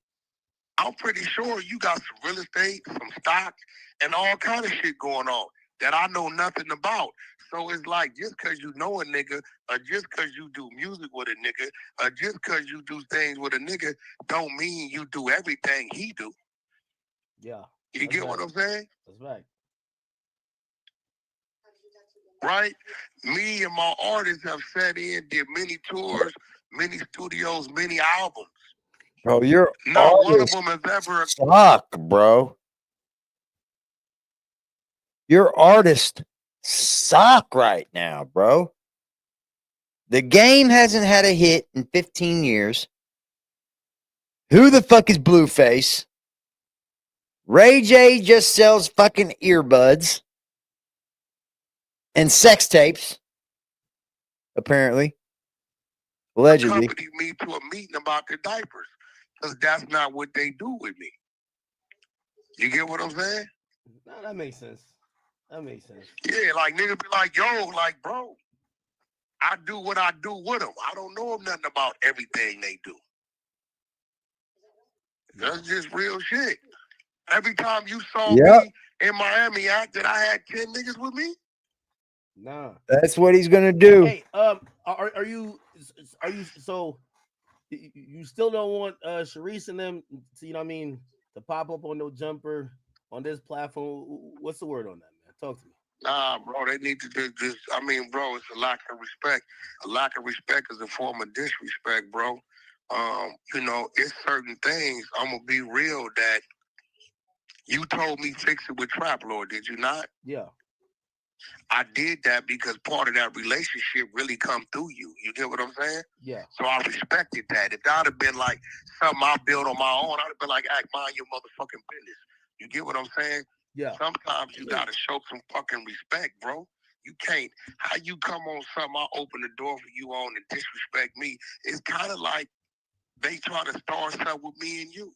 C: I'm pretty sure you got some real estate, some stock, and all kind of shit going on that I know nothing about. So it's like, just because you know a nigga, or just because you do music with a nigga, or just because you do things with a nigga, don't mean you do everything he do.
U: Yeah.
C: You get what I'm saying?
U: That's right.
C: Right? Me and my artists have sat in, did many tours, many studios, many albums.
B: Bro, your
C: Not one of
B: artists
C: them has ever
B: suck, bro. Your artists suck right now, bro. The game hasn't had a hit in 15 years. Who the fuck is Blueface? Ray J just sells fucking earbuds and sex tapes, apparently. Allegedly.
C: accompanied me to a meeting about the diapers, because that's not what they do with me. You get what I'm saying?
U: No, that makes sense. That makes sense.
C: Yeah, like niggas be like, yo, like, bro, I do what I do with them. I don't know nothing about everything they do. That's just real shit. Every time you saw me in Miami act, that I had 10 niggas with me?
U: Nah.
B: That's what he's gonna do.
U: Hey, are you so you still don't want Sharice and them to, you know what I mean, to pop up on no jumper on this platform? What's the word on that, man? Talk to me.
C: Nah, bro, they need to do this. I mean, bro, it's a lack of respect. A lack of respect is a form of disrespect, bro. You know, it's certain things, I'm gonna be real, that you told me fix it with Trap Lord, did you not?
U: Yeah.
C: I did that because part of that relationship really come through you. You get what I'm saying?
U: Yeah.
C: So I respected that. If that would have been like something I built on my own, I'd have been like, act, mind your motherfucking business. You get what I'm saying?
U: Yeah.
C: Sometimes you gotta show some fucking respect, bro. You can't. How you come on something I open the door for you on and disrespect me? It's kind of like they try to start something with me and you.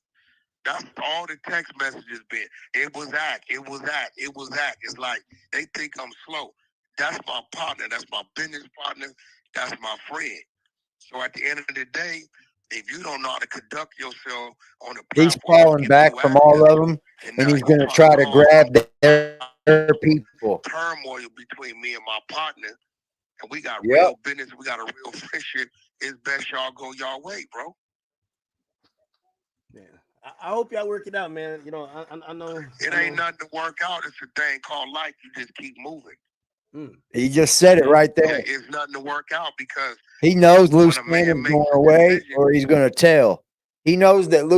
C: That's all the text messages been. It was that. It was that. It was that. It's like they think I'm slow. That's my partner. That's my business partner. That's my friend. So at the end of the day, if you don't know how to conduct yourself on a
B: He's
C: platform,
B: falling back from all of them, and he's gonna try to grab their people.
C: Turmoil between me and my partner, and we got
B: Yep.
C: real business. We got a real friendship. It's best y'all go y'all way, bro.
U: Yeah. I hope y'all work it out, man. You know, I know
C: it ain't nothing to work out. It's a thing called life. You just keep moving.
B: He just said it right there.
C: Yeah, it's nothing to work out because
B: He knows Luce Cannon's going away, or he's going to tell. He knows that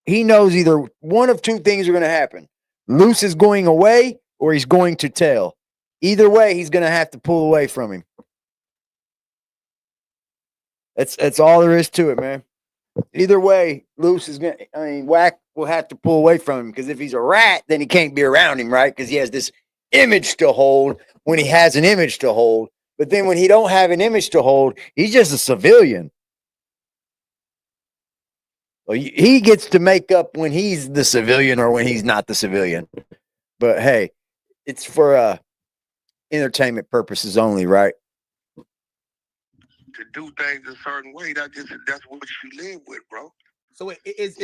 B: He knows either one of two things are going to happen. Luce is going away, or he's going to tell. Either way, he's going to have to pull away from him. That's all there is to it, man. Either way, Luce is going to, I mean, Wack will have to pull away from him, because if he's a rat, then he can't be around him, right? Because he has this image to hold when he has an image to hold. But then when he don't have an image to hold, he's just a civilian. Well, he gets to make up when he's the civilian or when he's not the civilian. But hey, it's for entertainment purposes only, right?
C: To do things a certain way, that's what you live with, bro.
U: So wait, is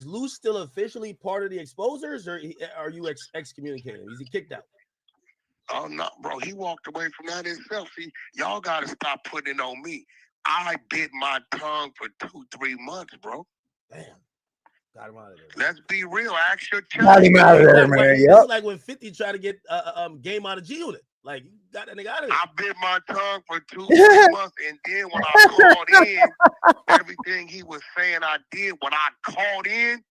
U: Luce still officially part of the exposers, or are you excommunicated? Is he kicked out?
C: Oh no, bro. He walked away from that himself. See, y'all gotta stop putting it on me. I bit my tongue for 2-3 months, bro.
U: Damn. Got him out of there.
C: Let's be real. Ask your
B: Got him out of there, man.
U: This
B: Yep.
U: is like when 50 tried to get Game out of G-Unit. Like, you got that nigga out of there.
C: I bit my tongue for 2-3 months, and then when I called in, everything he was saying I did, when I called in,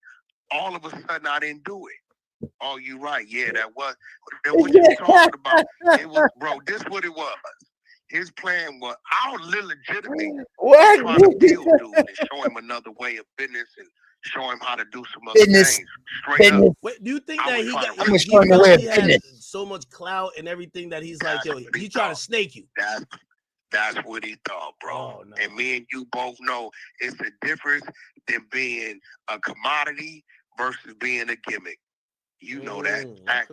C: all of a sudden I didn't do it. Oh, you right. Yeah, that was. Then what you talking about? It was, bro, this what it was. His plan was, I was legitimately trying to deal dude and show him another way of business and show him how to do some other things. Straight up.
U: Wait, do you think that he got
B: I'm showing the way of business.
U: so much clout and everything that he's like, yo, he trying to snake you?
C: That's what he thought, bro.
U: Oh, no.
C: And me and you both know it's the difference than being a commodity versus being a gimmick. You know that.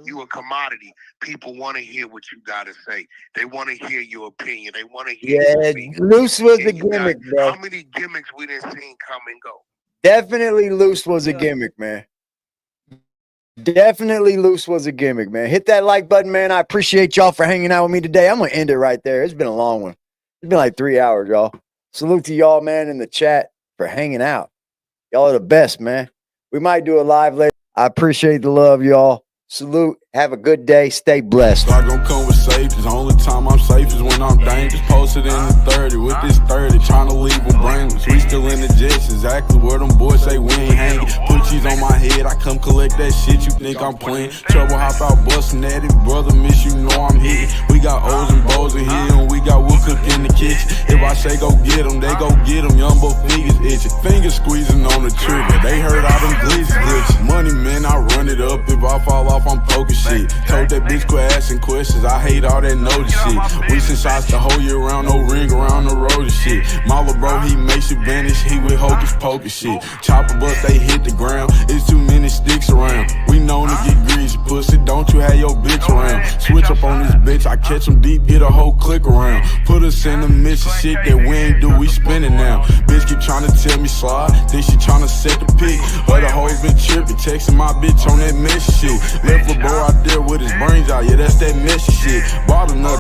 C: You a commodity. People want to hear what you got to say. They want to hear your opinion. They want to hear your opinion.
B: Luce was a gimmick, bro.
C: How many gimmicks we done seen come and go?
B: Definitely Luce was a gimmick, man. Definitely Luce was a gimmick, man. Hit that like button, man. I appreciate y'all for hanging out with me today. I'm going to end it right there. It's been a long one. It's been like 3 hours, y'all. Salute to y'all, man, in the chat for hanging out. Y'all are the best, man. We might do a live later. I appreciate the love, y'all. Salute. Have a good day. Stay blessed.
D: I gon' come with safety. The only time I'm safe is when I'm dangerous. Posted in the 30 with this 30, trying to leave them brainless. We still in the jets, exactly where them boys say we ain't hanging. Put cheese on my head, I come collect that shit. You think I'm playing? Trouble hop out busting at it, brother. Miss you know I'm hitting. We got O's and Bo's in here, and we got wood cook in the kitchen. If I say go get them, they go get them. Young boy fingers itching, fingers squeezing on the trigger. They heard all them glitches. Money, man, I run it up. If I fall off, I'm poking shit. Told that bitch quit asking questions. I hate all that notice shit. We send shots the whole year round, no ring around the road and shit. My little bro, he makes you vanish. He with hocus pocus shit. Chopper bust, they hit the ground. It's too many sticks around. We known to get greasy, pussy. Don't you have your bitch around? Switch up on this bitch. I catch them deep, get a whole click around. Put us in the mission, shit that we ain't do. We spinning now. Bitch keep trying to tell me slide. Think she trying to set the pick. Other hoes been tripping, texting my bitch on that messy shit. Left a bro out there with his brains out, yeah, that's that messy shit. Bought another